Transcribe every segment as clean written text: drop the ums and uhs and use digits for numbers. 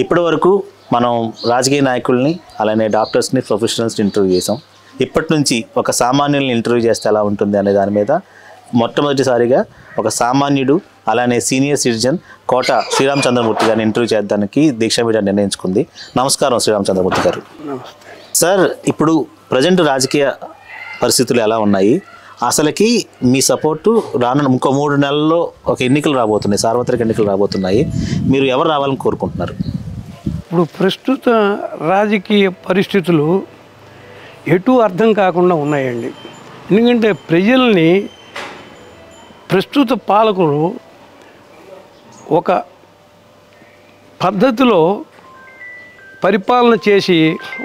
ఇప్పటి వరకు మనం రాజకీయ నాయకుల్ని అలానే డాక్టర్స్ని ప్రొఫెషనల్స్ని ఇంటర్వ్యూ చేసాం. ఇప్పటి నుంచి ఒక సామాన్యుల్ని ఇంటర్వ్యూ చేస్తే ఎలా ఉంటుంది అనే దాని మీద మొట్టమొదటిసారిగా ఒక సామాన్యుడు అలానే సీనియర్ సిటిజన్ కోట శ్రీరామచంద్రమూర్తి గారిని ఇంటర్వ్యూ చేయడానికి దీక్ష మీడియా నిర్ణయించుకుంది. నమస్కారం శ్రీరామచంద్రమూర్తి గారు. సార్, ఇప్పుడు ప్రజెంట్ రాజకీయ పరిస్థితులు ఎలా ఉన్నాయి? అసలుకి మీ సపోర్టు రానున్న ఇంకో 3 నెలల్లో ఒక ఎన్నికలు రాబోతున్నాయి, సార్వత్రిక ఎన్నికలు రాబోతున్నాయి. మీరు ఎవరు రావాలని కోరుకుంటున్నారు? ఇప్పుడు ప్రస్తుత రాజకీయ పరిస్థితులు ఎటు అర్థం కాకుండా ఉన్నాయండి. ఎందుకంటే ప్రజల్ని ప్రస్తుత పాలకులు ఒక పద్ధతిలో పరిపాలన చేసి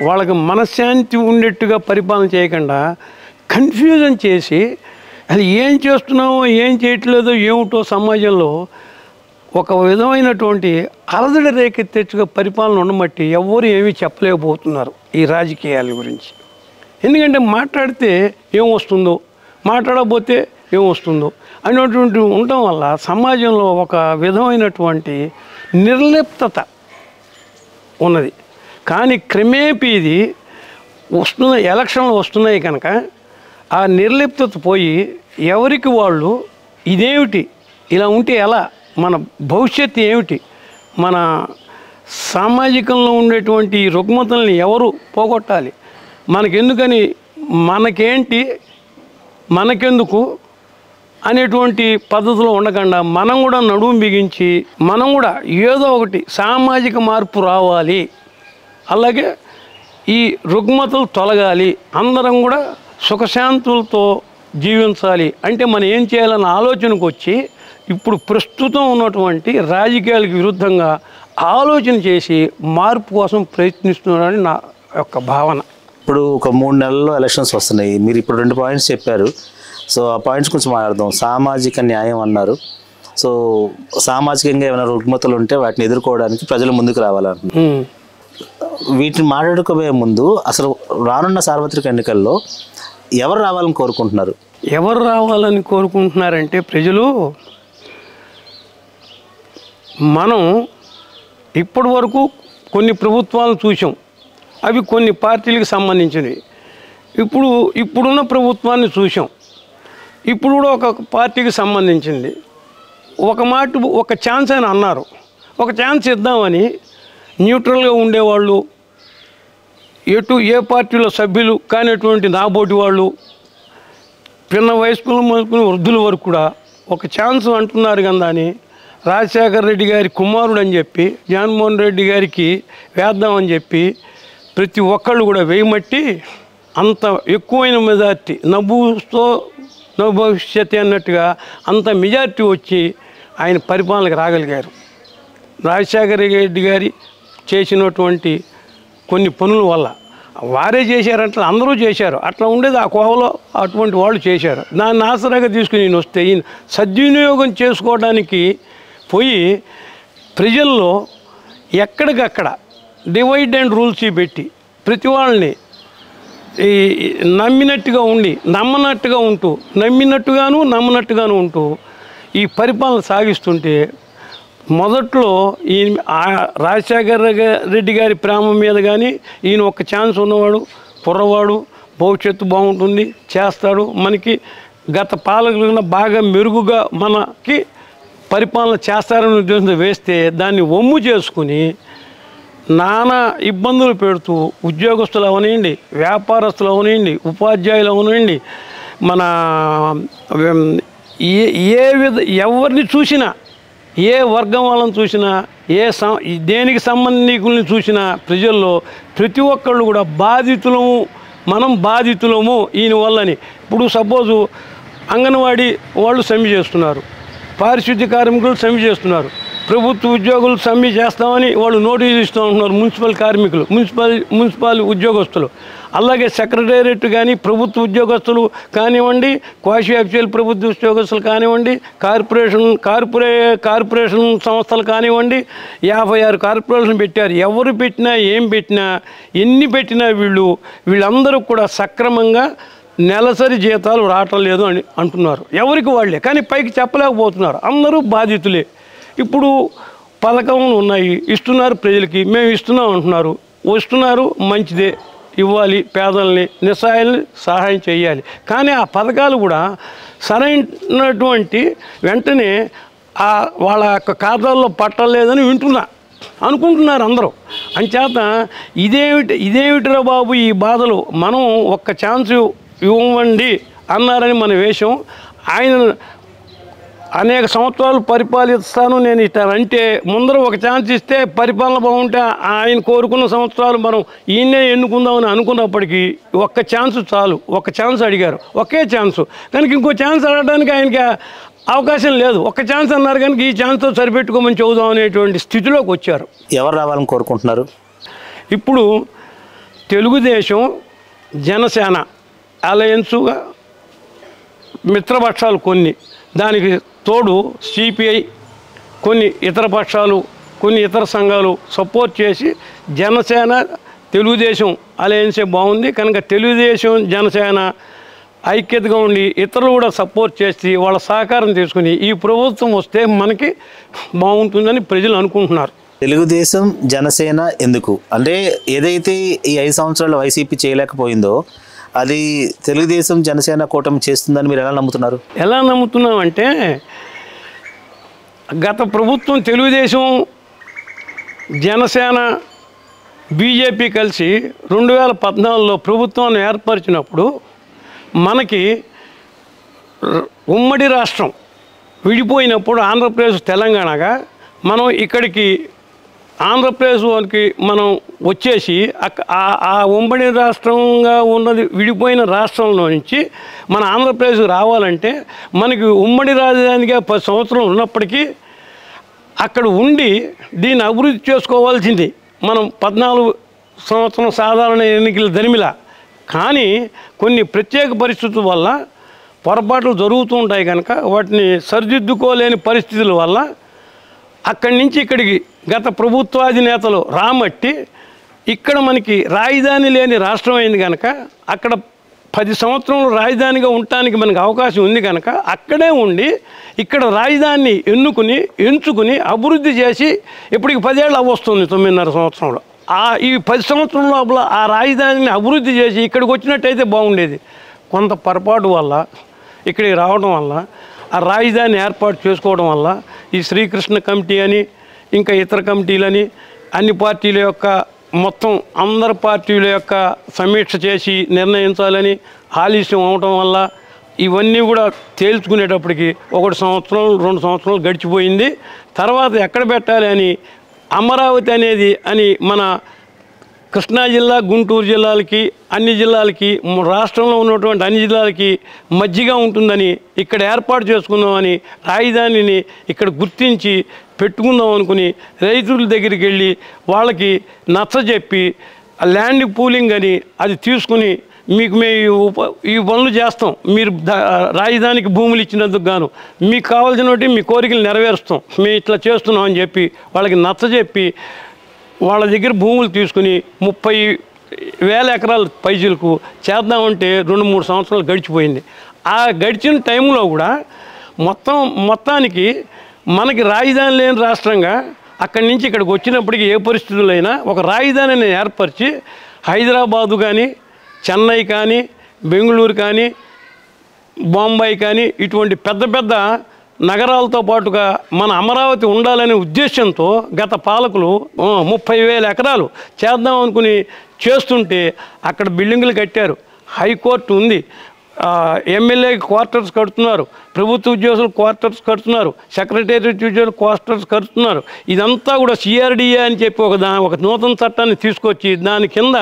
వాళ్ళకి మనశ్శాంతి ఉండేట్టుగా పరిపాలన చేయకుండా కన్ఫ్యూజన్ చేసి అది ఏం చేస్తున్నామో ఏం చేయట్లేదో ఏమిటో సమాజంలో ఒక విధమైనటువంటి అలజడి రేకెత్తేట్టుగా పరిపాలన ఉండబట్టి ఎవరు ఏమీ చెప్పలేకపోతున్నారు ఈ రాజకీయాల గురించి. ఎందుకంటే మాట్లాడితే ఏం వస్తుందో, మాట్లాడకపోతే ఏం వస్తుందో అనేటువంటి ఉండటం వల్ల సమాజంలో ఒక విధమైనటువంటి నిర్లిప్తత ఉన్నది. కానీ క్రమేపీ ఇది ఎలక్షన్లు వస్తున్నాయి కనుక ఆ నిర్లిప్తత పోయి ఎవరికి వాళ్ళు ఇదేమిటి, ఇలా ఉంటే ఎలా, మన భవిష్యత్తు ఏమిటి, మన సామాజికంలో ఉండేటువంటి రుగ్మతల్ని ఎవరు పోగొట్టాలి, మనకెందుకని, మనకేంటి, మనకెందుకు అనేటువంటి పద్ధతిలో ఉండకుండా మనం కూడా నడుము బిగించి మనం కూడా ఏదో ఒకటి సామాజిక మార్పు రావాలి, అలాగే ఈ రుగ్మతలు తొలగాలి, అందరం కూడా సుఖశాంతులతో జీవించాలి అంటే మనం ఏం చేయాలన్న ఆలోచనకు వచ్చి ఇప్పుడు ప్రస్తుతం ఉన్నటువంటి రాజకీయాలకు విరుద్ధంగా ఆలోచన చేసి మార్పు కోసం ప్రయత్నిస్తున్నారని నా యొక్క భావన. ఇప్పుడు ఒక 3 నెలల్లో ఎలక్షన్స్ వస్తున్నాయి. మీరు ఇప్పుడు 2 పాయింట్స్ చెప్పారు. సో ఆ పాయింట్స్ కొంచెం మాట్లాడదాం. సామాజిక న్యాయం అన్నారు. సో సామాజికంగా ఏమైనా రుగ్మతలు ఉంటే వాటిని ఎదుర్కోవడానికి ప్రజలు ముందుకు రావాలంటున్నారు. వీటిని మాట్లాడుకోబోయే ముందు అసలు రానున్న సార్వత్రిక ఎన్నికల్లో ఎవరు రావాలని కోరుకుంటున్నారు? ఎవరు రావాలని కోరుకుంటున్నారంటే ప్రజలు, మనం ఇప్పటి వరకు కొన్ని ప్రభుత్వాలను చూసాం, అవి కొన్ని పార్టీలకు సంబంధించినవి. ఇప్పుడున్న ప్రభుత్వాన్ని చూసాం, ఇప్పుడు కూడా ఒక పార్టీకి సంబంధించింది. ఒక ఛాన్స్ అని అన్నారు, ఒక ఛాన్స్ ఇద్దామని న్యూట్రల్గా ఉండేవాళ్ళు, ఏ పార్టీలో సభ్యులు కానిటువంటి నాబోటి వాళ్ళు, పిన్న వయస్కులు మొదలుకుని వృద్ధుల వరకు కూడా ఒక ఛాన్స్ అంటున్నారు కదా అని రాజశేఖర రెడ్డి గారి కుమారుడు అని చెప్పి జగన్మోహన్ రెడ్డి గారికి వేద్దామని చెప్పి ప్రతి ఒక్కళ్ళు కూడా వేయమట్టి అంత ఎక్కువైన మెజార్టీ, నవ్వుతో భవిష్యత్తు అన్నట్టుగా అంత మెజార్టీ వచ్చి ఆయన పరిపాలనకు రాగలిగారు. రాజశేఖర రెడ్డి గారి చేసినటువంటి కొన్ని పనుల వల్ల వారే చేశారంటే అందరూ చేశారు, అట్లా ఉండేది ఆ కోవలో అటువంటి వాళ్ళు చేశారు. దాన్ని ఆసరాగా తీసుకుని నేను వస్తే ఈయన సద్వినియోగం చేసుకోవడానికి పోయి ప్రజల్లో ఎక్కడికక్కడ డివైడ్ అండ్ రూల్స్ పెట్టి ప్రతి వాళ్ళని నమ్మినట్టుగా ఉండి నమ్మనట్టుగాను ఉంటూ ఈ పరిపాలన సాగిస్తుంటే మొదట్లో రాజశేఖర రెడ్డి గారి ప్రేమ మీద కానీ ఈయన ఒక ఛాన్స్ ఉన్నవాడు, కుర్రవాడు, భవిష్యత్తు బాగుంటుంది, చేస్తాడు, మనకి గత పాలకులకన్నా బాగా మెరుగుగా మనకి పరిపాలన చేస్తారని ఉద్దేశంతో వేస్తే దాన్ని ఒమ్ము చేసుకుని నానా ఇబ్బందులు పెడుతూ ఉద్యోగస్తులు అవనండి, వ్యాపారస్తులు అవనండి, ఉపాధ్యాయులు అవనండి, మన ఎవరిని చూసినా, ఏ వర్గం వాళ్ళని చూసినా, దేనికి సంబంధికుల్ని చూసినా ప్రజల్లో ప్రతి ఒక్కళ్ళు కూడా మనం బాధితులము ఈయన వల్లని. ఇప్పుడు సపోజు అంగన్వాడీ వాళ్ళు సమ్మె చేస్తున్నారు, పారిశుద్ధ్య కార్మికులు సమ్మె చేస్తున్నారు, ప్రభుత్వ ఉద్యోగులు సమ్మె చేస్తామని వాళ్ళు నోటీసు ఇస్తూ ఉంటున్నారు. మున్సిపల్ కార్మికులు, మున్సిపల్ ఉద్యోగస్తులు, అలాగే సెక్రటేరియట్ కానీ ప్రభుత్వ ఉద్యోగస్తులు కానివ్వండి, క్వాషి అఫీషియల్ ప్రభుత్వ ఉద్యోగస్తులు కానివ్వండి, కార్పొరేషన్ సంస్థలు కానివ్వండి, 56 కార్పొరేషన్ పెట్టారు. ఎవరు పెట్టినా ఏం పెట్టినా ఎన్ని పెట్టినా వీళ్ళందరూ కూడా సక్రమంగా నెలసరి జీతాలు రావటం లేదు అని అంటున్నారు. ఎవరికి వాళ్ళే, కానీ పైకి చెప్పలేకపోతున్నారు. అందరూ బాధితులే. ఇప్పుడు పథకములు ఉన్నాయి, ఇస్తున్నారు ప్రజలకి, మేము ఇస్తున్నాం అంటున్నారు, వస్తున్నారు, మంచిదే, ఇవ్వాలి, పేదల్ని నిస్సహాయాల్ని సహాయం చేయాలి. కానీ ఆ పథకాలు కూడా సరైనటువంటి వెంటనే వాళ్ళ యొక్క ఖాతాల్లో పట్టలేదని అనుకుంటున్నారు అందరూ. అంచేత ఇదేమిటిరా బాబు ఈ బాధలు, మనం ఒక్క ఛాన్స్ ఇవ్వండి అన్నారని మన వేషం. ఆయన అనేక సంవత్సరాలు పరిపాలిస్తాను నేను ఇస్తానంటే ముందర ఒక ఛాన్స్ ఇస్తే పరిపాలన బాగుంటే ఆయన కోరుకున్న సంవత్సరాలు మనం ఈయన్నే ఎన్నుకుందామని అనుకున్నప్పటికీ ఒక్క ఛాన్స్ చాలు. ఒక్క ఛాన్స్ అడిగారు, ఒకే ఛాన్సు, కనుక ఇంకో ఛాన్స్ అడగడానికి ఆయనకి అవకాశం లేదు. ఒక్క ఛాన్స్ అన్నారు కనుక ఈ ఛాన్స్తో సరిపెట్టుకోమని చెబుదాం అనేటువంటి స్థితిలోకి వచ్చారు. ఎవరు రావాలని కోరుకుంటున్నారు? ఇప్పుడు తెలుగుదేశం, జనసేన అలయన్సుగా మిత్రపక్షాలు కొన్ని, దానికి తోడు సిపిఐ, కొన్ని ఇతర పక్షాలు, కొన్ని ఇతర సంఘాలు సపోర్ట్ చేసి జనసేన తెలుగుదేశం అలయన్సే బాగుంది కనుక తెలుగుదేశం జనసేన ఐక్యతగా ఉండి ఇతరులు కూడా సపోర్ట్ చేసి వాళ్ళ సహకారం తీసుకుని ఈ ప్రభుత్వం వస్తే మనకి బాగుంటుందని ప్రజలు అనుకుంటున్నారు. తెలుగుదేశం జనసేన ఎందుకు అంటే ఏదైతే ఈ 5 సంవత్సరాలు వైసీపీ చేయలేకపోయిందో అది తెలుగుదేశం జనసేన కూటమి చేస్తుందని మీరు ఎలా నమ్ముతున్నారు? ఎలా నమ్ముతున్నామంటే గత ప్రభుత్వం తెలుగుదేశం జనసేన బీజేపీ కలిసి 2014లో ప్రభుత్వాన్ని ఏర్పరిచినప్పుడు మనకి ఉమ్మడి రాష్ట్రం విడిపోయినప్పుడు ఆంధ్రప్రదేశ్ తెలంగాణగా మనం ఇక్కడికి ఆంధ్రప్రదేశ్కి మనం వచ్చేసి ఆ ఉమ్మడి రాష్ట్రంగా ఉన్నది విడిపోయిన రాష్ట్రంలో నుంచి మన ఆంధ్రప్రదేశ్ రావాలంటే మనకి ఉమ్మడి రాజధానిగా 10 సంవత్సరాలు ఉన్నప్పటికీ అక్కడ ఉండి దీన్ని అభివృద్ధి చేసుకోవాల్సింది మనం 14 సంవత్సరం సాధారణ ఎన్నికల దరిమిలా. కానీ కొన్ని ప్రత్యేక పరిస్థితుల వల్ల పొరపాట్లు జరుగుతూ ఉంటాయి కనుక వాటిని సరిదిద్దుకోలేని పరిస్థితుల వల్ల అక్కడి నుంచి ఇక్కడికి గత ప్రభుత్వాధినేతలు రామట్టి ఇక్కడ మనకి రాజధాని లేని రాష్ట్రం అయింది కనుక అక్కడ 10 సంవత్సరాలు రాజధానిగా ఉండటానికి మనకు అవకాశం ఉంది కనుక అక్కడే ఉండి ఇక్కడ రాజధానిని ఎంచుకుని అభివృద్ధి చేసి ఇప్పటికి 10 ఏళ్ళు అవ్వస్తుంది, 9.5 సంవత్సరంలో. ఈ 10 సంవత్సరం లోపల ఆ రాజధానిని అభివృద్ధి చేసి ఇక్కడికి వచ్చినట్టయితే బాగుండేది. కొంత పొరపాటు వల్ల ఇక్కడికి రావడం వల్ల ఆ రాజధాని ఏర్పాటు చేసుకోవడం వల్ల ఈ శ్రీకృష్ణ కమిటీ అని ఇంకా ఇతర కమిటీలని అన్ని పార్టీల యొక్క మొత్తం అందరి పార్టీల యొక్క సమీక్ష చేసి నిర్ణయించాలని ఆలస్యం అవడం వల్ల ఇవన్నీ కూడా తేల్చుకునేటప్పటికి 1 సంవత్సరం 2 సంవత్సరాలు గడిచిపోయింది. తర్వాత ఎక్కడ పెట్టాలి అని అమరావతి అనేది అని మన కృష్ణా జిల్లా, గుంటూరు జిల్లాలకి, అన్ని జిల్లాలకి, రాష్ట్రంలో ఉన్నటువంటి అన్ని జిల్లాలకి మధ్యగా ఉంటుందని ఇక్కడ ఏర్పాటు చేసుకుందామని రాజధానిని ఇక్కడ గుర్తించి పెట్టుకుందాం అనుకుని రైతుల దగ్గరికి వెళ్ళి వాళ్ళకి నచ్చజెప్పి ల్యాండ్ పూలింగ్ అని అది తీసుకుని మీకు మేము ఈ పనులు చేస్తాం, మీరు రాజధానికి భూములు ఇచ్చినందుకు గాను మీకు కావాల్సినవి మీ కోరికలు నెరవేరుస్తాం, మేము ఇట్లా చేస్తున్నాం అని చెప్పి వాళ్ళకి నచ్చజెప్పి వాళ్ళ దగ్గర భూములు తీసుకుని 30,000 ఎకరాల పైసలకు చేద్దామంటే 2-3 సంవత్సరాలు గడిచిపోయింది. ఆ గడిచిన టైంలో కూడా మొత్తానికి మనకి రాజధాని లేని రాష్ట్రంగా అక్కడి నుంచి ఇక్కడికి వచ్చినప్పటికీ ఏ పరిస్థితులైనా ఒక రాజధానిని ఏర్పరిచి హైదరాబాదు కానీ, చెన్నై కానీ, బెంగళూరు కానీ, బాంబాయి కానీ ఇటువంటి పెద్ద నగరాలతో పాటుగా మన అమరావతి ఉండాలనే ఉద్దేశంతో గత పాలకులు 30,000 ఎకరాలు చేద్దాం అనుకుని చేస్తుంటే అక్కడ బిల్డింగులు కట్టారు, హైకోర్టు ఉంది, ఎమ్మెల్యేకి క్వార్టర్స్ కడుతున్నారు, ప్రభుత్వ ఉద్యోగులు క్వార్టర్స్ కడుతున్నారు, సెక్రటేరియట్ ఉద్యోగులు క్వార్టర్స్ కడుతున్నారు. ఇదంతా కూడా సిఆర్డిఏ అని చెప్పి ఒక నూతన చట్టాన్ని తీసుకొచ్చి దాని కింద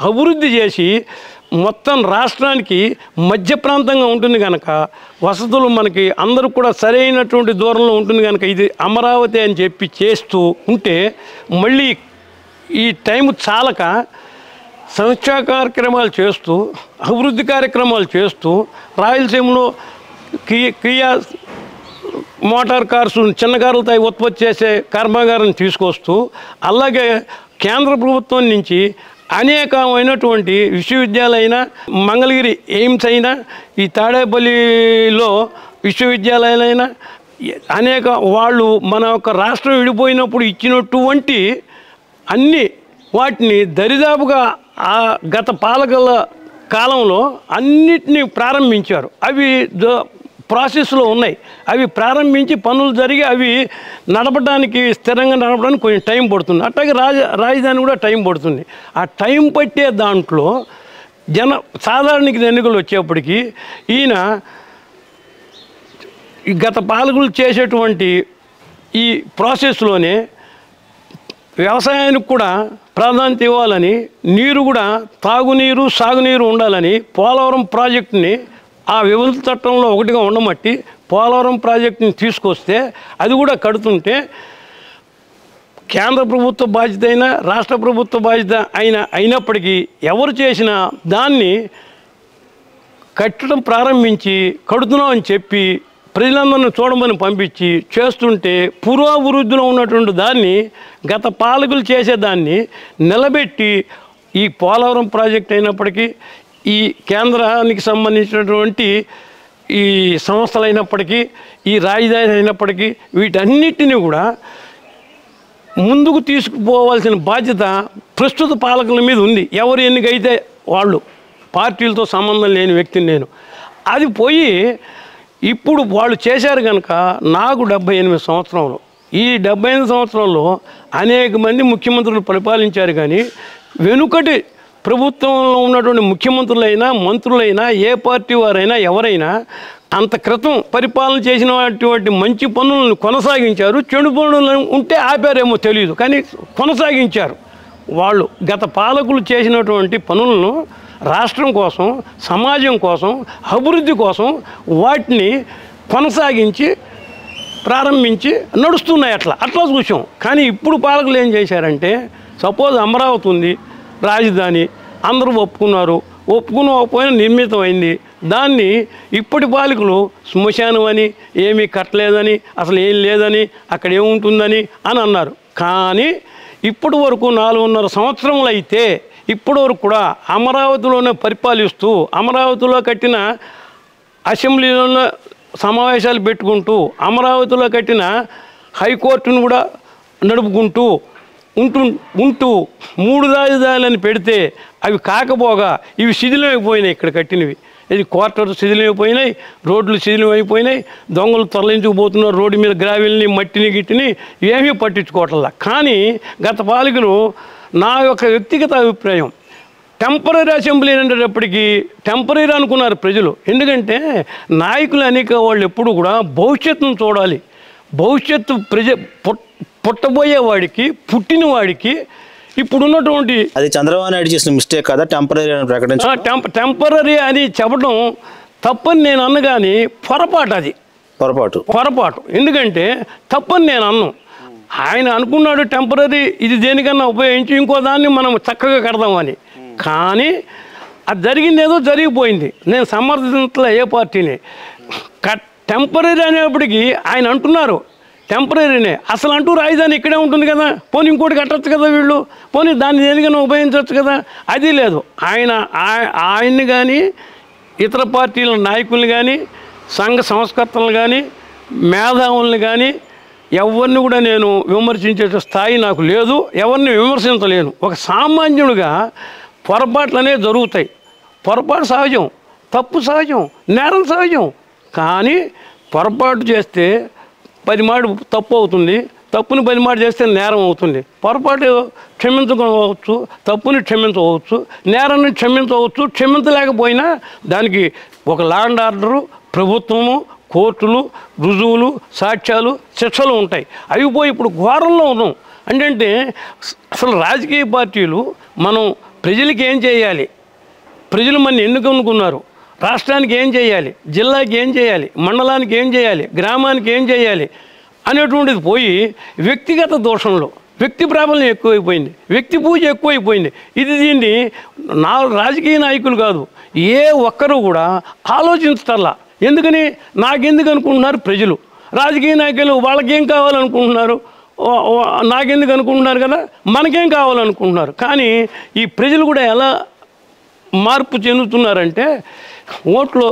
అభివృద్ధి చేసి మొత్తం రాష్ట్రానికి మధ్య ప్రాంతంగా ఉంటుంది కనుక వసతులు మనకి అందరూ కూడా సరైనటువంటి దూరంలో ఉంటుంది కనుక ఇది అమరావతి అని చెప్పి చేస్తూ ఉంటే మళ్ళీ ఈ టైం చాలక సంక్షేమ కార్యక్రమాలు చేస్తూ అభివృద్ధి కార్యక్రమాలు చేస్తూ రాయలసీమలో కియా మోటార్ కార్స్ చిన్న కార్లతో ఉత్పత్తి చేసే కర్మాగారం తీసుకొస్తూ అలాగే కేంద్ర ప్రభుత్వం నుంచి అనేకమైనటువంటి విశ్వవిద్యాలయాలైనా మంగళగిరి ఎయిమ్స్ అయినా ఈ తాడేపల్లిలో విశ్వవిద్యాలయాలైనా అనేక వాళ్ళు మన యొక్క రాష్ట్రం విడిపోయినప్పుడు ఇచ్చినటువంటి అన్ని వాటిని దరిదాపుగా ఆ గత పాలకుల కాలంలో అన్నిటినీ ప్రారంభించారు. అవి ప్రాసెస్లో ఉన్నాయి. అవి ప్రారంభించి పనులు జరిగి అవి నడపడానికి స్థిరంగా నడపడానికి కొంచెం టైం పడుతుంది. అట్లాగే రాజధాని కూడా టైం పడుతుంది. ఆ టైం పట్టే దాంట్లో సాధారణ ఎన్నికలు వచ్చేప్పటికీ ఈయన ఈ గత పాలకులు చేసేటువంటి ఈ ప్రాసెస్లోనే వ్యవసాయానికి కూడా ప్రాధాన్యత ఇవ్వాలని, నీరు కూడా తాగునీరు సాగునీరు ఉండాలని పోలవరం ప్రాజెక్టుని ఆ విభజన చట్టంలో ఒకటిగా ఉండమట్టి పోలవరం ప్రాజెక్టుని తీసుకొస్తే అది కూడా కడుతుంటే కేంద్ర ప్రభుత్వ బాధ్యత అయినా రాష్ట్ర ప్రభుత్వ బాధ్యత అయినప్పటికీ ఎవరు చేసినా దాన్ని కట్టడం ప్రారంభించి కడుతున్నాం అని చెప్పి ప్రజలందరినీ చూడమని పంపించి చేస్తుంటే పూర్వాభివృద్ధిలో ఉన్నటువంటి దాన్ని గత పాలకులు చేసేదాన్ని నిలబెట్టి ఈ పోలవరం ప్రాజెక్ట్ అయినప్పటికీ ఈ కేంద్రానికి సంబంధించినటువంటి ఈ సంస్థలు అయినప్పటికీ ఈ రాజధాని అయినప్పటికీ వీటన్నిటిని కూడా ముందుకు తీసుకుపోవాల్సిన బాధ్యత ప్రస్తుత పాలకుల మీద ఉంది. ఎవరు ఎన్నికైతే వాళ్ళు, పార్టీలతో సంబంధం లేని వ్యక్తిని నేను. అది పోయి ఇప్పుడు వాళ్ళు చేశారు కనుక నాకు 78 సంవత్సరంలో, ఈ 78 సంవత్సరంలో అనేక మంది ముఖ్యమంత్రులు పరిపాలించారు. కానీ వెనుకటి ప్రభుత్వంలో ఉన్నటువంటి ముఖ్యమంత్రులైనా మంత్రులైనా ఏ పార్టీ వారైనా ఎవరైనా అంత క్రితం పరిపాలన చేసినటువంటి మంచి పనులను కొనసాగించారు. చెడు పనులు ఉంటే ఆపారేమో తెలియదు, కానీ కొనసాగించారు. వాళ్ళు గత పాలకులు చేసినటువంటి పనులను రాష్ట్రం కోసం, సమాజం కోసం, అభివృద్ధి కోసం వాటిని కొనసాగించి ప్రారంభించి నడుస్తున్నాయి. అట్లా చూసాం. కానీ ఇప్పుడు పాలకులు ఏం చేశారంటే, సపోజ్ అమరావతి ఉంది రాజధాని, అందరూ ఒప్పుకునకపోయినా నిర్మితమైంది. దాన్ని ఇప్పటి పాలకులు శ్మశానం అని, ఏమీ కట్టలేదని, అసలు ఏం లేదని, అక్కడ ఏముంటుందని అని అన్నారు. కానీ ఇప్పటి వరకు 4.5 సంవత్సరములు అయితే ఇప్పటి వరకు కూడా అమరావతిలోనే పరిపాలిస్తూ, అమరావతిలో కట్టిన అసెంబ్లీలోనే సమావేశాలు పెట్టుకుంటూ, అమరావతిలో కట్టిన హైకోర్టును కూడా నడుపుకుంటూ ఉంటూ 3 రాజధానులను పెడితే అవి కాకపోగా ఇవి శిథిలమైపోయినాయి. ఇక్కడ కట్టినవి ఇది క్వార్టర్లు శిథిలమైపోయినాయి, రోడ్లు శిథిలమైపోయినాయి, దొంగలు తరలించుకుపోతున్నారు రోడ్డు మీద గ్రావెల్ని, మట్టిని, గిట్టిని ఏమీ పట్టించుకోవట్లా. కానీ గత పాలకులు, నా యొక్క వ్యక్తిగత అభిప్రాయం, టెంపరీ అసెంబ్లీ అనేటప్పటికీ టెంపరీ అనుకున్నారు ప్రజలు. ఎందుకంటే నాయకులు అనేక వాళ్ళు ఎప్పుడు కూడా భవిష్యత్తును చూడాలి. భవిష్యత్తు పుట్టబోయే వాడికి, పుట్టిన వాడికి ఇప్పుడున్నటువంటి, అది చంద్రబాబు నాయుడు చేసిన మిస్టేక్ కదా టెంపరీ అని ప్రకటించడం. టెంపరీ అని చెప్పడం తప్పని నేను అన్న, కానీ అది పొరపాటు. ఎందుకంటే తప్పని నేను అన్ను. ఆయన అనుకున్నాడు టెంపరీ ఇది దేనికన్నా ఉపయోగించి ఇంకో దాన్ని మనం చక్కగా కడదామని. కానీ అది జరిగింది ఏదో జరిగిపోయింది. నేను సమర్థించలే ఏ పార్టీని. టెంపరీ అనేప్పటికీ ఆయన అంటున్నారు టెంపరీనే, అసలు అంటూ రాజధాని ఇక్కడే ఉంటుంది కదా, పోనీ ఇంకోటి కట్టచ్చు కదా వీళ్ళు, పోనీ దాన్ని దేనికైనా ఉపయోగించవచ్చు కదా. అది లేదు. ఆయన్ని కానీ ఇతర పార్టీల నాయకుల్ని కానీ సంఘ సంస్కర్తలను కానీ మేధావుల్ని కానీ ఎవరిని కూడా నేను విమర్శించే స్థాయి నాకు లేదు. ఎవరిని విమర్శించలేను. ఒక సామాన్యుడిగా పొరపాట్లు అనేవి జరుగుతాయి. పొరపాటు సహజం, తప్పు సహజం, నేరం సహజం. కానీ పొరపాటు చేస్తే 10 మాటలు తప్పు అవుతుంది, తప్పుని 10 మాటలు చేస్తే నేరం అవుతుంది. పొరపాటు క్షమించుకోవచ్చు, తప్పుని క్షమించవచ్చు, నేరాన్ని క్షమించవచ్చు. క్షమించలేకపోయినా దానికి ఒక లా అండ్ ఆర్డరు, ప్రభుత్వము, కోర్టులు, రుజువులు, సాక్ష్యాలు, శిక్షలు ఉంటాయి. అవి పోయి ఇప్పుడు ఘోరంలో ఉన్నాం. అంటే అసలు రాజకీయ పార్టీలు మనం ప్రజలకి ఏం చేయాలి, ప్రజలు మన ఎందుకు అనుకున్నారు, రాష్ట్రానికి ఏం చేయాలి, జిల్లాకి ఏం చేయాలి, మండలానికి ఏం చేయాలి, గ్రామానికి ఏం చేయాలి అనేటువంటిది పోయి వ్యక్తిగత దోషంలో వ్యక్తి ప్రాబల్యం ఎక్కువైపోయింది, వ్యక్తి పూజ ఎక్కువైపోయింది. దీన్ని రాజకీయ నాయకులు కాదు, ఏ ఒక్కరూ కూడా ఆలోచించటల్లా. ఎందుకని, నాకెందుకు అనుకుంటున్నారు ప్రజలు. రాజకీయ నాయకులు వాళ్ళకేం కావాలనుకుంటున్నారు, నాకెందుకు అనుకుంటున్నారు కదా, మనకేం కావాలనుకుంటున్నారు. కానీ ఈ ప్రజలు కూడా ఎలా మార్పు చెందుతున్నారంటే, ఓట్లు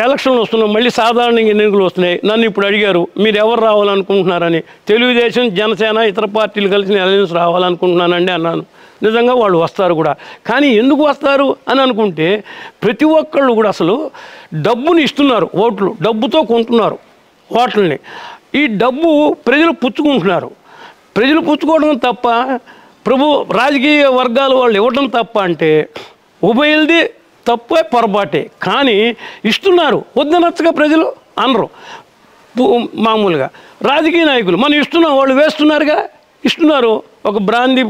ఎలక్షన్లు వస్తున్నాయి, మళ్ళీ సాధారణంగా ఎన్నికలు వస్తున్నాయి. నన్ను ఇప్పుడు అడిగారు మీరు ఎవరు రావాలనుకుంటున్నారని. తెలుగుదేశం, జనసేన, ఇతర పార్టీలు కలిసి అలయన్స్ రావాలనుకుంటున్నానండి అన్నాను. నిజంగా వాళ్ళు వస్తారు కూడా. కానీ ఎందుకు వస్తారు అని అనుకుంటే ప్రతి ఒక్కళ్ళు కూడా అసలు డబ్బుని ఇస్తున్నారు, ఓట్లు డబ్బుతో కొంటున్నారు ఓట్లని. ఈ డబ్బు ప్రజలు పుచ్చుకుంటున్నారు. ప్రజలు పుచ్చుకోవడం తప్ప రాజకీయ వర్గాల వాళ్ళు ఇవ్వడం తప్ప అంటే ఉభయలది తప్పే, పొరపాటే. కానీ ఇస్తున్నారు, వద్దనచ్చగా ప్రజలు అనరు. మామూలుగా రాజకీయ నాయకులు మనం ఇస్తున్నాం, వాళ్ళు వేస్తున్నారుగా, ఇస్తున్నారు. ఒక బ్రాందీ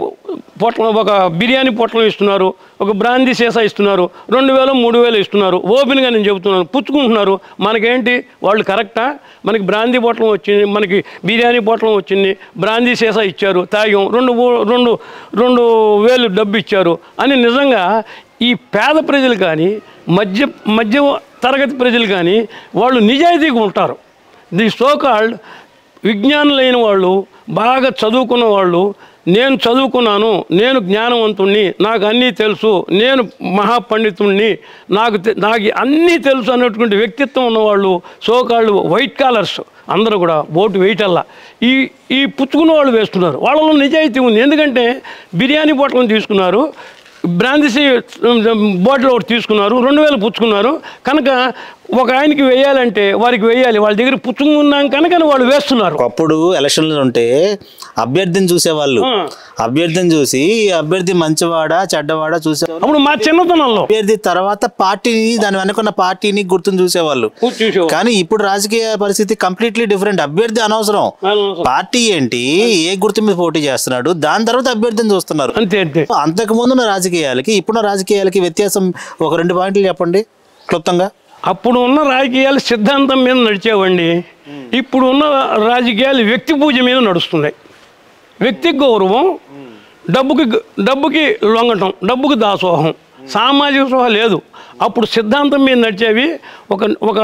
పొట్లం, ఒక బిర్యానీ పొట్లం ఇస్తున్నారు, ఒక బ్రాందీ సీసా ఇస్తున్నారు, 2000 3000 ఇస్తున్నారు. ఓపెన్గా నేను చెబుతున్నాను, పుచ్చుకుంటున్నారు. మనకేంటి వాళ్ళు కరెక్టా? మనకి బ్రాందీ పొట్లం వచ్చింది, మనకి బిర్యానీ పొట్లం వచ్చింది, బ్రాందీ సీసా ఇచ్చారు, తాగాం, 2000 డబ్బు ఇచ్చారు అని. నిజంగా ఈ పేద ప్రజలు కానీ మధ్య తరగతి ప్రజలు కానీ వాళ్ళు నిజాయితీగా ఉంటారు. ది సోకాల్డ్ విజ్ఞానులైన వాళ్ళు, బాగా చదువుకున్న వాళ్ళు, నేను చదువుకున్నాను, నేను జ్ఞానవంతుణ్ణి, నాకు అన్నీ తెలుసు, నేను మహాపండితుణ్ణి, నాకు అన్నీ తెలుసు అన్నటువంటి వ్యక్తిత్వం ఉన్నవాళ్ళు, సోకాళ్ళు వైట్ కాలర్స్ అందరూ కూడా ఓటు వేయటల్లా ఈ పుచ్చుకున్న వాళ్ళు వేస్తున్నారు. వాళ్ళలో నిజాయితీ ఉంది. ఎందుకంటే బిర్యానీ పొట్లం తీసుకున్నారు, బ్రాందీ బాటిల్ ఒకటి తీసుకున్నారు, 2000 పుచ్చుకున్నారు కనుక ఒక ఆయనకి వేయాలంటే వారికి వేయాలి, వాళ్ళ దగ్గర పుచ్చుకున్నాం కనుక వాళ్ళు వేస్తున్నారు. అప్పుడు ఎలక్షన్లు ఉంటే అభ్యర్థిని చూసేవాళ్ళు, అభ్యర్థిని చూసి అభ్యర్థి మంచివాడా చెడ్డవాడా చూసేవాళ్ళు. అప్పుడు మా చిన్నతనంలో అభ్యర్థి తర్వాత పార్టీని, దాని వెనుకున్న పార్టీని గుర్తుని చూసేవాళ్ళు. కానీ ఇప్పుడు రాజకీయ పరిస్థితి కంప్లీట్లీ డిఫరెంట్. అభ్యర్థి అనవసరం, పార్టీ ఏంటి, ఏ గుర్తు మీద పోటీ చేస్తున్నాడు, దాని తర్వాత అభ్యర్థిని చూస్తున్నారు. అంతే అంతే. అంతకు ముందున్న రాజకీయాలకి ఇప్పుడున్న రాజకీయాలకి వ్యత్యాసం ఒక 2 పాయింట్లు చెప్పండి క్లుప్తంగా. అప్పుడు ఉన్న రాజకీయాలు సిద్ధాంతం మీద నడిచేవండి. ఇప్పుడు ఉన్న రాజకీయాలు వ్యక్తి పూజ మీద నడుస్తున్నాయి. వ్యక్తి గౌరవం, డబ్బుకి లొంగటం, డబ్బుకి దాసోహం, సామాజిక స్పృహ లేదు. అప్పుడు సిద్ధాంతం మీద నడిచేవి ఒక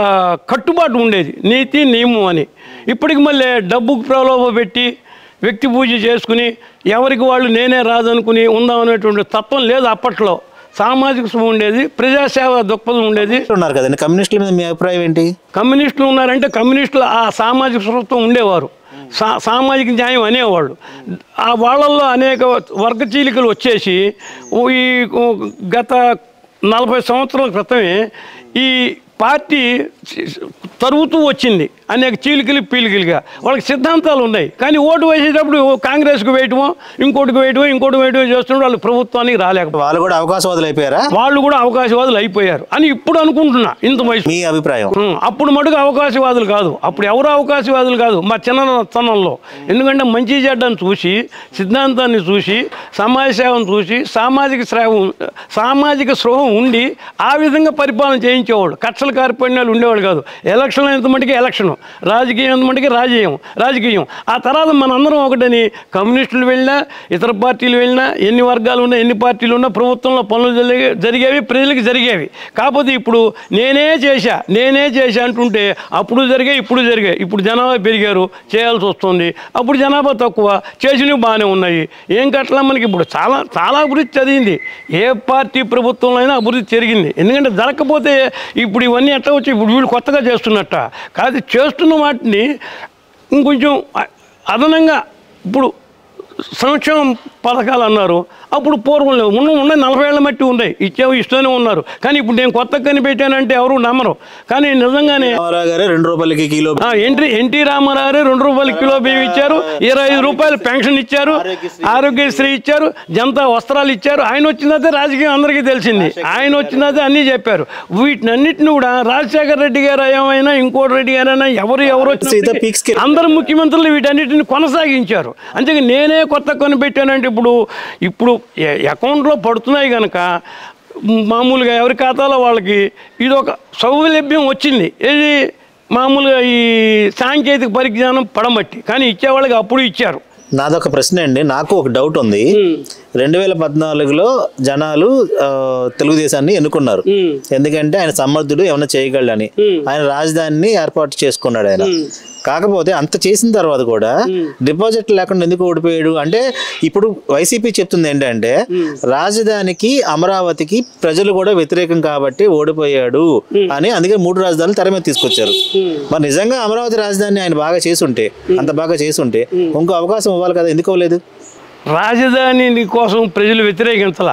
కట్టుబాటు ఉండేది, నీతి నియమం అని. ఇప్పటికి మళ్ళీ డబ్బుకు ప్రలోభ పెట్టి వ్యక్తి పూజ చేసుకుని ఎవరికి వాళ్ళు నేనే రాదనుకుని ఉందామనేటువంటి తత్వం లేదు. అప్పట్లో సామాజిక స్పృహ ఉండేది, ప్రజాసేవ దృక్పథం ఉండేది. ఉన్నారు కదండి కమ్యూనిస్టుల మీద మీ అభిప్రాయం ఏంటి? కమ్యూనిస్టులు ఉన్నారంటే కమ్యూనిస్టులు ఆ సామాజిక స్పృహతో ఉండేవారు, సామాజిక న్యాయం అనేవాళ్ళు. ఆ వాళ్ళల్లో అనేక వర్గ చీలికలు వచ్చేసి ఈ గత 40 సంవత్సరాల క్రితమే ఈ పార్టీ తరుగుతూ వచ్చింది అనేక చీలికలు పీలికలుగా. వాళ్ళకి సిద్ధాంతాలు ఉన్నాయి కానీ ఓటు వేసేటప్పుడు కాంగ్రెస్కి వేయటమో ఇంకోటికి వేయటమో చేస్తున్నప్పుడు వాళ్ళు ప్రభుత్వానికి రాలేకపోతే వాళ్ళు కూడా అవకాశవాదులు అయిపోయారా? వాళ్ళు కూడా అవకాశవాదులు అయిపోయారు అని ఇప్పుడు అనుకుంటున్నా. ఇంత వయసు మీ అభిప్రాయం? అప్పుడు మటుకు అవకాశవాదులు కాదు, అప్పుడు ఎవరు అవకాశవాదులు కాదు మా చిన్నతనంలో. ఎందుకంటే మంచి చెడ్డను చూసి, సిద్ధాంతాన్ని చూసి, సమాజ సేవను చూసి, సామాజిక స్పృహ ఉండి ఆ విధంగా పరిపాలన చేయించేవాడు. కక్షల కార్పణ్యాలు ఉండేవాడు కాదు. ఎలక్షన్ ఎంత మటుకి ఎలక్షను, రాజకీయం ఎంత మటుకి రాజకీయం. ఆ తర్వాత మనందరం ఒకటని కమ్యూనిస్టులు వెళ్ళినా, ఇతర పార్టీలు వెళ్ళినా, ఎన్ని వర్గాలు ఉన్నా, ఎన్ని పార్టీలు ఉన్నా ప్రభుత్వంలో పనులు జరిగేవి, ప్రజలకు జరిగేవి. కాకపోతే ఇప్పుడు నేనే చేశా అంటుంటే అప్పుడు జరిగాయి, ఇప్పుడు జనాభా పెరిగారు, చేయాల్సి వస్తుంది. అప్పుడు జనాభా తక్కువ, చేసినవి బాగానే ఉన్నాయి. ఏం కట్టలా మనకి ఇప్పుడు చాలా అభివృద్ధి జరిగింది. ఏ పార్టీ ప్రభుత్వంలో అయినా అభివృద్ధి జరిగింది. ఎందుకంటే జరగకపోతే ఇప్పుడు ఇవన్నీ ఎట్లా వచ్చి ఇప్పుడు వీళ్ళు కొత్తగా చేస్తున్నట్ట కాదు. చేస్తున్న వాటిని ఇంకొంచెం అదనంగా ఇప్పుడు సంక్షేమ పథకాలు అన్నారు. అప్పుడు పూర్వం లేవు, ఉన్నాయి 40 ఏళ్ల మట్టి ఉన్నాయి, ఇస్తూనే ఉన్నారు. కానీ ఇప్పుడు నేను కొత్తగా కనిపెట్టానంటే ఎవరు నమ్మరు. కానీ నిజంగానే 2 రూపాయలకి కిలో ఎన్టీ రామారావు 2 రూపాయల కిలో బియ్యం ఇచ్చారు, 25 రూపాయలు పెన్షన్ ఇచ్చారు, ఆరోగ్యశ్రీ ఇచ్చారు, జనతా వస్త్రాలు ఇచ్చారు. ఆయన వచ్చినదే రాజకీయం అందరికీ తెలిసింది. ఆయన వచ్చినదే అన్నీ చెప్పారు. వీటినన్నిటిని కూడా రాజశేఖర రెడ్డి గారు ఏమైనా, ఇంకోటి రెడ్డి గారైనా, ఎవరు వచ్చిన అందరు ముఖ్యమంత్రులు వీటన్నిటిని కొనసాగించారు. అంతే నేనే కొత్త కనిపెట్టానంటే ఇప్పుడు అకౌంట్లో పడుతున్నాయి కనుక మామూలుగా ఎవరి ఖాతాలో వాళ్ళకి ఇది ఒక సౌలభ్యం వచ్చింది. ఇది మామూలుగా ఈ సాంకేతిక పరిజ్ఞానం పడమట్టి, కానీ ఇచ్చేవాళ్ళకి అప్పుడు ఇచ్చారు. నాదొక ప్రశ్న అండి, నాకు ఒక డౌట్ ఉంది. 2014లో జనాలు తెలుగుదేశాన్ని ఎన్నుకున్నారు. ఎందుకంటే ఆయన సమర్థుడు, ఏమైనా చేయగలడని. ఆయన రాజధానిని ఏర్పాటు చేసుకున్నాడు ఆయన. కాకపోతే అంత చేసిన తర్వాత కూడా డిపాజిట్ లేకుండా ఎందుకు ఓడిపోయాడు అంటే, ఇప్పుడు వైసీపీ చెప్తుంది ఏంటంటే రాజధానికి అమరావతికి ప్రజలు కూడా వ్యతిరేకం కాబట్టి ఓడిపోయాడు అని. అందుకే 3 రాజధానులు తెర మీద తీసుకొచ్చారు. మరి నిజంగా అమరావతి రాజధాని ఆయన బాగా చేసుంటే, అంత బాగా చేసుంటే ఇంకో అవకాశం ఇవ్వాలి కదా, ఎందుకు ఇవ్వలేదు? రాజధాని కోసం ప్రజలు వ్యతిరేకించాల.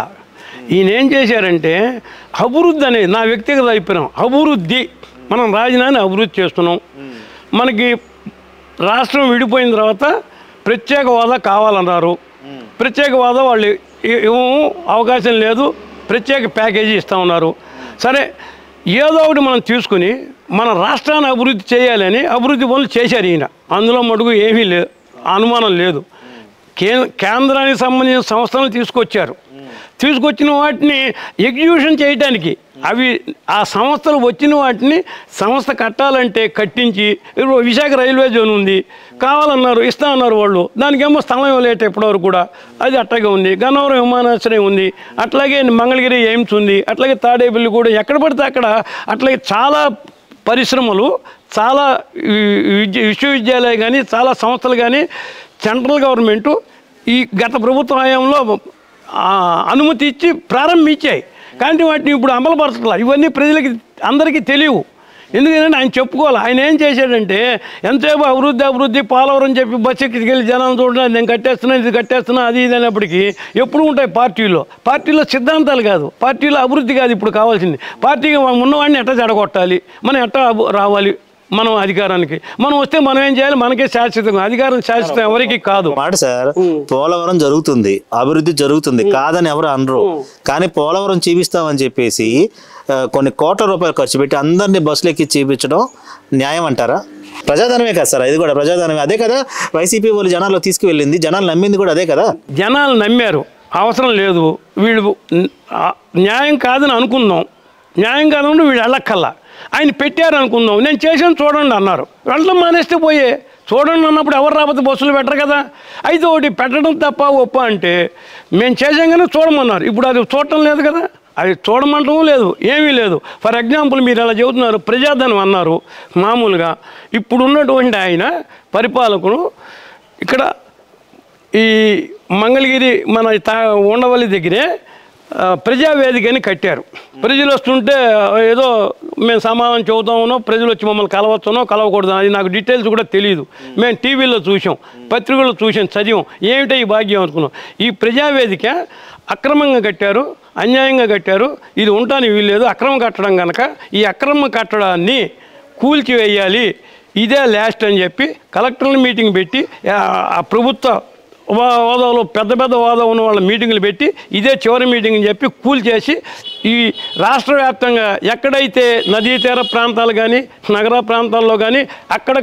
ఈయన ఏం చేశారంటే అభివృద్ధి అనేది నా వ్యక్తిగత అభిప్రాయం. అభివృద్ధి, మనం రాజధాని అభివృద్ధి చేస్తున్నాం. మనకి రాష్ట్రం విడిపోయిన తర్వాత ప్రత్యేక హోదా కావాలన్నారు. ప్రత్యేక హోదా వాళ్ళు అవకాశం లేదు, ప్రత్యేక ప్యాకేజీ ఇస్తూ ఉన్నారు. సరే, ఏదో ఒకటి మనం తీసుకుని మన రాష్ట్రాన్ని అభివృద్ధి చేయాలని అభివృద్ధి పనులు చేశారు ఈయన. అందులో మటుకు ఏమీ లేదు, అనుమానం లేదు. కేంద్రానికి సంబంధించిన సంస్థలను తీసుకొచ్చిన వాటిని ఎగ్జిక్యూషన్ చేయడానికి, అవి ఆ సంస్థలు వచ్చిన వాటిని సంస్థ కట్టాలంటే కట్టించి, విశాఖ రైల్వే జోన్ ఉంది కావాలన్నారు, ఇస్తా అన్నారు వాళ్ళు. దానికేమో స్థలం ఇవ్వలేట ఇప్పటివరకు కూడా, అది అట్లాగే ఉంది. గన్నవరం విమానాశ్రయం ఉంది, అట్లాగే మంగళగిరి ఎయిమ్స్ ఉంది, అట్లాగే తాడేపల్లి కూడా, ఎక్కడ పడితే అక్కడ. అట్లాగే చాలా పరిశ్రమలు, చాలా విశ్వవిద్యాలయాలు కానీ, చాలా సంస్థలు కానీ సెంట్రల్ గవర్నమెంటు ఈ గత ప్రభుత్వ హయాంలో అనుమతి ఇచ్చి ప్రారంభించాయి. కానీ వాటిని ఇప్పుడు అమలుపరచట్లేదు. ఇవన్నీ ప్రజలకి అందరికీ తెలియవు. ఎందుకంటే ఆయన చెప్పుకోవాలి. ఆయన ఏం చేశాడంటే ఎంతసేపు అభివృద్ధి పోలవరం చెప్పి బస్సు ఎక్కించుకెళ్ళి జనాలను చూడడం, నేను కట్టేస్తున్నా, ఇది కట్టేస్తున్నా, అది ఇది అనేప్పటికీ ఎప్పుడు ఉంటాయి పార్టీలో సిద్ధాంతాలు కాదు, పార్టీలో అభివృద్ధి కాదు ఇప్పుడు కావాల్సింది. పార్టీగా ఉన్నవాడిని ఎట్లా చెడగొట్టాలి, మనం ఎట్లా రావాలి మనం అధికారానికి. మనం వస్తే మనం ఏం చేయాలి, మనకే శాశ్వతం. అధికారం శాశ్వతం ఎవరికి కాదు. మాట సార్, పోలవరం జరుగుతుంది, అభివృద్ధి జరుగుతుంది, కాదని ఎవరు అనరు. కానీ పోలవరం చూపిస్తామని చెప్పేసి కొన్ని కోట్ల రూపాయలు ఖర్చు పెట్టి అందరినీ బస్సులు ఎక్కి చూపించడం న్యాయం అంటారా? ప్రజాధనమే కదా సార్, అది కూడా ప్రజాధనమే. అదే కదా వైసీపీ వాళ్ళు జనాల్లో తీసుకువెళ్ళింది, జనాలు నమ్మింది కూడా అదే కదా. జనాలు నమ్మారు, అవసరం లేదు, వీళ్ళు న్యాయం కాదని అనుకుందాం. న్యాయం కాదంటే వీళ్ళు వెళ్ళక్కల్లా. ఆయన పెట్టారు అనుకుందాం, నేను చేసాను చూడండి అన్నారు. వెళ్ళడం మానేస్తే పోయే. చూడండి అన్నప్పుడు ఎవరు రాకపోతే బస్సులు పెట్టరు కదా. అయితే ఒకటి పెట్టడం తప్ప ఒప్ప అంటే మేము చేసాం కానీ చూడమన్నారు. ఇప్పుడు అది చూడటం లేదు కదా, అది చూడమంటం లేదు, ఏమీ లేదు. ఫర్ ఎగ్జాంపుల్ మీరు అలా చెబుతున్నారు, ప్రజాధనం అన్నారు. మామూలుగా ఇప్పుడు ఉన్నటువంటి ఆయన పరిపాలకులు ఇక్కడ ఈ మంగళగిరి మన ఉండవల్లి దగ్గరే ప్రజావేదికని కట్టారు. ప్రజలు వస్తుంటే ఏదో మేము సమాధానం చెబుతామనో, ప్రజలు వచ్చి మమ్మల్ని కలవచ్చునో కలవకూడదు, అది నాకు డీటెయిల్స్ కూడా తెలియదు. మేము టీవీలో చూసాం, పత్రికల్లో చూసాం, చదివాం. ఏమిటో ఈ భాగ్యం అనుకున్నాం. ఈ ప్రజావేదిక అక్రమంగా కట్టారు, అన్యాయంగా కట్టారు, ఇది ఉండటానికి వీల్లేదు, అక్రమం కట్టడం కనుక ఈ అక్రమ కట్టడాన్ని కూల్చివేయాలి, ఇదే లాస్ట్ అని చెప్పి కలెక్టర్ల మీటింగ్ పెట్టి ఆ ప్రభుత్వ హోదాలో పెద్ద హోదా ఉన్న వాళ్ళ మీటింగులు పెట్టి ఇదే చివరి మీటింగ్ అని చెప్పి కూల్చేసి ఈ రాష్ట్ర వ్యాప్తంగా ఎక్కడైతే నదీ తీర ప్రాంతాలు కానీ నగర ప్రాంతాల్లో కానీ అక్కడ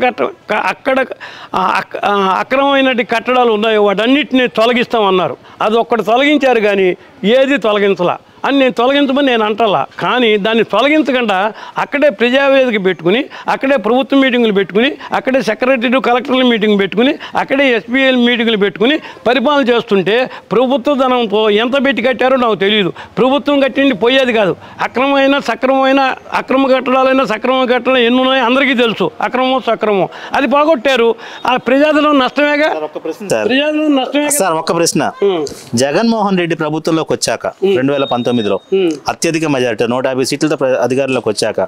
అక్రమమైనటువంటి కట్టడాలు ఉన్నాయో వాటన్నిటిని తొలగిస్తామన్నారు. అది ఒక్కటి తొలగించారు కానీ ఏది తొలగించలా అని నేను తొలగించమని నేను అంటలా. కానీ దాన్ని తొలగించకుండా అక్కడే ప్రజావేదిక పెట్టుకుని, అక్కడే ప్రభుత్వ మీటింగులు పెట్టుకుని, అక్కడే సెక్రటరీ కలెక్టర్ల మీటింగ్ పెట్టుకుని, అక్కడే ఎస్పీఎల్ మీటింగులు పెట్టుకుని పరిపాలన చేస్తుంటే ప్రభుత్వ ధనంతో ఎంత పెట్టి కట్టారో నాకు తెలియదు. ప్రభుత్వం కట్టింది పోయేది కాదు. అక్రమమైన సక్రమమైన అక్రమ కట్టడాలైనా సక్రమ కట్టడాలు ఎన్ని ఉన్నాయో అందరికీ తెలుసు. అక్రమం సక్రమం అది పోగొట్టారు. ఆ ప్రజాధనం నష్టమేగా. ప్రజాధనం నష్టమే సార్. ఒక్క ప్రశ్న, జగన్మోహన్ రెడ్డి ప్రభుత్వంలోకి వచ్చాక 2019లో అత్యధిక మెజారిటీ 150 సీట్లతో అధికారంలోకి వచ్చాక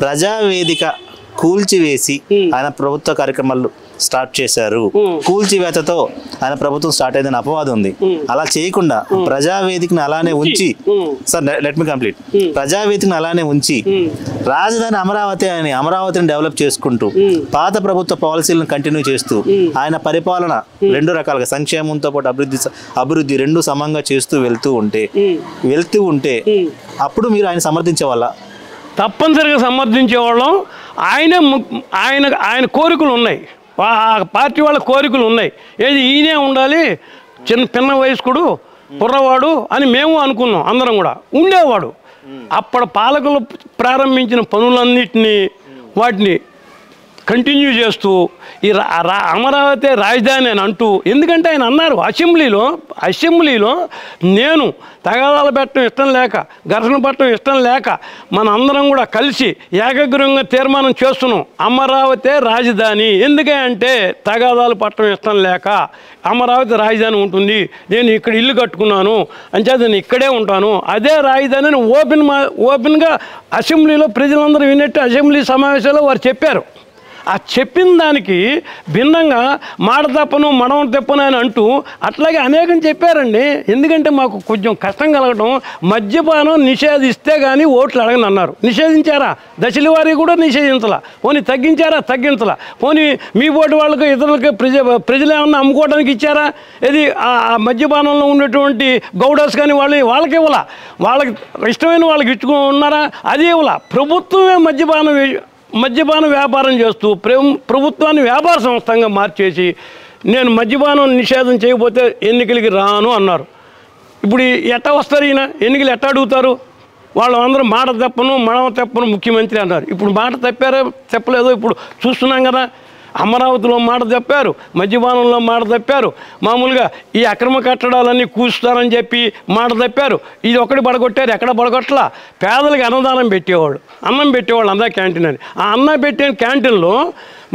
ప్రజావేదిక కూల్చివేసి ఆయన ప్రభుత్వ కార్యక్రమాలు స్టార్ట్ చేశారు. కూల్చివేతతో ఆయన ప్రభుత్వం స్టార్ట్ అయిందని అపవాదం ఉంది. అలా చేయకుండా ప్రజావేదికను అలానే ఉంచి, సార్ లెట్ మీ కంప్లీట్, ప్రజావేదికను అలానే ఉంచి రాజధాని అమరావతి అని అమరావతిని డెవలప్ చేసుకుంటూ పాత ప్రభుత్వ పాలసీలను కంటిన్యూ చేస్తూ ఆయన పరిపాలన రెండు రకాలుగా సంక్షేమంతో పాటు అభివృద్ధి రెండు సమంగా చేస్తూ వెళ్తూ ఉంటే అప్పుడు మీరు ఆయన సమర్థించే వాళ్ళ? తప్పనిసరిగా సమర్థించేవాళ్ళం. ఆయన కోరికలు ఉన్నాయి, పార్టీ వాళ్ళ కోరికలు ఉన్నాయి. ఏది ఈయనే ఉండాలి, పిన్న వయస్కుడు కుర్రవాడు అని మేము అనుకున్నాం. అందరం కూడా ఉండేవాడు. అప్పటి పాలకులు ప్రారంభించిన పనులన్నిటినీ వాటిని కంటిన్యూ చేస్తూ ఈ అమరావతి రాజధాని అని అంటూ, ఎందుకంటే ఆయన అన్నారు అసెంబ్లీలో నేను తగాదాలు పెట్టడం ఇష్టం లేక, ఘర్షణ పట్టడం ఇష్టం లేక మన అందరం కూడా కలిసి ఏకగ్రీవంగా తీర్మానం చేస్తున్నాం అమరావతి రాజధాని. ఎందుకంటే తగాదాలు పట్టడం ఇష్టం లేక అమరావతి రాజధాని ఉంటుంది, నేను ఇక్కడ ఇల్లు కట్టుకున్నాను అంచేత నేను ఇక్కడే ఉంటాను, అదే రాజధాని అని ఓపెన్గా అసెంబ్లీలో ప్రజలందరూ విన్నట్టు అసెంబ్లీ సమావేశాల్లో వారు చెప్పారు. ఆ చెప్పిన దానికి భిన్నంగా మాట తప్పను మడమ తప్పను అని అంటూ అట్లాగే అనేకం చెప్పారండి. ఎందుకంటే మాకు కొంచెం కష్టం కలగడం, మద్యపానం నిషేధిస్తే కానీ ఓట్లు అడగని అన్నారు. నిషేధించారా? దశల వారీ కూడా నిషేధించాల. పోనీ తగ్గించారా? తగ్గించాల. పోనీ మీ పోటీ వాళ్ళకి ఇతరులకి ప్రజలు ఏమన్నా అమ్ముకోవడానికి ఇచ్చారా? ఇది ఆ మద్యపానంలో ఉన్నటువంటి గౌడర్స్ కానీ వాళ్ళకి ఇవ్వాల, వాళ్ళకి ఇష్టమైన వాళ్ళకి ఇచ్చుకున్నారా? అది ఇవ్వాల. ప్రభుత్వమే మద్యపాన వ్యాపారం చేస్తూ ప్రభుత్వాన్ని వ్యాపార సంస్థంగా మార్చేసి నేను మద్యపానం నిషేధం చేయకపోతే ఎన్నికలకి రాను అన్నారు. ఇప్పుడు ఎట్టా వస్తారు? ఈయన ఎన్నికలు ఎట్టా అడుగుతారు? వాళ్ళు అందరూ మాట తప్పను మడమ తప్పను ముఖ్యమంత్రి అన్నారు. ఇప్పుడు మాట తప్పారో చెప్పలేదో ఇప్పుడు చూస్తున్నాం కదా. అమరావతిలో మాట తప్పారు, మద్యపానంలో మాట తప్పారు, మామూలుగా ఈ అక్రమ కట్టడాలన్నీ కూస్తారని చెప్పి మాట తప్పారు. ఇది ఒకటి పడగొట్టారు, ఎక్కడ పడగొట్టలా. పేదలకు అన్నదానం పెట్టేవాళ్ళు, అన్నం పెట్టేవాళ్ళు అందా క్యాంటీన్ అని. ఆ అన్నం పెట్టే క్యాంటీన్లో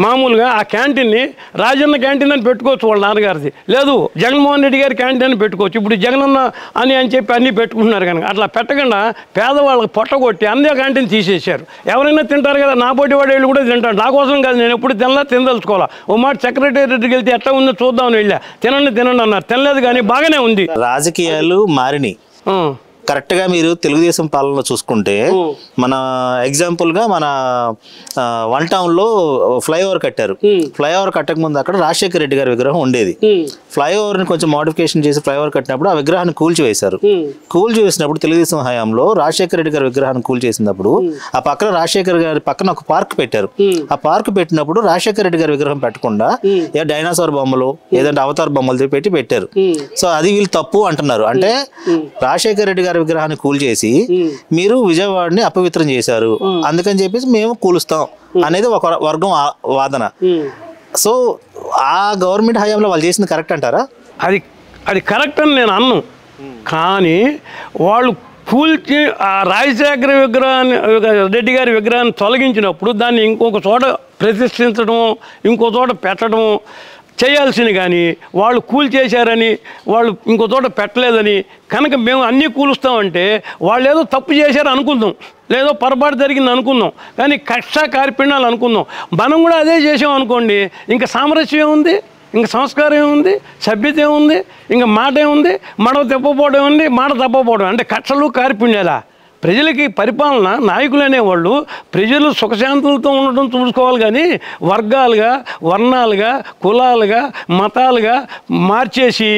మామూలుగా ఆ క్యాంటీన్ని రాజన్న క్యాంటీన్ అని పెట్టుకోవచ్చు వాళ్ళ నాన్నగారిది, లేదు జగన్మోహన్ రెడ్డి గారి క్యాంటీన్ అని పెట్టుకోవచ్చు. ఇప్పుడు జగనన్న అని చెప్పి అన్నీ పెట్టుకుంటున్నారు కనుక అట్లా పెట్టకుండా పేదవాళ్ళకి పొట్టగొట్టి అన్నీ క్యాంటీన్ తీసేశారు. ఎవరైనా తింటారు కదా, నా పోటీ వాడేళ్ళు కూడా తింటారు. నా కోసం కాదు, నేను ఎప్పుడు తినదలుచుకోవాలా. ఓ మాట సెక్రటేరియట్కి వెళ్తే ఎట్లా ఉందో చూద్దామని వెళ్ళా, తినండి అన్నారు. తినలేదు కానీ బాగానే ఉంది. రాజకీయాలు మారినాయి. కరెక్ట్గా మీరు తెలుగుదేశం పాలనలో చూసుకుంటే మన ఎగ్జాంపుల్గా మన వన్ టౌన్లో ఫ్లైఓవర్ కట్టారు. ఫ్లైఓవర్ కట్టక ముందు అక్కడ రాజశేఖర రెడ్డి గారి విగ్రహం ఉండేది. ఫ్లైఓవర్ని కొంచెం మోడిఫికేషన్ చేసి ఫ్లైఓవర్ కట్టినప్పుడు ఆ విగ్రహాన్ని కూల్చివేశారు. కూల్చివేసినప్పుడు తెలుగుదేశం హయాంలో రాజశేఖర రెడ్డి గారి విగ్రహాన్ని కూల్చేసినప్పుడు ఆ పక్కన రాజశేఖర్ గారి పక్కన ఒక పార్క్ పెట్టారు. ఆ పార్క్ పెట్టినప్పుడు రాజశేఖర రెడ్డి గారి విగ్రహం పెట్టకుండా డైనాసార్ బొమ్మలు ఏదంటే అవతార్ బొమ్మలు పెట్టారు. సో అది వీళ్ళు తప్పు అంటున్నారు. అంటే రాజశేఖర రెడ్డి గారి విగ్రహాన్ని కూల్చేసి మీరు విజయవాడని అపవిత్రం చేశారు, అందుకని చెప్పేసి మేము కూలుస్తాం అనేది ఒక వర్గం వాదన. సో ఆ గవర్నమెంట్ హయాంలో వాళ్ళు చేసింది కరెక్ట్ అంటారా? అది కరెక్ట్ అని నేను అన్ను, కానీ వాళ్ళు కూల్చి ఆ రాజశేఖర రెడ్డి గారి విగ్రహాన్ని తొలగించినప్పుడు దాన్ని ఇంకొక చోట ప్రతిష్ఠించడం, ఇంకో చోట పెట్టడం చేయాల్సింది. కానీ వాళ్ళు కూల్చేశారని వాళ్ళు ఇంకో చోట పెట్టలేదని కనుక మేము అన్నీ కూలుస్తామంటే వాళ్ళు ఏదో తప్పు చేశారు అనుకుందాం, లేదో పొరపాటు జరిగింది అనుకుందాం, కానీ కక్ష కార్పణ్యాలు అనుకుందాం. మనం కూడా అదే చేసాం అనుకోండి, ఇంకా సామరస్యం ఏముంది, ఇంకా సంస్కారం ఏముంది, సభ్యత ఏముంది, ఇంకా మాట ఏముంది, మడవ తెప్పపోవడం ఏముంది, మాట తప్పపోవడం. అంటే కక్షలు కార్పణ్యాలా? ప్రజలకి పరిపాలన నాయకులు అనేవాళ్ళు ప్రజలు సుఖశాంతులతో ఉండటం చూసుకోవాలి, కానీ వర్గాలుగా వర్ణాలుగా కులాలుగా మతాలుగా మార్చేసి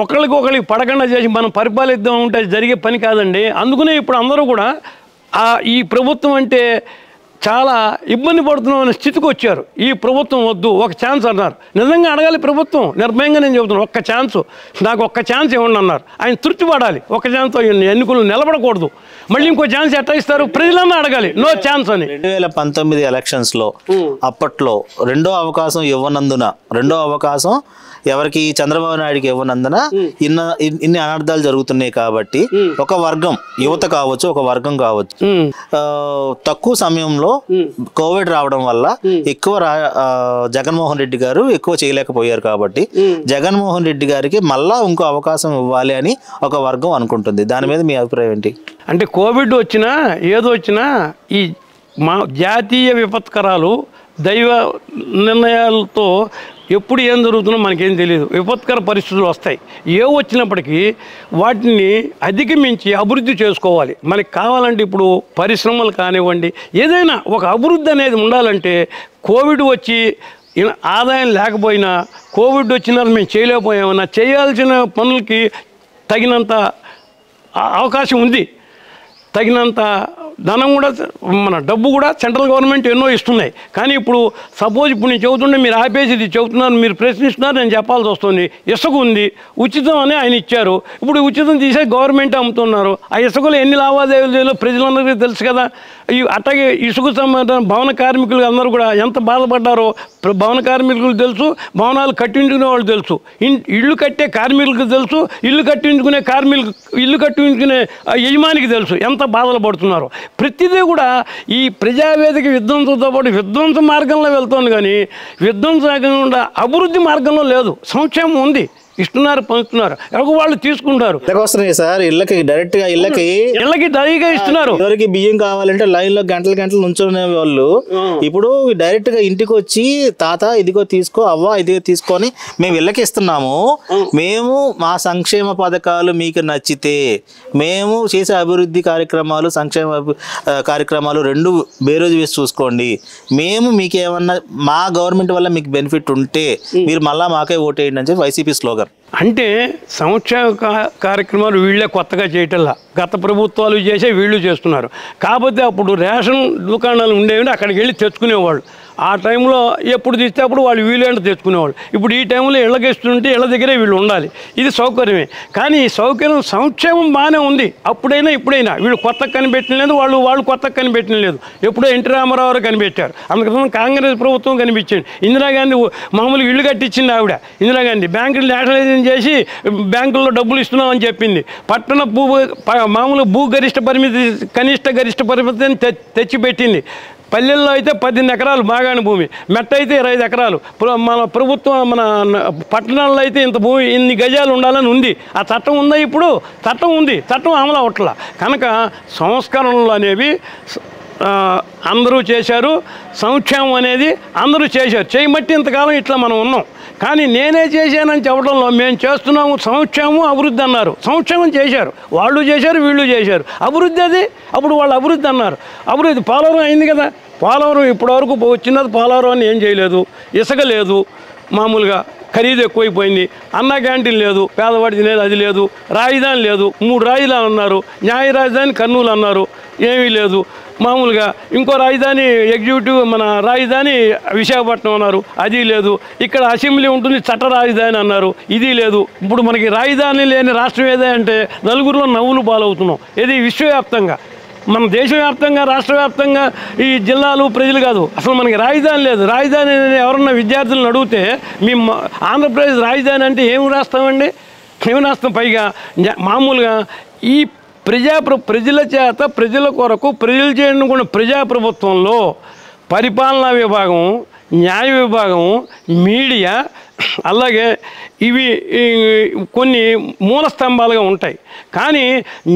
ఒకరికి పడకుండా చేసి మనం పరిపాలిద్దాం ఉంటే జరిగే పని కాదండి. అందుకనే ఇప్పుడు అందరూ కూడా ఈ ప్రభుత్వం అంటే చాలా ఇబ్బంది పడుతున్నాం అనే స్థితికి వచ్చారు. ఈ ప్రభుత్వం వద్దు, ఒక ఛాన్స్ అన్నారు. నిజంగా అడగాలి ప్రభుత్వం, నిర్భయంగా నేను చెబుతున్నాను, ఒక్క ఛాన్స్, నాకు ఒక్క ఛాన్స్ ఇవ్వండి అన్నారు. ఆయన తృప్తి పడాలి. ఒక ఛాన్స్తో ఎన్నికలు నిలబడకూడదు. మళ్ళీ ఇంకో ఛాన్స్ ఎట్లా ఇస్తారు? ప్రజలన్నా అడగాలి నో ఛాన్స్ అని. 2019 ఎలక్షన్స్లో అప్పట్లో రెండో అవకాశం ఇవ్వనందున, రెండో అవకాశం ఎవరికి చంద్రబాబు నాయుడికి ఇవ్వనందున ఇన్ని అనర్థాలు జరుగుతున్నాయి. కాబట్టి ఒక వర్గం యువత కావచ్చు, ఒక వర్గం కావచ్చు, తక్కువ సమయంలో కోవిడ్ రావడం వల్ల ఎక్కువ జగన్మోహన్ రెడ్డి గారు ఎక్కువ చేయలేకపోయారు. కాబట్టి జగన్మోహన్ రెడ్డి గారికి మళ్ళా ఇంకో అవకాశం ఇవ్వాలి అని ఒక వర్గం అనుకుంటుంది. దాని మీద మీ అభిప్రాయం ఏంటి? అంటే కోవిడ్ వచ్చినా ఏదో వచ్చినా ఈ జాతీయ విపత్కరాలు దైవ నిర్ణయాలతో ఎప్పుడు ఏం జరుగుతుందో మనకేం తెలియదు. విపత్కర పరిస్థితులు వస్తాయి. ఏ వచ్చినప్పటికీ వాటిని అధిగమించి అభివృద్ధి చేసుకోవాలి. మనకి కావాలంటే ఇప్పుడు పరిశ్రమలు కానివ్వండి, ఏదైనా ఒక అభివృద్ధి అనేది ఉండాలంటే కోవిడ్ వచ్చి ఆదాయం లేకపోయినా, కోవిడ్ వచ్చినా మేము చేయలేకపోయామన్నా, చేయాల్సిన పనులకి తగినంత అవకాశం ఉంది, తగినంత ధనం కూడా మన డబ్బు కూడా సెంట్రల్ గవర్నమెంట్ ఎన్నో ఇస్తున్నాయి. కానీ ఇప్పుడు సపోజ్ ఇప్పుడు నేను చెబుతుంటే మీరు ఆపేసి ఇది చెబుతున్నారు, మీరు ప్రశ్నిస్తున్నారు, నేను చెప్పాల్సి వస్తుంది. ఇసుక ఉంది, ఉచితం అని ఆయన ఇచ్చారు. ఇప్పుడు ఉచితం తీసే గవర్నమెంట్ అమ్ముతున్నారు. ఆ ఇసుకలో ఎన్ని లావాదేవీలు ప్రజలందరికీ తెలుసు కదా. అట్లాగే ఇసుక సంబంధం భవన కార్మికులు అందరూ కూడా ఎంత బాధపడ్డారో భవన కార్మికులకు తెలుసు, భవనాలు కట్టించుకునే వాళ్ళు తెలుసు, ఇల్లు కట్టే కార్మికులకు తెలుసు, ఇల్లు కట్టించుకునే యజమానికి తెలుసు ఎంత బాధలు పడుతున్నారో. ప్రతిదీ కూడా ఈ ప్రజావేదిక విధ్వంసంతో పాటు విధ్వంస మార్గంలో వెళ్తుంది, కానీ విధ్వంసంగా అభివృద్ధి మార్గంలో లేదు. సంక్షేమం ఉంది, ఇస్తున్నారు, పంచుతున్నారు, ఎవరికి వాళ్ళు తీసుకుంటారు. వస్తున్నాయి సార్ ఇళ్ళకి డైరెక్ట్ గా ఇళ్ళకి డైగా ఇస్తున్నారు. ఎవరికి బియ్యం కావాలంటే లైన్ లో గంటలు నుంచునే వాళ్ళు ఇప్పుడు డైరెక్ట్ గా ఇంటికి వచ్చి తాత ఇదిగో తీసుకో, అవ్వ ఇదిగో తీసుకొని మేము ఇళ్ళకి ఇస్తున్నాము, మేము మా సంక్షేమ పథకాలు మీకు నచ్చితే మేము చేసే అభివృద్ధి కార్యక్రమాలు సంక్షేమ కార్యక్రమాలు రెండు బేరోజు వేసి చూసుకోండి, మేము మీకు ఏమన్నా మా గవర్నమెంట్ వల్ల మీకు బెనిఫిట్ ఉంటే మీరు మళ్ళా మాకే ఓటేయండి అని చెప్పి వైసీపీ స్లోగన్. అంటే సంక్షేమ కార్యక్రమాలు వీళ్ళే కొత్తగా చేయటంలా, గత ప్రభుత్వాలు చేసే వీళ్ళు చేస్తున్నారు. కాకపోతే అప్పుడు రేషన్ దుకాణాలు ఉండేవి, అక్కడికి వెళ్ళి తెచ్చుకునేవాళ్ళు. ఆ టైంలో ఎప్పుడు తీస్తే అప్పుడు వాళ్ళు వీళ్ళంటే తెచ్చుకునేవాళ్ళు. ఇప్పుడు ఈ టైంలో ఇళ్ళకి ఇస్తుంటే ఇళ్ళ దగ్గరే వీళ్ళు ఉండాలి, ఇది సౌకర్యమే. కానీ ఈ సౌకర్యం సంక్షేమం బాగానే ఉంది, అప్పుడైనా ఇప్పుడైనా. వీళ్ళు కొత్త కనిపెట్టిన లేదు, వాళ్ళు కొత్త కనిపెట్టిన లేదు. ఎప్పుడో ఎన్టీ రామారావు కనిపెట్టారు, అందుకోసం కాంగ్రెస్ ప్రభుత్వం కనిపించింది. ఇందిరాగాంధీ మామూలుగా ఇల్లు కట్టించింది ఆవిడ. ఇందిరాగాంధీ బ్యాంకులు నేషనలైజేషన్ చేసి బ్యాంకుల్లో డబ్బులు ఇస్తున్నామని చెప్పింది. పట్టణ మామూలు కనిష్ట గరిష్ట పరిమితిని తెచ్చిపెట్టింది. పల్లెల్లో అయితే 18 ఎకరాలు మాగాణి భూమి, మెట్ట అయితే 25 ఎకరాలు. మన ప్రభుత్వం మన పట్టణాల్లో అయితే ఇంత భూమి ఇన్ని గజాలు ఉండాలని ఉంది. ఆ చట్టం ఉందా? ఇప్పుడు చట్టం ఉంది, చట్టం అమలు అవ్వట్ల. కనుక సంస్కరణలు అనేవి అందరూ చేశారు, సంక్షేమం అనేది అందరూ చేశారు. చేయబట్టి ఇంతకాలం ఇట్లా మనం ఉన్నాం. కానీ నేనే చేశానని చెప్పడంలో మేము చేస్తున్నాము సంక్షేమం అభివృద్ధి అన్నారు. సంక్షేమం చేశారు, వాళ్ళు చేశారు, వీళ్ళు చేశారు. అభివృద్ధి అది అప్పుడు వాళ్ళు అభివృద్ధి అన్నారు. అభివృద్ధి పోలవరం అయింది కదా, పోలవరం ఇప్పటివరకు వచ్చినది పోలవరం అని ఏం చేయలేదు. ఇసుక లేదు, మామూలుగా ఖరీదు ఎక్కువైపోయింది. అన్న క్యాంటీన్ లేదు, పేదవాడిది లేదు, అది లేదు. రాజధాని లేదు, 3 రాజధానులు అన్నారు. న్యాయ రాజధాని కర్నూలు అన్నారు, ఏమీ లేదు. మామూలుగా ఇంకో రాజధాని ఎగ్జిక్యూటివ్ మన రాజధాని విశాఖపట్నం అన్నారు, అది లేదు. ఇక్కడ అసెంబ్లీ ఉంటుంది, చట్ట రాజధాని అన్నారు, ఇది లేదు. ఇప్పుడు మనకి రాజధాని లేని రాష్ట్రం ఏదే అంటే నలుగురిలో నవ్వులు పాలవుతున్నాం. ఇది విశ్వవ్యాప్తంగా, మన దేశవ్యాప్తంగా, రాష్ట్ర వ్యాప్తంగా ఈ జిల్లాలు ప్రజలు కాదు, అసలు మనకి రాజధాని లేదు. రాజధాని ఎవరన్నా విద్యార్థులను అడిగితే మేము ఆంధ్రప్రదేశ్ రాజధాని అంటే ఏమి రాస్తామండి, ఏమి రాస్తాం? పైగా మామూలుగా ఈ ప్రజల చేత ప్రజల కొరకు ప్రజలు చేయనుకున్న ప్రజాప్రభుత్వంలో పరిపాలనా విభాగం, న్యాయ విభాగం, మీడియా, అలాగే ఇవి కొన్ని మూల స్తంభాలుగా ఉంటాయి. కానీ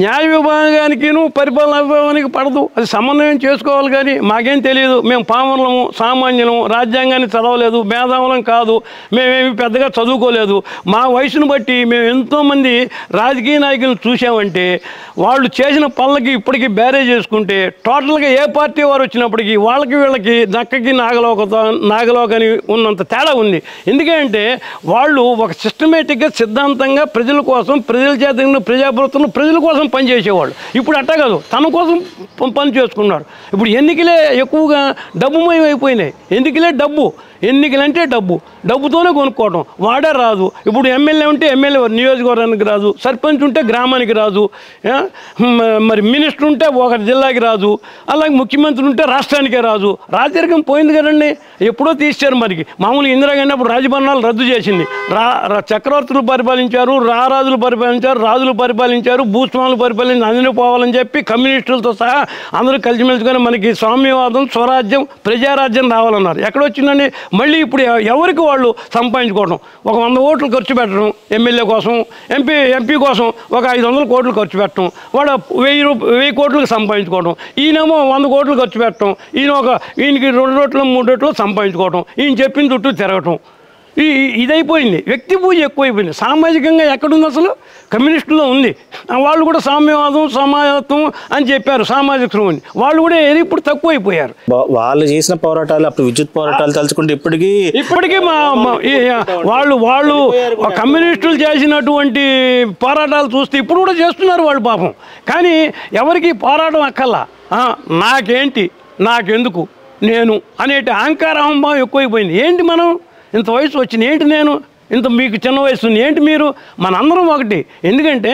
న్యాయ విభాగానికి పరిపాలనా విభాగానికి పడదు, అది సమన్వయం చేసుకోవాలి. కానీ మాకేం తెలియదు, మేము పామరులము, సామాన్యులము, రాజ్యాంగాన్ని చదవలేదు, మేధావులం కాదు, మేమేమి పెద్దగా చదువుకోలేదు. మా వయసును బట్టి మేము ఎంతోమంది రాజకీయ నాయకులను చూసామంటే వాళ్ళు చేసిన పనులకి ఇప్పటికీ బ్యారేజ్ చేసుకుంటే టోటల్గా ఏ పార్టీ వారు వచ్చినప్పటికీ వాళ్ళకి వీళ్ళకి నక్కకి నాగలోకని ఉన్నంత తేడా ఉంది. ఎందుకంటే వాళ్ళు ఒక సిస్టమేటిక్గా సిద్ధాంతంగా ప్రజల కోసం, ప్రజల చేత ప్రజాప్రభుత్వం ప్రజల కోసం పనిచేసేవాళ్ళు. ఇప్పుడు అట్టా కాదు, తన కోసం పని చేసుకున్నారు. ఇప్పుడు ఎన్నికలే ఎక్కువగా డబ్బుమయం అయిపోయినాయి. ఎన్నికలే డబ్బు, ఎన్నికలంటే డబ్బుతోనే కొనుక్కోవడం. వాడే రాదు. ఇప్పుడు ఎమ్మెల్యే ఉంటే ఎమ్మెల్యే నియోజకవర్గానికి రాదు, సర్పంచ్ ఉంటే గ్రామానికి రాదు, మరి మినిస్టర్ ఉంటే ఒక జిల్లాకి రాదు, అలాగే ముఖ్యమంత్రి ఉంటే రాష్ట్రానికే రాదు. రాజరికం పోయింది కదండి, ఎప్పుడో తీశారు. మనకి మామూలుగా ఇందిరాగాంధీ అప్పుడు రాజభరణాలు రద్దు చేసింది. చక్రవర్తులు పరిపాలించారు, రారాజులు పరిపాలించారు, రాజులు పరిపాలించారు, భూస్వాములు పరిపాలించి అందరూ పోవాలని చెప్పి కమ్యూనిస్టులతో సహా అందరూ కలిసిమెలిసికొని మనకి స్వామ్యవాదం, స్వరాజ్యం, ప్రజారాజ్యం రావాలన్నారు. ఎక్కడొచ్చిందండి? మళ్ళీ ఇప్పుడు ఎవరికి వాళ్ళు సంపాదించుకోవడం. ఒక 100 ఓట్లు ఖర్చు పెట్టడం ఎమ్మెల్యే కోసం, ఎంపీ కోసం ఒక 500 కోట్లు ఖర్చు పెట్టడం, వాడు 1000 కోట్లకు సంపాదించుకోవడం. ఈయనేమో 100 కోట్లు ఖర్చు పెట్టడం, ఈయనకి 2 రోట్లు 3 రోట్లు సంపాదించుకోవడం, ఈయన చెప్పిన చుట్టూ తిరగటం. ఇదైపోయింది. వ్యక్తి పూజ ఎక్కువైపోయింది. సామాజికంగా ఎక్కడుంది? అసలు కమ్యూనిస్టులో ఉంది. వాళ్ళు కూడా సామ్యవాదం, సమాజత్వం అని చెప్పారు, సామాజిక శ్రమని. వాళ్ళు కూడా ఇప్పుడు తక్కువైపోయారు. వాళ్ళు చేసిన పోరాటాలు, అప్పుడు విద్యుత్ పోరాటాలు తలుచుకుంటే ఇప్పటికీ వాళ్ళు కమ్యూనిస్టులు చేసినటువంటి పోరాటాలు చూస్తే ఇప్పుడు కూడా చేస్తున్నారు వాళ్ళు పాపం. కానీ ఎవరికి పోరాటం అక్కల్లా, నాకేంటి, నాకెందుకు, నేను అనేటి అహంకార అహంభావం ఎక్కువైపోయింది. ఏంటి మనం ఇంత వయసు వచ్చింది, ఏంటి నేను ఇంత మీకు చిన్న వయసు ఏంటి మీరు మనందరం ఒకటి. ఎందుకంటే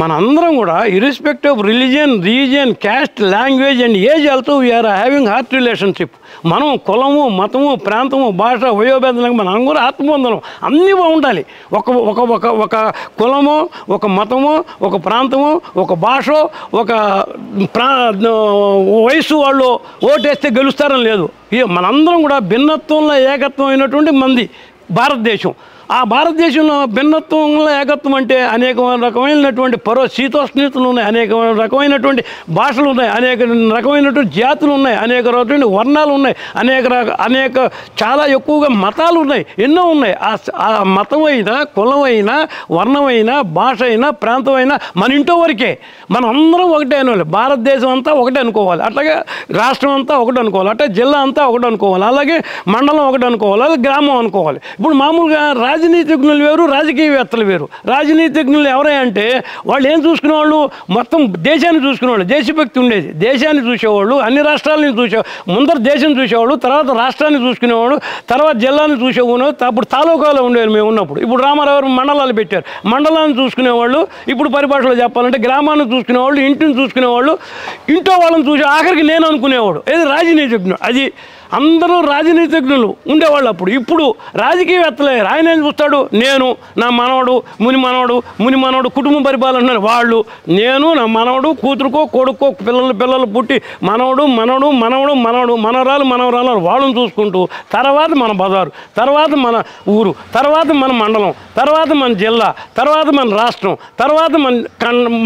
మనందరం కూడా irrespective of religion, region, caste, language and age also we are having heart relationship. మనం కులము, మతము, ప్రాంతము, భాష, వయోభేదం మనం కూడా ఆత్మబంధనం అన్నీ బాగుండాలి. ఒక ఒక ఒక ఒక కులము, ఒక మతము, ఒక ప్రాంతము, ఒక భాష, ఒక వయసు వాళ్ళు ఓటేస్తే గెలుస్తారని లేదు. మనందరం కూడా భిన్నత్వంలో ఏకత్వం అయినటువంటి మంది భారతదేశం. ఆ భారతదేశంలో భిన్నత్వంలో ఏకత్వం అంటే అనేక రకమైనటువంటి శీతోష్ణీతులు ఉన్నాయి, అనేక రకమైనటువంటి భాషలు ఉన్నాయి, అనేక రకమైనటువంటి జాతులు ఉన్నాయి, అనేక రకమైన వర్ణాలు ఉన్నాయి, అనేక చాలా ఎక్కువగా మతాలు ఉన్నాయి, ఎన్నో ఉన్నాయి. ఆ మతమైనా, కులమైనా, వర్ణమైనా, భాష అయినా, ప్రాంతమైనా మన ఇంటో వరకే. మనం అందరం ఒకటే అనుకోవాలి. భారతదేశం అంతా ఒకటే అనుకోవాలి, అట్లాగే రాష్ట్రం అంతా ఒకటి అనుకోవాలి, అట్లా జిల్లా అంతా ఒకటి అనుకోవాలి, అలాగే మండలం ఒకటి అనుకోవాలి, అలాగే గ్రామం అనుకోవాలి. ఇప్పుడు మామూలుగా రాజనీతిజ్ఞులు వేరు, రాజకీయవేత్తలు వేరు. రాజనీతిజ్ఞులు ఎవరైనా అంటే వాళ్ళు ఏం చూసుకునేవాళ్ళు, మొత్తం దేశాన్ని చూసుకునేవాళ్ళు, దేశభక్తి ఉండేది. దేశాన్ని చూసేవాళ్ళు, అన్ని రాష్ట్రాలని ముందర దేశం చూసేవాళ్ళు, తర్వాత రాష్ట్రాన్ని చూసుకునేవాడు, తర్వాత జిల్లాని చూసేవాడు. అప్పుడు తాలూకాలో ఉండేది మేము ఉన్నప్పుడు. ఇప్పుడు రామారావు మండలాలు పెట్టారు, మండలాన్ని చూసుకునేవాళ్ళు. ఇప్పుడు పరిభాషలో చెప్పాలంటే గ్రామాన్ని చూసుకునేవాళ్ళు, ఇంటిని చూసుకునేవాళ్ళు, ఇంట్లో వాళ్ళని చూసి ఆఖరికి నేను అనుకునేవాడు. ఏది రాజనీతిజ్ఞుడు. అది అందరూ రాజనీతిజ్ఞులు ఉండేవాళ్ళు అప్పుడు. ఇప్పుడు రాజకీయవేత్తలే. ఆయన ఏం చూస్తాడు, నేను, నా మనవడు, ముని మనవడు కుటుంబ పరిపాలన అంటున్నారు వాళ్ళు. నేను, నా మనవడు, కూతురుకో కొడుకో పిల్లలు పుట్టి మనవడు మనవరాలు వాళ్ళని చూసుకుంటూ, తర్వాత మన బజారు, తర్వాత మన ఊరు, తర్వాత మన మండలం, తర్వాత మన జిల్లా, తర్వాత మన రాష్ట్రం, తర్వాత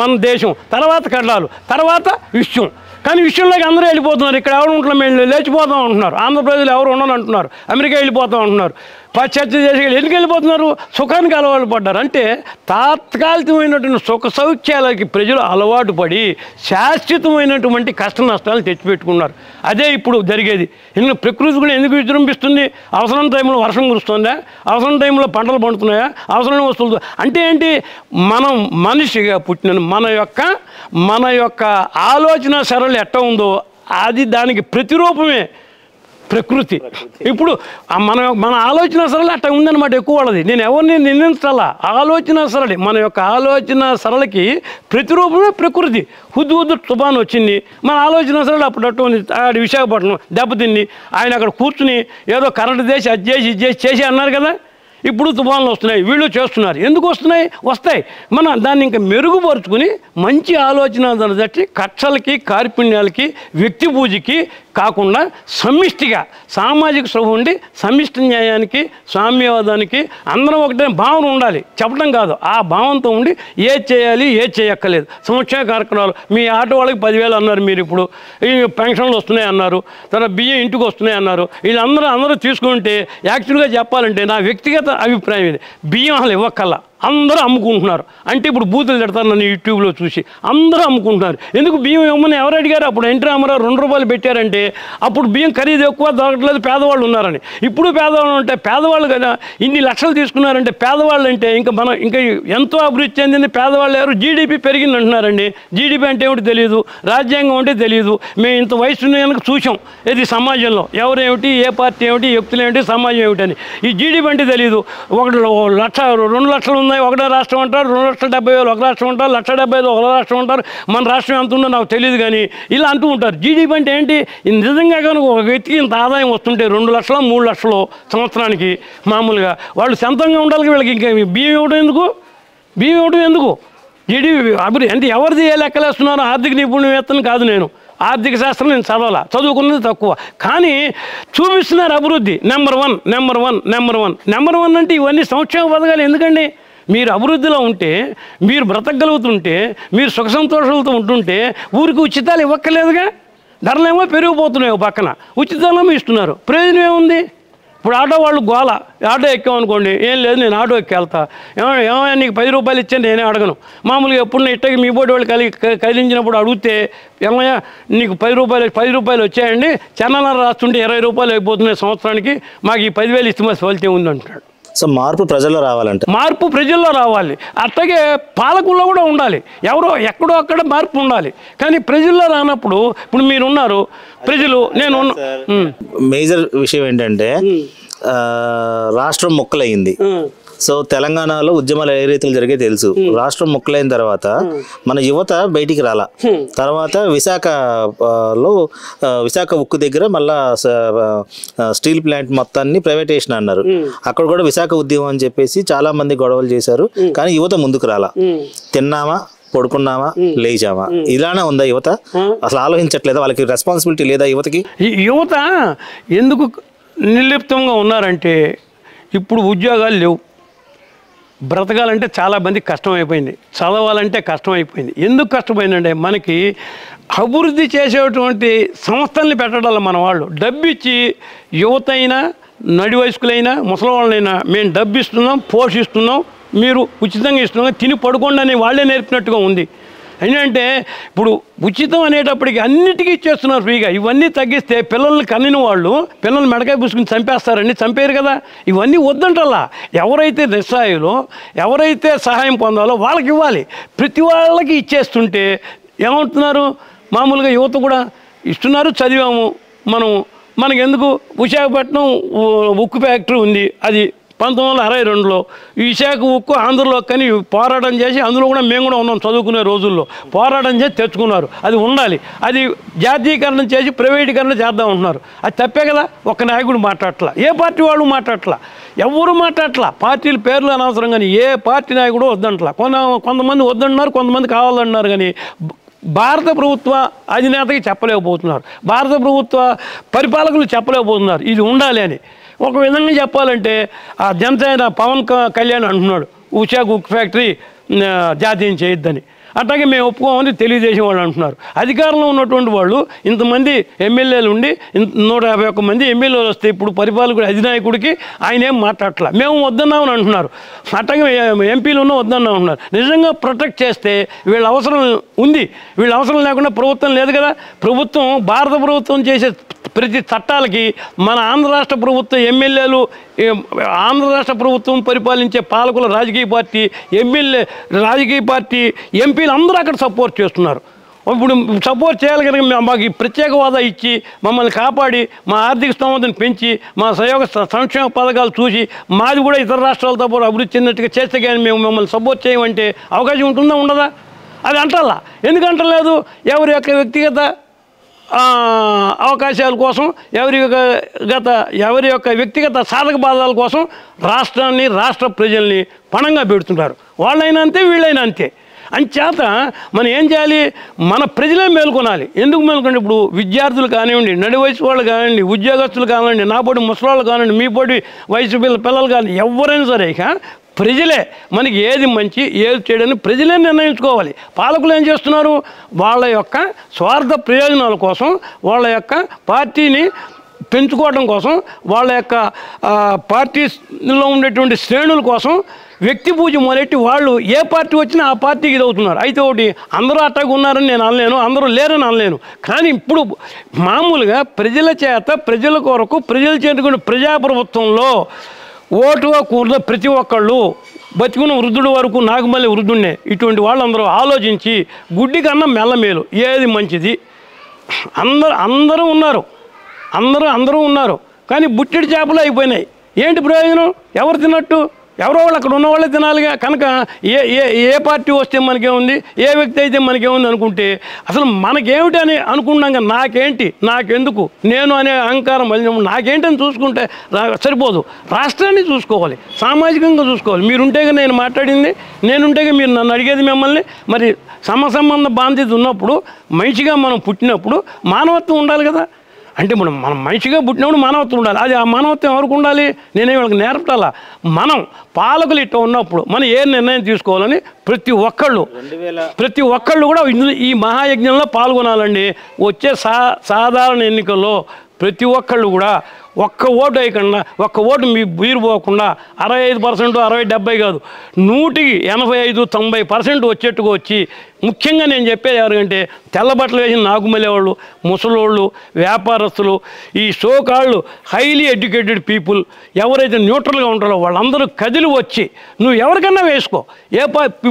మన దేశం, తర్వాత ఖండాలు, తర్వాత విశ్వం. కానీ విషయంలోకి అందరూ వెళ్ళిపోతున్నారు. ఇక్కడ ఎవరు ఉంటున్నాం, మేము లేచిపోతాం అంటున్నారు. ఆంధ్రప్రదేశ్లో ఎవరు ఉండను అంటున్నారు. అమెరికా వెళ్ళిపోతాం అంటున్నారు. పాశ్చాత్య దేశాలు ఎందుకు వెళ్ళిపోతున్నారు? సుఖానికి అలవాటు పడ్డారు. అంటే తాత్కాలికమైనటువంటి సుఖ సౌఖ్యాలకి ప్రజలు అలవాటు పడి శాశ్వతమైనటువంటి కష్ట నష్టాలు తెచ్చిపెట్టుకున్నారు. అదే ఇప్పుడు జరిగేది. ఎందుకంటే ప్రకృతి కూడా ఎందుకు విజృంభిస్తుంది? అవసరం టైంలో వర్షం కురుస్తుందా, అవసరం టైంలో పంటలు పండుతున్నాయా, అవసరమైన వస్తువులు. అంటే ఏంటి, మనం మనిషిగా పుట్టిన మన యొక్క ఆలోచన సరళి ఎట్ట ఉందో అది దానికి ప్రతిరూపమే ప్రకృతి. ఇప్పుడు మన ఆలోచన సరళి అట్లా ఉందన్నమాట ఎక్కువ వాళ్ళది. నేను ఎవరిని నిందించాలా? ఆలోచన సరళి, మన యొక్క ఆలోచన సరళికి ప్రతిరూపమే ప్రకృతి. హుద్దు తుఫాను వచ్చింది, మన ఆలోచన సరళి అప్పుడు విశాఖపట్నం దెబ్బతింది. ఆయన అక్కడ కూర్చుని ఏదో కరెంటు చేసి అది చేసి అన్నారు కదా. ఇప్పుడు తుఫాన్లు వస్తున్నాయి, వీళ్ళు చేస్తున్నారు. ఎందుకు వస్తున్నాయి? వస్తాయి. మనం దాన్ని ఇంకా మెరుగుపరుచుకుని మంచి ఆలోచన తట్టి కక్షలకి, కార్పుణ్యాలకి, వ్యక్తి పూజకి కాకుండా సమిష్టిగా సామాజిక స్పృహ ఉండి సమిష్టి న్యాయానికి, సామ్యవాదానికి అందరం ఒకటే భావన ఉండాలి. చెప్పడం కాదు, ఆ భావంతో ఉండి ఏది చేయాలి, ఏది చేయక్కర్లేదు. సంక్షేమ కార్యక్రమాలు, మీ ఆటో వాళ్ళకి 10,000 అన్నారు, మీరు ఇప్పుడు ఈ పెన్షన్లు వస్తున్నాయి అన్నారు, తర్వాత బియ్యం ఇంటికి వస్తున్నాయి అన్నారు. వీళ్ళందరూ తీసుకుంటే యాక్చువల్గా చెప్పాలంటే నా వ్యక్తిగత అభిప్రాయం ఇది, బియ్యం అసలు ఇవ్వక్కల్లా, అందరూ అమ్ముకుంటున్నారు. అంటే ఇప్పుడు బూతులు తిడతారు నన్ను యూట్యూబ్లో చూసి, అందరూ అమ్ముకుంటున్నారు. ఎందుకు బియ్యం ఇవ్వమని ఎవరు అడిగారు? అప్పుడు ఎన్టీ రామారావు 2 రూపాయలు పెట్టారంటే అప్పుడు బియ్యం ఖరీదు ఎక్కువ, దొరకట్లేదు, పేదవాళ్ళు ఉన్నారని. ఇప్పుడు పేదవాళ్ళు అంటే పేదవాళ్ళు కదా, ఇన్ని లక్షలు తీసుకున్నారంటే పేదవాళ్ళు అంటే ఇంకా ఎంతో అభివృద్ధి చెందింది పేదవాళ్ళు ఎవరు? జీడిపి పెరిగింది అంటున్నారండి. జీడిపి అంటే ఏమిటి తెలియదు, రాజ్యాంగం అంటే తెలియదు. మేము ఇంత వయసు కనుక చూసాం ఇది సమాజంలో ఎవరేమిటి, ఏ పార్టీ ఏమిటి, వ్యక్తులు ఏమిటి, సమాజం ఏమిటని. ఈ జీడిపి అంటే తెలియదు. 1 లక్ష 2 లక్షలు ఉన్నాయి, ఒకటే రాష్ట్రం అంటారు, 2,70,000 ఒక రాష్ట్రం అంటారు, 1,75,000 ఒక రాష్ట్రం అంటారు. మన రాష్ట్రం ఎంత ఉందో నాకు తెలియదు కానీ ఇలా అంటూ ఉంటారు. జీడిపి అంటే ఏంటి? నిజంగా కనుక ఒక వ్యక్తికి ఇంత ఆదాయం వస్తుంటే 2 లక్షలు 3 లక్షలు సంవత్సరానికి మామూలుగా వాళ్ళు సొంతంగా ఉండాలి. వీళ్ళకి ఇంకా బియ్యం ఇవ్వడం ఎందుకు? జీడిపి అభివృద్ధి అంటే ఎవరిది ఏ లెక్కలేస్తున్నారు? ఆర్థిక నిపుణువేత్తని కాదు నేను, ఆర్థిక శాస్త్రం నేను చదువుకున్నది తక్కువ, కానీ చూపిస్తున్నారు అభివృద్ధి. నెంబర్ వన్ అంటే ఇవన్నీ సంక్షేమ పథకాలు ఎందుకండి? మీరు అభివృద్ధిలో ఉంటే, మీరు బ్రతకగలుగుతుంటే, మీరు సుఖ సంతోషాలతో ఉంటుంటే ఊరికి ఉచితాలు ఇవ్వక్కర్లేదుగా. ధరలేమో పెరిగిపోతున్నాయి, పక్కన ఉచితాలేమో ఇస్తున్నారు. ప్రయోజనం ఏముంది? ఇప్పుడు ఆటో వాళ్ళు గోల, ఆటో ఎక్కామనుకోండి, ఏం లేదు నేను ఆటో ఎక్కి వెళ్తా, ఏమైనా నీకు 10 రూపాయలు ఇచ్చాను నేనే అడగను. మామూలుగా ఎప్పుడు ఇట్టకి మీ పోటీ వాళ్ళు కదిలించినప్పుడు అడిగితే ఏమయ్యా నీకు 10 రూపాయలు వచ్చాయండి, చందనాలు రాస్తుంటే 20 రూపాయలు అయిపోతున్నాయి సంవత్సరానికి, మాకు ఈ 10,000 ఇస్తే మా ఫలితం ఉంది అంటాడు. సో మార్పు ప్రజల్లో రావాలి. అట్లాగే పాలకుల్లో కూడా ఉండాలి. ఎక్కడో అక్కడ మార్పు ఉండాలి, కానీ ప్రజల్లో రానప్పుడు ఇప్పుడు మీరున్నారు ప్రజలు, నేను మేజర్ విషయం ఏంటంటే రాష్ట్రం ముక్కలయ్యింది, సో తెలంగాణలో ఉద్యమాలు ఏ రీతిలో జరిగే తెలుసు. రాష్ట్రం ముక్కలైన తర్వాత మన యువత బయటికి రాలా. తర్వాత విశాఖలో విశాఖ ఉక్కు దగ్గర మళ్ళా స్టీల్ ప్లాంట్ మొత్తాన్ని ప్రైవేటైజేషన్ అన్నారు. అక్కడ కూడా విశాఖ ఉద్యమం అని చెప్పేసి చాలా మంది గొడవలు చేశారు. కానీ యువత ముందుకు రాలా. తిన్నామా, పడుకున్నామా, లేచామా, ఇలానే ఉందా యువత? అసలు ఆలోచించట్లేదా? వాళ్ళకి రెస్పాన్సిబిలిటీ లేదా యువతకి? యువత ఎందుకు నిర్లిప్తంగా ఉన్నారంటే ఇప్పుడు ఉద్యోగాలు లేవు, బ్రతకాలంటే చాలా మంది కష్టమైపోయింది, చదవాలంటే కష్టమైపోయింది. ఎందుకు కష్టమైందంటే మనకి అభివృద్ధి చేసేటువంటి సంస్థల్ని పెట్టడాలి మన వాళ్ళు. డబ్బిచ్చి యువత అయినా నడి వయస్కులైనా ముసలి వాళ్ళైనా మేము డబ్బు ఇస్తున్నాం, పోషిస్తున్నాం, మీరు ఉచితంగా ఇస్తున్నాం, తిని పడుకోండి అని వాళ్ళే నేర్పినట్టుగా ఉంది. ఎందుకంటే ఇప్పుడు ఉచితం అనేటప్పటికి అన్నిటికీ ఇచ్చేస్తున్నారు ఫ్రీగా. ఇవన్నీ తగ్గిస్తే పిల్లల్ని కన్నిన వాళ్ళు పిల్లల్ని మెడకాయ పూసుకుని చంపేస్తారండి, చంపేరు కదా. ఇవన్నీ వద్దంటల్లా. ఎవరైతే నిస్సాయులో ఎవరైతే సహాయం పొందాలో వాళ్ళకి ఇవ్వాలి. ప్రతి వాళ్ళకి ఇచ్చేస్తుంటే ఏమంటున్నారు, మామూలుగా యువత కూడా ఇస్తున్నారు, చదివాము మనకెందుకు. విశాఖపట్నం ఉక్కు ఫ్యాక్టరీ ఉంది, అది 1962లో విశాఖ ఉక్కు ఆంధ్రలో కానీ పోరాటం చేసి, అందులో కూడా మేము కూడా ఉన్నాం చదువుకునే రోజుల్లో, పోరాటం చేసి తెచ్చుకున్నారు. అది ఉండాలి. అది జాతీయకరణ చేసి ప్రైవేటీకరణ చేద్దాం అంటున్నారు. అది తప్పే కదా. ఒక నాయకుడు మాట్లాడట్లా, ఏ పార్టీ వాళ్ళు మాట్లాడట్లా, ఎవరు మాట్లాడట్లా. పార్టీల పేర్లు అనవసరం కానీ ఏ పార్టీ నాయకుడు వద్దంటలా. కొంతమంది వద్దంటున్నారు, కొంతమంది కావాలన్నారు. కానీ భారత ప్రభుత్వ అధినేతకి చెప్పలేకపోతున్నారు, భారత ప్రభుత్వ పరిపాలకులు చెప్పలేకపోతున్నారు ఇది ఉండాలి అని. ఒక విధంగా చెప్పాలంటే ఆ జనసేన పవన్ కళ్యాణ్ అంటున్నాడు విశాఖ ఉక్కు ఫ్యాక్టరీ జాతీయం చేయొద్దని. అట్లాగే మేము ఒప్పుకోమని తెలుగుదేశం వాళ్ళు అంటున్నారు. అధికారంలో ఉన్నటువంటి వాళ్ళు ఇంతమంది ఎమ్మెల్యేలు ఉండి 151 మంది ఎమ్మెల్యేలు వస్తే ఇప్పుడు పరిపాలకుడు అధినాయకుడికి ఆయన ఏం మాట్లాడట్లా. మేము వద్దన్నామని అంటున్నారు. అట్లాగే ఎంపీలు ఉన్న వద్దన్నాం అంటున్నారు. నిజంగా ప్రొటెక్ట్ చేస్తే వీళ్ళ అవసరం ఉంది. వీళ్ళ అవసరం లేకుండా ప్రభుత్వం లేదు కదా. ప్రభుత్వం భారత ప్రభుత్వం చేసే ప్రతి చట్టాలకి మన ఆంధ్ర రాష్ట్ర ప్రభుత్వ ఎమ్మెల్యేలు, ఆంధ్ర రాష్ట్ర ప్రభుత్వం పరిపాలించే పాలకుల రాజకీయ పార్టీ ఎమ్మెల్యే, రాజకీయ పార్టీ ఎంపీలు అందరూ అక్కడ సపోర్ట్ చేస్తున్నారు. ఇప్పుడు సపోర్ట్ చేయాలి కనుక మాకు ఈ ప్రత్యేక హోదా ఇచ్చి మమ్మల్ని కాపాడి మా ఆర్థిక స్తోమతను పెంచి మా సహయోగ సంక్షేమ పథకాలు చూసి మాది కూడా ఇతర రాష్ట్రాలతో పాటు అభివృద్ధి చెందినట్టుగా చేస్తే కానీ మేము మిమ్మల్ని సపోర్ట్ చేయమంటే అవకాశం ఉంటుందా ఉండదా? అది అంటల్లా. ఎందుకు అంటలేదు? ఎవరి యొక్క వ్యక్తిగత అవకాశాల కోసం, ఎవరి యొక్క వ్యక్తిగత సాధక బాధాల కోసం రాష్ట్రాన్ని, రాష్ట్ర ప్రజల్ని పణంగా పెడుతున్నారు. వాళ్ళైనా అంతే, వీళ్ళైనా అంతే. అంచేత మనం ఏం చేయాలి? మన ప్రజలే మేల్కొనాలి. ఎందుకు మేల్కొంటే ఇప్పుడు విద్యార్థులు కానివ్వండి, నడి వయసు వాళ్ళు కానివ్వండి, ఉద్యోగస్తులు కానివ్వండి, నా పొడి ముసలాళ్ళు కానివ్వండి, మీ పొడి వయసు పిల్లలు కానివ్వండి, ఎవరైనా సరే ఇక ప్రజలే మనకి ఏది మంచి ఏది చెడని ప్రజలే నిర్ణయించుకోవాలి. పాలకులు ఏం చేస్తున్నారు? వాళ్ళ యొక్క స్వార్థ ప్రయోజనాల కోసం, వాళ్ళ యొక్క పార్టీని పెంచుకోవడం కోసం, వాళ్ళ యొక్క పార్టీలో ఉండేటువంటి శ్రేణుల కోసం వ్యక్తి పూజ మొదలెట్టి వాళ్ళు ఏ పార్టీ వచ్చినా ఆ పార్టీకి ఇది అవుతున్నారు. అయితే ఒకటి, అందరూ అట్టగా ఉన్నారని నేను అనలేను, అందరూ లేరని అనలేను. కానీ ఇప్పుడు మామూలుగా ప్రజల చేత, ప్రజల కొరకు, ప్రజలు చేరుకునే ప్రజాప్రభుత్వంలో ఓటుగా కూడిన ప్రతి ఒక్కళ్ళు, బతికున్న వృద్ధుడు వరకు, నాగమల్లి వృద్ధుడినే, ఇటువంటి వాళ్ళందరూ ఆలోచించి గుడ్డి కన్నా మెల్లమేలు ఏది మంచిది. అందరూ ఉన్నారు కానీ బుట్టెడి చేపలు అయిపోయినాయి. ఏంటి ప్రయోజనం? ఎవరు తిన్నట్టు? ఎవరో వాళ్ళు అక్కడ ఉన్న వాళ్ళే తినాలిగా. కనుక ఏ పార్టీ వస్తే మనకేముంది, ఏ వ్యక్తి అయితే మనకేముంది అనుకుంటే అసలు మనకేమిటి అని అనుకున్నాక నాకేంటి, నాకెందుకు, నేను అనే అహంకారం నాకేంటని చూసుకుంటే సరిపోదు. రాష్ట్రాన్ని చూసుకోవాలి, సామాజికంగా చూసుకోవాలి. మీరుంటేగా నేను మాట్లాడింది, నేనుంటేగా మీరు నన్ను అడిగేది మిమ్మల్ని. మరి సమసంబంధ బాధ్యత ఉన్నప్పుడు, మనిషిగా మనం పుట్టినప్పుడు మానవత్వం ఉండాలి కదా. అంటే మనం మనిషిగా పుట్టినప్పుడు మానవత్వం ఉండాలి. అది ఆ మానవత్వం ఎవరికి ఉండాలి? నేనే వాళ్ళకి నేర్పటాలా. మనం పాలకులు ఇట్లా ఉన్నప్పుడు మనం ఏ నిర్ణయం తీసుకోవాలని ప్రతి ఒక్కళ్ళు కూడా ఈ మహాయజ్ఞంలో పాల్గొనాలండి. వచ్చే సాధారణ ఎన్నికల్లో ప్రతి ఒక్కళ్ళు కూడా ఒక్క ఓటు వేయకుండా, ఒక్క ఓటు మీరు పోకుండా 65%, 60-70 కాదు, 100-85-90% వచ్చేట్టుగా వచ్చి, ముఖ్యంగా నేను చెప్పేది ఎవరికంటే తెల్ల బట్టలు వేసిన నాగుమల్లేవాళ్ళు, ముసలోళ్ళు, వ్యాపారస్తులు, ఈ సోకాళ్ళు హైలీ ఎడ్యుకేటెడ్ పీపుల్ ఎవరైతే న్యూట్రల్గా ఉంటారో వాళ్ళందరూ కదిలి వచ్చి, నువ్వు ఎవరికన్నా వేసుకో,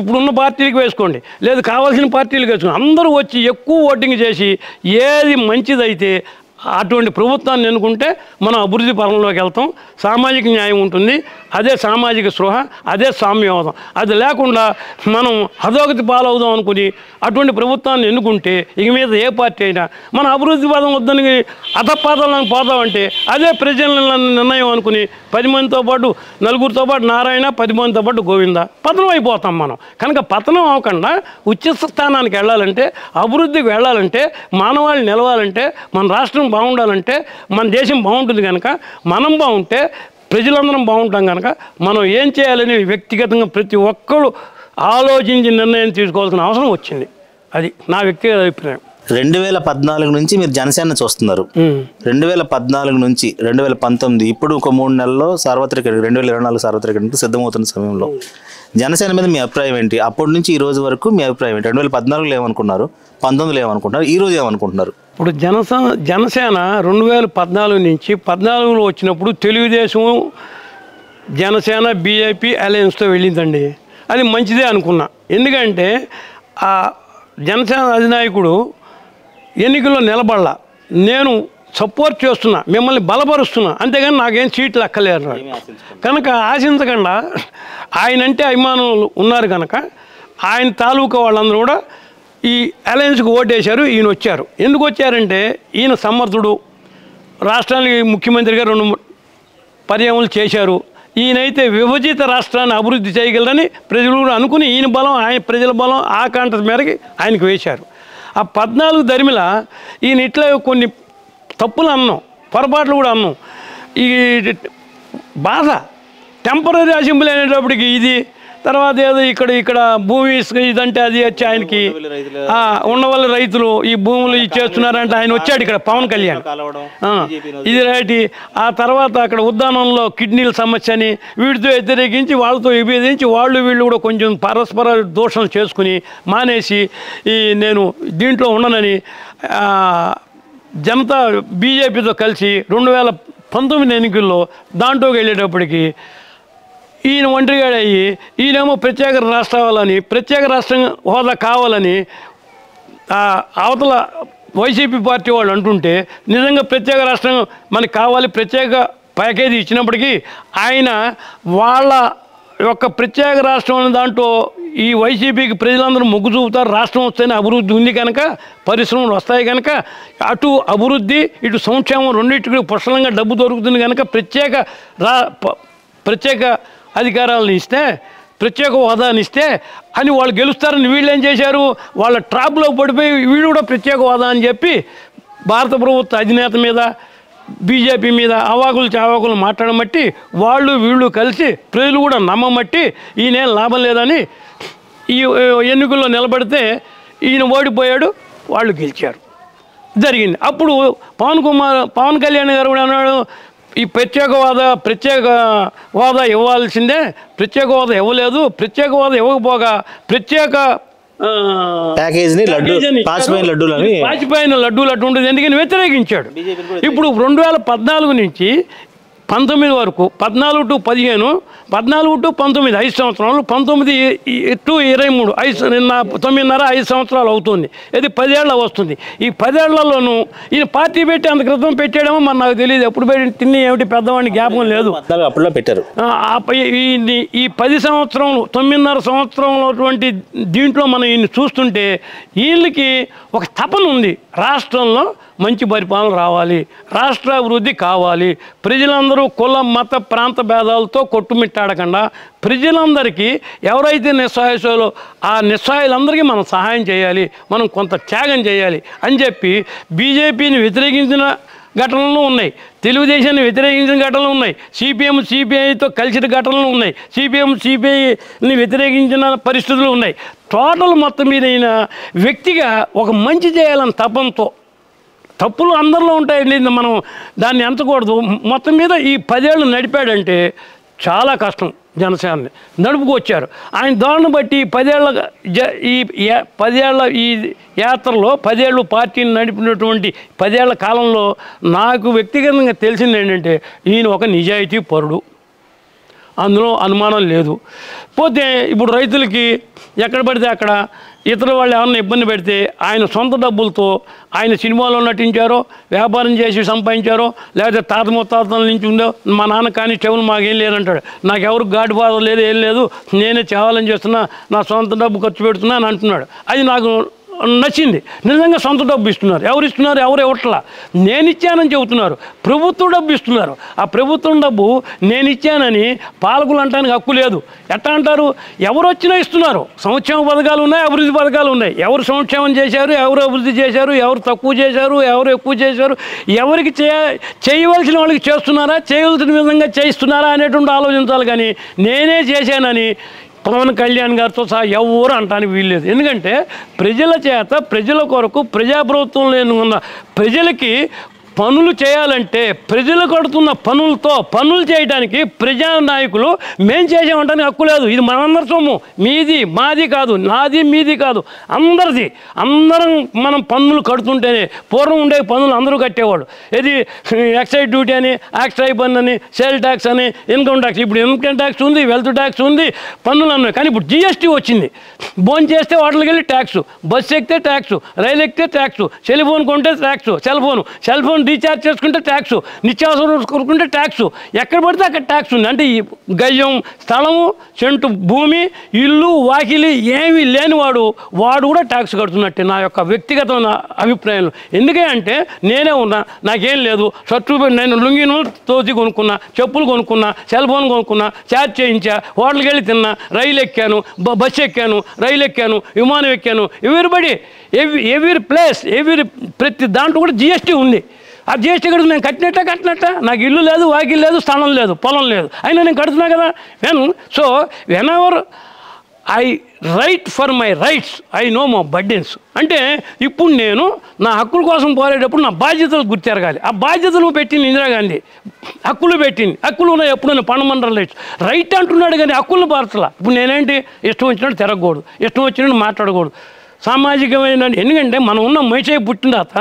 ఇప్పుడున్న పార్టీలకు వేసుకోండి, లేదు కావాల్సిన పార్టీలకు వేసుకోండి, అందరూ వచ్చి ఎక్కువ ఓటింగ్ చేసి ఏది మంచిదైతే అటువంటి ప్రభుత్వాన్ని ఎన్నుకుంటే మనం అభివృద్ధి పరంలోకి వెళ్తాం, సామాజిక న్యాయం ఉంటుంది, అదే సామాజిక స్పృహ, అదే సామ్యవాదం. అది లేకుండా మనం అధోగతి పాలవుదాం అనుకుని అటువంటి ప్రభుత్వాన్ని ఎన్నుకుంటే ఇక మీద ఏ పార్టీ అయినా మన అభివృద్ధి పదం వద్దని అధపాదాలను పోదామంటే అదే ప్రజల నిర్ణయం అనుకుని 10 మందితో పాటు నలుగురితో పాటు నారాయణ, 10 మందితో పాటు గోవింద పతనం అయిపోతాం మనం. కనుక పతనం అవ్వకుండా ఉచిత స్థానానికి వెళ్ళాలంటే, అభివృద్ధికి వెళ్ళాలంటే, మానవాళి నిలవాలంటే, మన రాష్ట్రం బాగుండాలంటే, మన దేశం బాగుంటుంది కనుక మనం బాగుంటే ప్రజలందరం బాగుంటాం కనుక మనం ఏం చేయాలని వ్యక్తిగతంగా ప్రతి ఒక్కరు ఆలోచించి నిర్ణయం తీసుకోవాల్సిన అవసరం వచ్చింది. అది నా వ్యక్తిగత అభిప్రాయం. 2014 నుంచి మీరు జనసేన చూస్తున్నారు. 2014 నుంచి 2019 ఇప్పుడు ఒక 3 నెలల్లో సార్వత్రిక 2024 సార్వత్రిక ఎన్నికలు సిద్ధమవుతున్న సమయంలో జనసేన మీద మీ అభిప్రాయం ఏంటి? అప్పటి నుంచి ఈ రోజు వరకు మీ అభిప్రాయం ఏంటి? 2014లో ఏమనుకున్నారు, 19లో ఏమనుకుంటున్నారు, ఈ రోజు ఏమనుకుంటున్నారు? ఇప్పుడు జనసేన 2014 నుంచి 14లో వచ్చినప్పుడు తెలుగుదేశం, జనసేన, బీజేపీ అలయన్స్తో వెళ్ళిందండి. అది మంచిదే అనుకున్నా. ఎందుకంటే ఆ జనసేన అధినాయకుడు ఎన్నికల్లో నిలబడలా, నేను సపోర్ట్ చేస్తున్నా, మిమ్మల్ని బలపరుస్తున్నా, అంతేగాని నాకేం సీట్లు ఎక్కలేరు కనుక ఆశించకుండా ఆయనంటే అభిమానులు ఉన్నారు కనుక ఆయన తాలూకా వాళ్ళందరూ కూడా ఈ అలయన్స్కి ఓటేశారు. ఈయన వచ్చారు. ఎందుకు వచ్చారంటే ఈయన సమర్థుడు, రాష్ట్రానికి ముఖ్యమంత్రిగా 2 పర్యాయములు చేశారు. ఈయనైతే విభజిత రాష్ట్రాన్ని అభివృద్ధి చేయగలరని ప్రజలు కూడా అనుకుని ఈయన బలం, ఆయన ప్రజల బలం ఆకాంక్ష మేరకు ఆయనకు వేశారు. ఆ 14 దరిమిల ఈయన ఇట్లా కొన్ని తప్పులు అన్నాం, పొరపాట్లు కూడా అన్నాం. ఈ బాధ టెంపరీ అసెంబ్లీ అనేటప్పటికి ఇది, తర్వాత ఏదో ఇక్కడ భూమి ఇదంటే అది వచ్చి ఆయనకి ఉండవల్లి రైతులు ఈ భూములు ఇచ్చేస్తున్నారంటే ఆయన వచ్చాడు ఇక్కడ పవన్ కళ్యాణ్, ఇది రైట్. ఆ తర్వాత అక్కడ ఉద్యానంలో కిడ్నీల సమస్య అని వీటితో వ్యతిరేకించి వాళ్ళతో విభేదించి వీళ్ళు కూడా కొంచెం పరస్పర దోషణలు చేసుకుని మానేసి నేను దీంట్లో ఉండనని జనతా బీజేపీతో కలిసి 2019 ఎన్నికల్లో దాంట్లోకి వెళ్ళేటప్పటికి ఈయన ఒంటరిగాడు అయ్యి ఈయనేమో ప్రత్యేక రాష్ట్రం హోదా కావాలని అవతల వైసీపీ పార్టీ వాళ్ళు అంటుంటే నిజంగా ప్రత్యేక రాష్ట్రం మనకు కావాలి, ప్రత్యేక ప్యాకేజీ ఇచ్చినప్పటికీ ఆయన వాళ్ళ యొక్క ప్రత్యేక రాష్ట్రం అనే దాంట్లో ఈ వైసీపీకి ప్రజలందరూ మొగ్గు చూపుతారు. రాష్ట్రం వస్తేనే అభివృద్ధి ఉంది కనుక, పరిశ్రమలు వస్తాయి కనుక, అటు అభివృద్ధి ఇటు సంక్షేమం రెండింటికి పుష్కలంగా డబ్బు దొరుకుతుంది కనుక ప్రత్యేక అధికారాలను ఇస్తే, ప్రత్యేక హోదాని ఇస్తే అని వాళ్ళు గెలుస్తారని వీళ్ళు ఏం చేశారు, వాళ్ళ ట్రాప్లో పడిపోయి వీళ్ళు కూడా ప్రత్యేక హోదా అని చెప్పి భారత ప్రభుత్వ అధినేత మీద, బీజేపీ మీద అవాకులు మాట్లాడమట్టి వీళ్ళు కలిసి ప్రజలు కూడా నమ్మమట్టి ఈయనేం లాభం లేదని ఈ ఎన్నికల్లో నిలబడితే ఈయన ఓడిపోయాడు, వాళ్ళు గెలిచారు, జరిగింది. అప్పుడు పవన్ కళ్యాణ్ గారు కూడా అన్నాడు, ఈ ప్రత్యేక హోదా ఇవ్వాల్సిందే, ప్రత్యేక హోదా ఇవ్వలేదు, ప్రత్యేక హోదా ఇవ్వకపోగా ప్రత్యేక ప్యాకేజీని పాచిపోయిన లడ్డూలు అటు ఉంటుంది ఎందుకని వ్యతిరేకించాడు. ఇప్పుడు 2014 నుంచి 19 వరకు 14 to 15, 14 to 19 5 సంవత్సరాలు, 19 to 23 9.5 సంవత్సరాలు అవుతుంది. ఇది 10 ఏళ్ళ వస్తుంది. ఈ 10 ఏళ్లలోనూ ఈయన పార్టీ పెట్టి అంత క్రితం పెట్టాడేమో మరి నాకు తెలియదు, ఎప్పుడు పెట్టి తిని ఏమిటి పెద్దవాడిని జ్ఞాపకం లేదు. అప్పుడులో పెట్టారు. ఈ 10 సంవత్సరంలో 9.5 సంవత్సరంలో దీంట్లో మనం ఈయన చూస్తుంటే వీళ్ళకి ఒక తపన ఉంది, రాష్ట్రంలో మంచి పరిపాలన రావాలి, రాష్ట్ర అభివృద్ధి కావాలి, ప్రజలందరూ కుల మత ప్రాంత భేదాలతో కొట్టుమిట్టాడకుండా ప్రజలందరికీ ఎవరైతే నిస్సహాయలో ఆ నిస్సహాయులందరికీ మనం సహాయం చేయాలి, మనం కొంత త్యాగం చేయాలి అని చెప్పి బీజేపీని వ్యతిరేకించిన ఘటనలు ఉన్నాయి, తెలుగుదేశాన్ని వ్యతిరేకించిన ఘటనలు ఉన్నాయి, సిపిఐతో కలిసిన ఘటనలు ఉన్నాయి, సిపిఐని వ్యతిరేకించిన పరిస్థితులు ఉన్నాయి. టోటల్ మొత్తం మీద వ్యక్తిగా ఒక మంచి చేయాలని తపంతో, తప్పులు అందరిలో ఉంటాయండి, మనం దాన్ని ఎంచకూడదు. మొత్తం మీద ఈ 10 ఏళ్ళు నడిపాడంటే చాలా కష్టం. జనసేనని నడుపుకొచ్చారు. ఆయన ధోరణి బట్టి 10 ఏళ్ళ ఈ యాత్రలో 10 ఏళ్ళు పార్టీని నడిపినటువంటి 10 ఏళ్ల కాలంలో నాకు వ్యక్తిగతంగా తెలిసింది ఏంటంటే ఈయన ఒక నిజాయితీ పరుడు. అందులో అనుమానం లేదు. పోతే ఇప్పుడు రైతులకి ఎక్కడ పడితే అక్కడ ఇతర వాళ్ళు ఏమన్నా ఇబ్బంది పెడితే ఆయన సొంత డబ్బులతో ఆయన సినిమాలో నటించారో, వ్యాపారం చేసి సంపాదించారో, లేకపోతే తాత ముత్తాతల నుంచి ఉందో, మా నాన్న కానీ చెవులు మాకేం లేదంటాడు. నాకెవరు గాడి బాధ లేదు, ఏం లేదు, నేనే చేయాలని చేస్తున్నా, నా సొంత డబ్బు ఖర్చు పెడుతున్నా అని అంటున్నాడు. అది నాకు నచ్చింది. నిజంగా సొంత డబ్బు ఇస్తున్నారు. ఎవరు ఇస్తున్నారు? ఎవరు ఇవ్వట్లా. నేను ఇచ్చానని చెబుతున్నారు. ప్రభుత్వం డబ్బు ఇస్తున్నారు. ఆ ప్రభుత్వం డబ్బు నేను ఇచ్చానని పాలకులు అంటానికి హక్కు లేదు. ఎట్లా అంటారు? ఎవరు వచ్చినా ఇస్తున్నారు. సంక్షేమ పథకాలు ఉన్నాయి, అభివృద్ధి పథకాలు ఉన్నాయి. ఎవరు సంక్షేమం చేశారు, ఎవరు అభివృద్ధి చేశారు, ఎవరు తక్కువ చేశారు, ఎవరు ఎక్కువ చేశారు, ఎవరికి చేయవలసిన వాళ్ళకి చేస్తున్నారా, చేయవలసిన విధంగా చేయిస్తున్నారా అనేటువంటి ఆలోచించాలి. కానీ నేనే చేశానని పవన్ కళ్యాణ్ గారితో సహా ఎవరు అంటానికి వీల్లేదు. ఎందుకంటే ప్రజల చేత, ప్రజల కొరకు, ప్రజాప్రభుత్వం లేని ఉన్న ప్రజలకి పనులు చేయాలంటే ప్రజలు కడుతున్న పనులతో పనులు చేయడానికి ప్రజానాయకులు మేం చేసామంటానికి హక్కు లేదు. ఇది మనందరి సొమ్ము, మీది మాది కాదు, నాది మీది కాదు, అందరిది. అందరం మనం పన్నులు కడుతుంటేనే, పూర్వం ఉండే పన్నులు అందరూ కట్టేవాడు. ఇది ఎక్సైజ్ డ్యూటీ అని, యాక్సైజ్ పన్ను అని, సేల్ ట్యాక్స్ అని, ఇన్కమ్ ట్యాక్స్. ఇప్పుడు ఇన్కమ్ ట్యాక్స్ ఉంది, వెల్త్ ట్యాక్స్ ఉంది, పన్నులు అన్నాయి. కానీ ఇప్పుడు జిఎస్టీ వచ్చింది. భోజనం చేస్తే వాటికి వెళ్ళి ట్యాక్స్, బస్సు ఎక్కితే ట్యాక్స్, రైలు ఎక్కితే ట్యాక్స్, సెల్ ఫోన్ కొంటే ట్యాక్స్, సెల్ ఫోన్ రీఛార్జ్ చేసుకుంటే ట్యాక్స్, నిత్యావసరం కొనుక్కుంటే ట్యాక్స్, ఎక్కడ పడితే అక్కడ ట్యాక్స్ ఉంది. అంటే ఈ గజం స్థలము, సెంటు భూమి, ఇల్లు, వాకిలి ఏమీ లేనివాడు వాడు కూడా ట్యాక్స్ కడుతున్నట్టే నా యొక్క వ్యక్తిగతమైన అభిప్రాయంలో. ఎందుకంటే నేనే ఉన్నా, నాకేం లేదు, షర్టు నేను లుంగిను తోసి కొనుక్కున్నా, చెప్పులు కొనుక్కున్నా, సెల్ ఫోన్ కొనుక్కున్నా, ఛార్జ్ చేయించా, హోటల్కి వెళ్ళి తిన్నా, రైలు ఎక్కాను, బస్సు ఎక్కాను, రైలు ఎక్కాను, విమానం ఎక్కాను. ఎవ్రీ ప్లేస్, ప్రతి దాంట్లో కూడా జిఎస్టీ ఉంది. ఆ జిఎస్టీ కడుతున్నా, నేను కట్టినట్ట నాకు ఇల్లు లేదు, వాకిల్ లేదు, స్థలం లేదు, పొలం లేదు, అయినా నేను కడుతున్నా కదా. When ever I right for my rights I know my burdens. అంటే ఇప్పుడు నేను నా హక్కుల కోసం పోరేటప్పుడు నా బాధ్యతలు గుర్తెరగాలి. ఆ బాధ్యతలు పెట్టింది ఇందిరాగాంధీ, హక్కులు పెట్టింది. హక్కులు ఉన్నాయి ఎప్పుడైనా ఫండమెంటల్ రైట్స్. రైట్ అంటున్నాడు కానీ హక్కులను పార్చలా. ఇప్పుడు నేనేంటి ఇష్టం వచ్చినట్టు తిరగకూడదు, ఇష్టం వచ్చినట్టు మాట్లాడకూడదు. సామాజికమైన, ఎందుకంటే మనం ఉన్న మనిషి పుట్టిన తర్వాత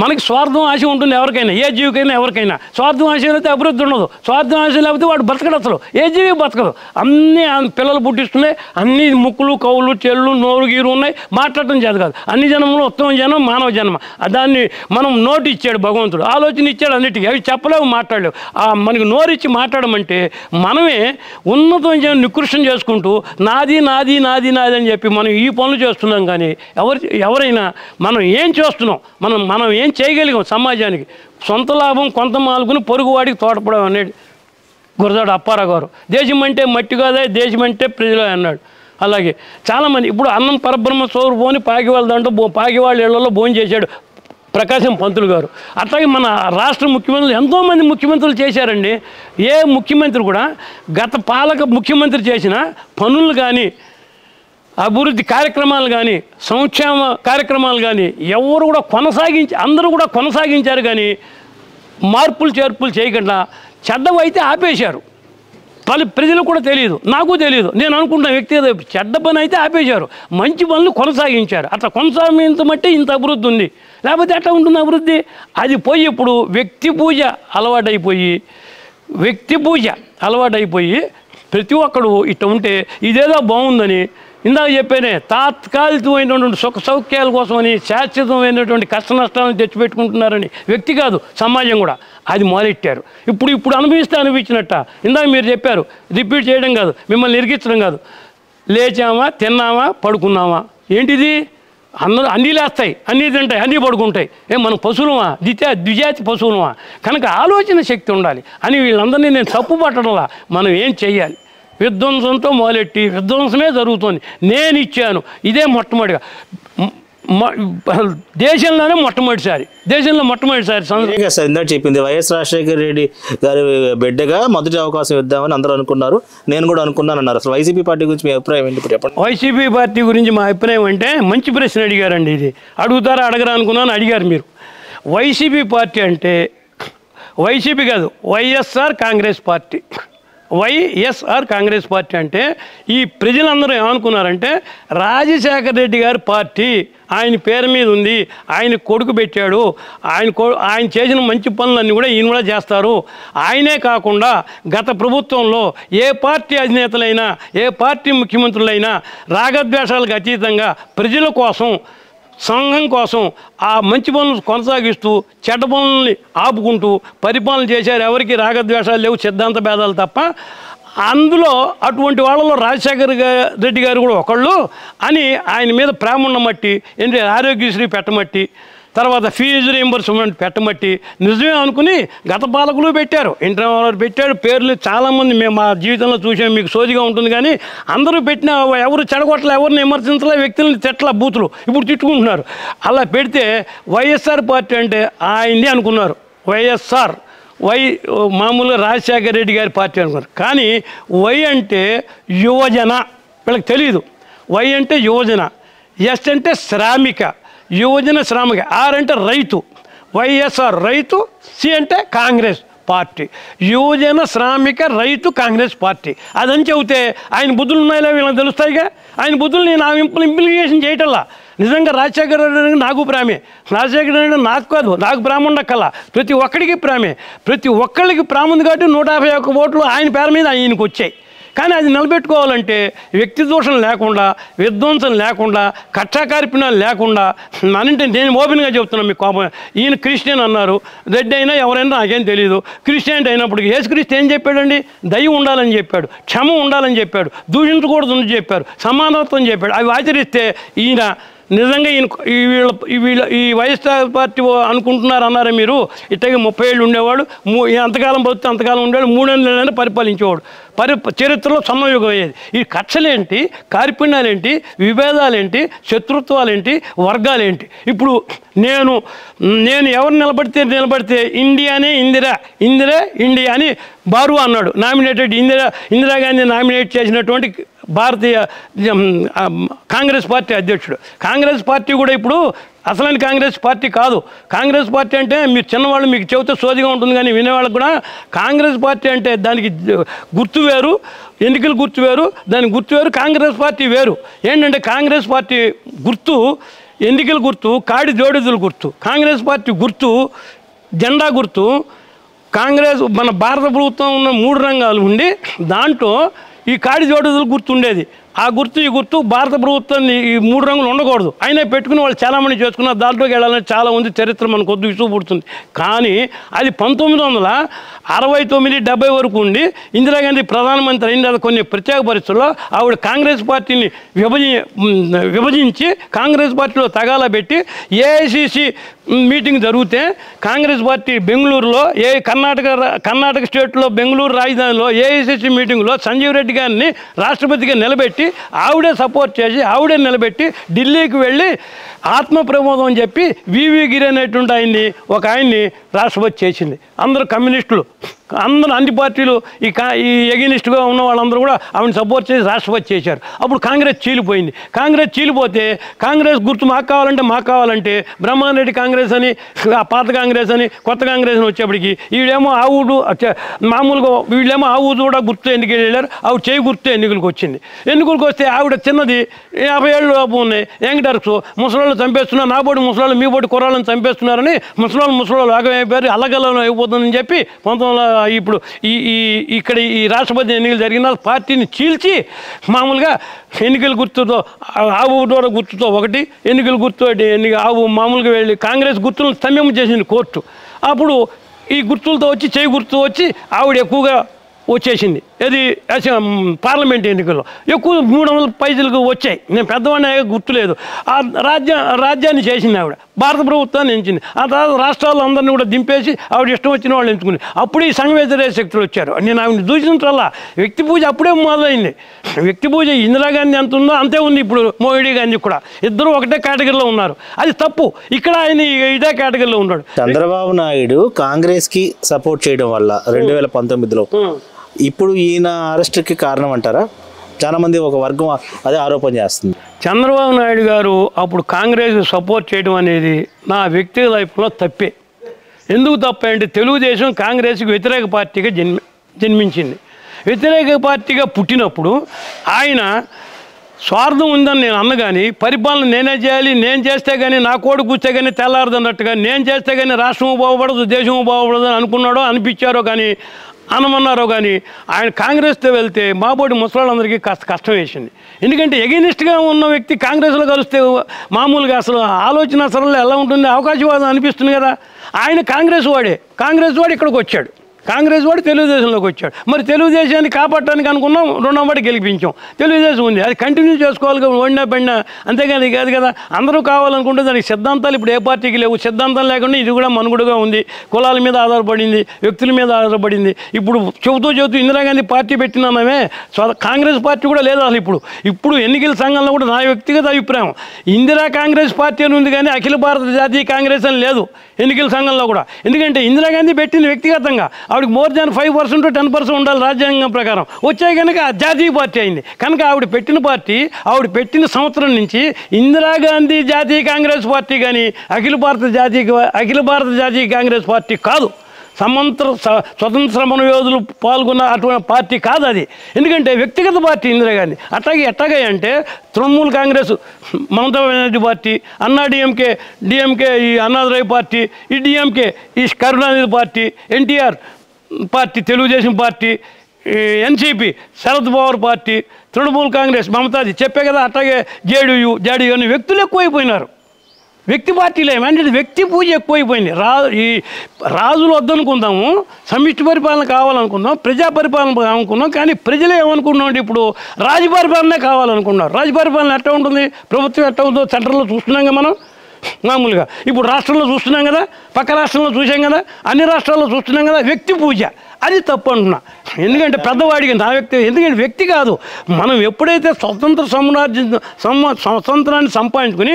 మనకి స్వార్థం ఆశ ఉంటుంది. ఎవరికైనా, ఏ జీవికైనా, ఎవరికైనా స్వార్థం ఆశ అయితే అభివృద్ధి ఉండదు. స్వార్థం ఆశ లేకపోతే వాడు బతకడు, అసలు ఏ జీవి బతకదు. అన్నీ పిల్లలు పుట్టిస్తున్నాయి, అన్ని ముక్కులు, కవులు, చెళ్ళు, నోరు, గీరు ఉన్నాయి, మాట్లాడటం చేత కాదు. అన్ని జన్మలో ఉత్తమ జన్మ మానవ జన్మ. దాన్ని మనం నోటు ఇచ్చాడు భగవంతుడు, ఆలోచన ఇచ్చాడు అన్నిటికీ. అవి చెప్పలేవు, మాట్లాడలేవు. మనకి నోరు ఇచ్చి మాట్లాడమంటే మనమే ఉన్నతం నికృష్టం చేసుకుంటూ నాది నాది నాది నాది అని చెప్పి మనం ఈ పనులు చేస్తున్నాం. కానీ ఎవరైనా మనం ఏం చేస్తున్నాం, మనం ఏం చేయగలిగాం సమాజానికి? సొంత లాభం కొంత మాల్గుని పొరుగువాడికి తోటపడం అనేది గురజాడ అప్పారావు గారు. దేశం అంటే మట్టి కాదా, దేశం అంటే ప్రజలే అన్నాడు. అలాగే చాలామంది ఇప్పుడు అన్నం పరబ్రహ్మ స్వరూపం పాకివాళ్ళ దాంట్లో పాకివాళ్ళ ఇళ్లలో భోజనం చేశాడు ప్రకాశం పంతులు గారు. అట్లాగే మన రాష్ట్ర ముఖ్యమంత్రులు ఎంతోమంది ముఖ్యమంత్రులు చేశారండి. ఏ ముఖ్యమంత్రి కూడా గత పాలక ముఖ్యమంత్రి చేసిన పనులు కానీ, అభివృద్ధి కార్యక్రమాలు కానీ, సంక్షేమ కార్యక్రమాలు కానీ ఎవరు కూడా అందరూ కూడా కొనసాగించారు. కానీ మార్పులు చేర్పులు చేయకుండా చెడ్డవి అయితే ఆపేశారు. ప్రజలకు కూడా తెలియదు, నాకు తెలియదు, నేను అనుకుంటున్న వ్యక్తిగత చెడ్డ పని అయితే ఆపేశారు, మంచి పనులు కొనసాగించారు. అట్లా కొనసాగించమంటే ఇంత అభివృద్ధి ఉంది, లేకపోతే ఎట్లా ఉంటుంది అభివృద్ధి? అది పోయి ఇప్పుడు వ్యక్తి పూజ అలవాటైపోయి ప్రతి ఒక్కడు ఇట్లా ఉంటే ఇదేదో బాగుందని, ఇందాక చెప్పానే తాత్కాలికమైనటువంటి సుఖ సౌఖ్యాల కోసమని శాశ్వతమైనటువంటి కష్ట నష్టాలను తెచ్చిపెట్టుకుంటున్నారని వ్యక్తి కాదు, సమాజం కూడా అది మొదలెట్టారు. ఇప్పుడు అనిపించినట్ట ఇందాక మీరు చెప్పారు, రిపీట్ చేయడం కాదు, మిమ్మల్ని ఇరికించడం కాదు. లేచామా, తిన్నామా, పడుకున్నామా, ఏంటిది? అన్నీ లేస్తాయి, అన్నీ తింటాయి, అన్నీ పడుకుంటాయి. మనం పశువులమా? ద్విజాతి పశువులమా? కనుక ఆలోచన శక్తి ఉండాలి అని వీళ్ళందరినీ నేను తప్పు పట్టడంలా. మనం ఏం చెయ్యాలి? విధ్వంసంతో మొదలెట్టి విధ్వంసమే జరుగుతుంది. నేను ఇచ్చాను, ఇదే మొట్టమొదటిగా దేశంలో మొట్టమొదటిసారి సార్ ఇందాక చెప్పింది వైఎస్ రాజశేఖర రెడ్డి గారి బిడ్డగా మొదటి అవకాశం ఇద్దామని అందరూ అనుకున్నారు, నేను కూడా అనుకున్నాను అన్నారు. అసలు వైసీపీ పార్టీ గురించి మీ అభిప్రాయం ఏంటి? చెప్పండి. వైసీపీ పార్టీ గురించి మా అభిప్రాయం అంటే, మంచి ప్రశ్న అడిగారండి. ఇది అడుగుతారా అడగరా అనుకున్నాను, అడిగారు మీరు. వైసీపీ పార్టీ అంటే వైసీపీ కాదు, వైఎస్ఆర్ కాంగ్రెస్ పార్టీ. వైఎస్ఆర్ కాంగ్రెస్ పార్టీ అంటే ఈ ప్రజలందరూ ఏమనుకున్నారంటే రాజశేఖర రెడ్డి గారి పార్టీ ఆయన పేరు మీద ఉంది, ఆయన కొడుకు పెట్టాడు, ఆయన చేసిన మంచి పనులన్నీ కూడా ఈయన కూడా చేస్తారు. ఆయనే కాకుండా గత ప్రభుత్వంలో ఏ పార్టీ అధినేతలైనా ఏ పార్టీ ముఖ్యమంత్రులైనా రాగద్వేషాలకు అతీతంగా ప్రజల కోసం సంఘం కోసం ఆ మంచి పనులు కొనసాగిస్తూ చెడ్డ పనుల్ని ఆపుకుంటూ పరిపాలన చేశారు. ఎవరికి రాగద్వేషాలు లేవు, సిద్ధాంత భేదాలు తప్ప. అందులో అటువంటి వాళ్ళలో రాజశేఖర్ రెడ్డి గారు కూడా ఒకళ్ళు అని ఆయన మీద ప్రేమ ఉన్నమట్టి, ఏంటి ఆరోగ్యశ్రీ పెట్టమట్టి, తర్వాత ఫీజు రీయింబర్స్మెంట్ పెట్టమట్టి నిజమే అనుకుని గత పాలకులు పెట్టారు, ఇంటర్ పెట్టారు. పేర్లు చాలామంది మేము మా జీవితంలో చూసాం, మీకు సోదిగా ఉంటుంది. కానీ అందరూ పెట్టిన ఎవరు చెడగొట్టలే, ఎవరిని విమర్శించలే, వ్యక్తులని తిట్ల బూతులు ఇప్పుడు తిట్టుకుంటున్నారు. అలా పెడితే వైఎస్ఆర్ పార్టీ అంటే ఆయన్ని అనుకున్నారు. వైఎస్ఆర్ మామూలుగా రాజశేఖర రెడ్డి గారి పార్టీ అనుకున్నారు. కానీ వై అంటే యువజన, వీళ్ళకి తెలియదు. వై అంటే యువజన, ఎస్ అంటే శ్రామిక, యువజన శ్రామిక, ఆర్ అంటే రైతు, వైఎస్ఆర్ రైతు, సి అంటే కాంగ్రెస్ పార్టీ. యువజన శ్రామిక రైతు కాంగ్రెస్ పార్టీ అదని చెబితే ఆయన బుద్ధులు ఉన్నాయో వీళ్ళకి తెలుస్తాయిగా. ఆయన బుద్ధులు నేను ఆ ఇంప్లికేషన్ చేయటల్లా. నిజంగా రాజశేఖర రెడ్డి నాకు ప్రేమే, రాజశేఖర రెడ్డి నాకు కాదు, నాకు ప్రేమ ఉండక్కల్లా, ప్రతి ఒక్కడికి ప్రేమే. ప్రతి ఒక్కళ్ళకి ప్రేమ ఉంది కాబట్టి 151 ఓట్లు ఆయన పేరు మీద ఆయనకు వచ్చాయి. కానీ అది నిలబెట్టుకోవాలంటే వ్యక్తి దోషం లేకుండా, విధ్వంసం లేకుండా, కక్షాకార్పణాలు లేకుండా, అంటే నేను ఓపెన్గా చెప్తున్నాను మీకు కోపం. ఈయన క్రిస్టియన్ అన్నారు, రెడ్డి అయినా ఎవరైనా నాకేం తెలియదు. క్రిస్టియన్ అయినప్పటికీ యేసుక్రీస్తు ఏం చెప్పాడండి? దయ ఉండాలని చెప్పాడు, క్షమ ఉండాలని చెప్పాడు, దూషించకూడదని చెప్పారు, సమానత్వం చెప్పాడు. అవి ఆచరిస్తే ఈయన నిజంగా ఈ వైఎస్ఆర్ పార్టీ అనుకుంటున్నారు అన్నారా మీరు? ఇట్టగా 30 ఏళ్ళు ఉండేవాడు, అంతకాలం బతితే అంతకాలం ఉండేవాడు, 3 ఏళ్ళైనా పరిపాలించేవాడు. చరిత్రలో సమయుగం అయ్యేది. ఈ కక్షలేంటి, కార్పణ్యాలేంటి, విభేదాలేంటి, శత్రుత్వాలేంటి, వర్గాలేంటి? ఇప్పుడు నేను ఎవరు నిలబడితే ఇండియానే ఇందిరా ఇండియా అని బారు అన్నాడు. నామినేటెడ్ ఇందిరాగాంధీ నామినేట్ చేసినటువంటి భారతీయ కాంగ్రెస్ పార్టీ అధ్యక్షుడు. కాంగ్రెస్ పార్టీ కూడా ఇప్పుడు అసలైన కాంగ్రెస్ పార్టీ కాదు. కాంగ్రెస్ పార్టీ అంటే మీరు చిన్నవాళ్ళు, మీకు చెబితే సోదిగా ఉంటుంది, కానీ వినేవాళ్ళకు కూడా కాంగ్రెస్ పార్టీ అంటే దానికి గుర్తు వేరు, ఎన్నికల గుర్తు వేరు, దానికి గుర్తు వేరు, కాంగ్రెస్ పార్టీ వేరు. ఏంటంటే కాంగ్రెస్ పార్టీ గుర్తు, ఎన్నికల గుర్తు, కాడి జోడిదుల గుర్తు. కాంగ్రెస్ పార్టీ గుర్తు జెండా గుర్తు. కాంగ్రెస్ మన భారత ప్రభుత్వం ఉన్న 3 రంగాలు ఉండి దాంట్లో ఈ కాడి జోడిదులు గుర్తుండేది. ఆ గుర్తు ఈ గుర్తు భారత ప్రభుత్వాన్ని ఈ 3 రంగులు ఉండకూడదు. అయినా పెట్టుకుని వాళ్ళు చాలామంది చేసుకున్నారు. దాంట్లోకి వెళ్ళాలని చాలా ఉంది, చరిత్ర మనకు కొద్ది ఇసు పుడుతుంది. కానీ అది 1969, 70 వరకు ఉండి ఇందిరాగాంధీ ప్రధానమంత్రి అయిన తర్వాత కొన్ని ప్రత్యేక పరిస్థితుల్లో ఆవిడ కాంగ్రెస్ పార్టీని విభజించి కాంగ్రెస్ పార్టీలో తగాలా పెట్టి ఏఐసిసి మీటింగ్ జరిగితే కాంగ్రెస్ పార్టీ బెంగళూరులో కర్ణాటక స్టేట్లో బెంగళూరు రాజధానిలో ఏఐసిసి మీటింగ్లో సంజీవ్ రెడ్డి గారిని రాష్ట్రపతిగా నిలబెట్టి ఆవిడే సపోర్ట్ చేసి ఆవిడే నిలబెట్టి ఢిల్లీకి వెళ్ళి ఆత్మ ప్రమోదం అని చెప్పి వివి గిరి అనేటువంటి ఆయన్ని రాష్ట్రపతి చేసింది. అందరూ కమ్యూనిస్టులు, అందరూ అన్ని పార్టీలు ఈ ఎగనిస్ట్గా ఉన్న వాళ్ళందరూ కూడా ఆవిడని సపోర్ట్ చేసి రాష్ట్రపతి చేశారు. అప్పుడు కాంగ్రెస్ చీలిపోయింది. కాంగ్రెస్ చీలిపోతే కాంగ్రెస్ గుర్తు మాకు కావాలంటే బ్రహ్మారెడ్డి కాంగ్రెస్ అని, పాత కాంగ్రెస్ అని, కొత్త కాంగ్రెస్ అని వచ్చేప్పటికి వీళ్ళేమో ఆవుడు మామూలుగా వీళ్ళేమో ఆవుడు కూడా గుర్తు ఎన్నికలు వెళ్ళారు. ఆవిడ చేయి గుర్తు ఎన్నికలకు వచ్చింది. ఎన్నికలకు వస్తే ఆవిడ చిన్నది 50 ఏళ్ళు లోపు ఉన్నాయి యంగ్టర్స్, ముసలాళ్ళు చంపేస్తున్నారు, నా బోటి ముసలాళ్ళు మీ బోటి కుర్రాళ్ళని చంపేస్తున్నారని ముసలాళ్ళు వేగమైపోయారు, అల్లగల్లం అయిపోతుందని చెప్పి ఇప్పుడు ఇక్కడ ఈ రాష్ట్రపతి ఎన్నికలు జరిగిన పార్టీని చీల్చి మామూలుగా ఎన్నికల గుర్తుతో ఆవు గుర్తుతో ఒకటి, ఎన్నికల గుర్తు ఆవు మామూలుగా వెళ్ళి కాంగ్రెస్ గుర్తులను స్తంభం చేసింది కోర్టు. అప్పుడు ఈ గుర్తులతో వచ్చి చేయి గుర్తు వచ్చి ఆవిడ ఎక్కువగా వచ్చేసింది. ఇది పార్లమెంట్ ఎన్నికల్లో ఎక్కువ 300 పైసలకు వచ్చాయి. నేను పెద్దవాడిని గుర్తులేదు. ఆ రాజ్యాన్ని చేసింది ఆవిడ, భారత ప్రభుత్వాన్ని ఎంచింది. ఆ తర్వాత రాష్ట్రాల్లో అందరినీ కూడా దింపేసి ఆవిడ ఇష్టం వచ్చిన వాళ్ళు ఎంచుకుని అప్పుడు ఈ సంఘ వ్యతిరేక శక్తులు వచ్చారు. నేను ఆవిడని దూషించాలా. వ్యక్తి పూజ అప్పుడే మొదలైంది. వ్యక్తి పూజ ఇందిరాగాంధీ ఎంత ఉందో అంతే ఉంది ఇప్పుడు మోడీ గాంధీ కూడా. ఇద్దరు ఒకటే కేటగిరీలో ఉన్నారు. అది తప్పు. ఇక్కడ ఆయన ఇదే కేటగిరీలో ఉన్నాడు. చంద్రబాబు నాయుడు కాంగ్రెస్కి సపోర్ట్ చేయడం వల్ల 2019లో ఇప్పుడు ఈయన అరెస్ట్కి కారణం అంటారా? చాలా మంది ఒక వర్గం అదే ఆరోపణ చేస్తుంది. చంద్రబాబు నాయుడు గారు అప్పుడు కాంగ్రెస్ సపోర్ట్ చేయడం అనేది నా వ్యక్తిగత లైఫ్లో తప్పే. ఎందుకు తప్ప అంటే తెలుగుదేశం కాంగ్రెస్కి వ్యతిరేక పార్టీగా జన్మించింది. వ్యతిరేక పార్టీగా పుట్టినప్పుడు ఆయన స్వార్థం ఉందని నేను అన్న కానీ పరిపాలన నేనే చేయాలి, నేను చేస్తే కానీ నా కోడి కూర్చే కానీ తెల్లారదన్నట్టుగా నేను చేస్తే కానీ రాష్ట్రము బాగుపడదు, దేశము బాగుపడదు అని అనుకున్నాడో అనిపించారో కానీ అనమన్నారో కానీ ఆయన కాంగ్రెస్తో వెళ్తే మాబోటి ముసలాళ్ళందరికీ కాస్త కష్టం వేసింది. ఎందుకంటే ఎగెనిస్ట్గా ఉన్న వ్యక్తి కాంగ్రెస్లో కలిస్తే మామూలుగా అసలు ఆలోచన సరళ ఎలా ఉంటుంది, అవకాశవాదం అనిపిస్తుంది కదా. ఆయన కాంగ్రెస్ వాడు ఇక్కడికి వచ్చాడు, కాంగ్రెస్ వాడు తెలుగుదేశంలోకి వచ్చాడు. మరి తెలుగుదేశాన్ని కాపాడటానికి అనుకున్నాం, రెండో వాటి గెలిపించాం. తెలుగుదేశం ఉంది, అది కంటిన్యూ చేసుకోవాలి, వండినా పడినా, అంతేగాని కాదు కదా. అందరూ కావాలనుకుంటే దానికి సిద్ధాంతాలు ఇప్పుడు ఏ పార్టీకి లేవు. సిద్ధాంతం లేకుండా ఇది కూడా మనుగడగా ఉంది, కులాల మీద ఆధారపడింది, వ్యక్తుల మీద ఆధారపడింది. ఇప్పుడు చెబుతూ ఇందిరాగాంధీ పార్టీ పెట్టినామే, కాంగ్రెస్ పార్టీ కూడా లేదు అసలు. ఇప్పుడు ఎన్నికల సంఘంలో కూడా నా వ్యక్తిగత అభిప్రాయం, ఇందిరా కాంగ్రెస్ పార్టీ అని ఉంది కానీ అఖిల భారత జాతీయ కాంగ్రెస్ అని లేదు ఎన్నికల సంఘంలో కూడా. ఎందుకంటే ఇందిరాగాంధీ పెట్టింది వ్యక్తిగతంగా, ఆవిడకి మోర్ దాన్ 5% 10% ఉండాలి రాజ్యాంగం ప్రకారం. వచ్చాయి కనుక జాతీయ పార్టీ అయింది. కనుక ఆవిడ పెట్టిన పార్టీ, ఆవిడ పెట్టిన సంవత్సరం నుంచి ఇందిరాగాంధీ జాతీయ కాంగ్రెస్ పార్టీ కానీ అఖిల భారత జాతీయ కాంగ్రెస్ పార్టీ కాదు. స్వతంత్ర సమర యోధులు పాల్గొన్న అటువంటి పార్టీ కాదు అది. ఎందుకంటే వ్యక్తిగత పార్టీ ఇందిరాగాంధీ. ఎట్టాగే అంటే తృణమూల్ కాంగ్రెస్ మమతా బెనర్జీ పార్టీ, డిఎంకే ఈ అన్నాదురై పార్టీ, ఈ డిఎంకే ఈ Karunanidhi party, NTR party Telugu Desam party, NCP Sharad Pawar party, Trinamool Congress మమతాజీ చెప్పే కదా. అట్లాగే జేడీయూ అని వ్యక్తులు ఎక్కువైపోయినారు. వ్యక్తి పార్టీలు ఏమంటే వ్యక్తి పూజ ఎక్కువైపోయింది. ఈ రాజులు వద్దనుకుందాము, సమిష్టి పరిపాలన కావాలనుకుందాం, ప్రజా పరిపాలన అనుకున్నాం. కానీ ప్రజలు ఏమనుకున్నాం అంటే ఇప్పుడు రాజపరిపాలనే కావాలనుకున్నారు. రాజపరిపాలన ఎట్లా ఉంటుంది, ప్రభుత్వం ఎట్లా ఉందో సెంట్రల్లో చూస్తున్నాం కదా మనం మామూలుగా. ఇప్పుడు రాష్ట్రంలో చూస్తున్నాం కదా, పక్క రాష్ట్రంలో చూసాం కదా, అన్ని రాష్ట్రాల్లో చూస్తున్నాం కదా. వ్యక్తి పూజ అది తప్పు అంటున్నా. ఎందుకంటే పెద్దవాడికి నా వ్యక్తి, ఎందుకంటే వ్యక్తి కాదు. మనం ఎప్పుడైతే స్వతంత్రాన్ని సంపాదించుకుని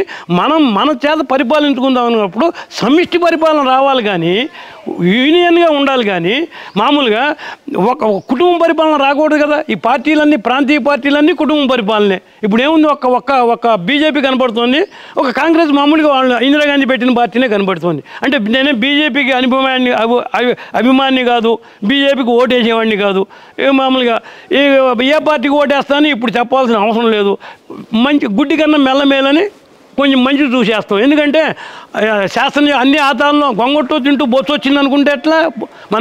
మన చేత పరిపాలించుకుందాం అన్నప్పుడు సమిష్టి పరిపాలన రావాలి కానీ యూనియన్గా ఉండాలి కానీ మామూలుగా ఒక కుటుంబ పరిపాలన రాకూడదు కదా. ఈ పార్టీలన్నీ ప్రాంతీయ పార్టీలన్నీ కుటుంబ పరిపాలనే. ఇప్పుడు ఏముంది, ఒక బీజేపీ కనపడుతుంది, ఒక కాంగ్రెస్ మామూలుగా వాళ్ళు ఇందిరాగాంధీ పెట్టిన పార్టీనే కనపడుతుంది. అంటే నేనే బీజేపీకి అభిమాని కాదు, బీజేపీకి ఓటేసేవాడిని కాదు. మామూలుగా ఏ పార్టీకి ఓటేస్తానని ఇప్పుడు చెప్పాల్సిన అవసరం లేదు. మంచి గుడ్డి కన్నా మెల్లమేలని కొంచెం మంచి చూసేస్తాం. ఎందుకంటే శాస్త్రం అన్ని ఆతాలను గొంగొట్టు తింటూ బొచ్చు వచ్చింది అనుకుంటే ఎట్లా.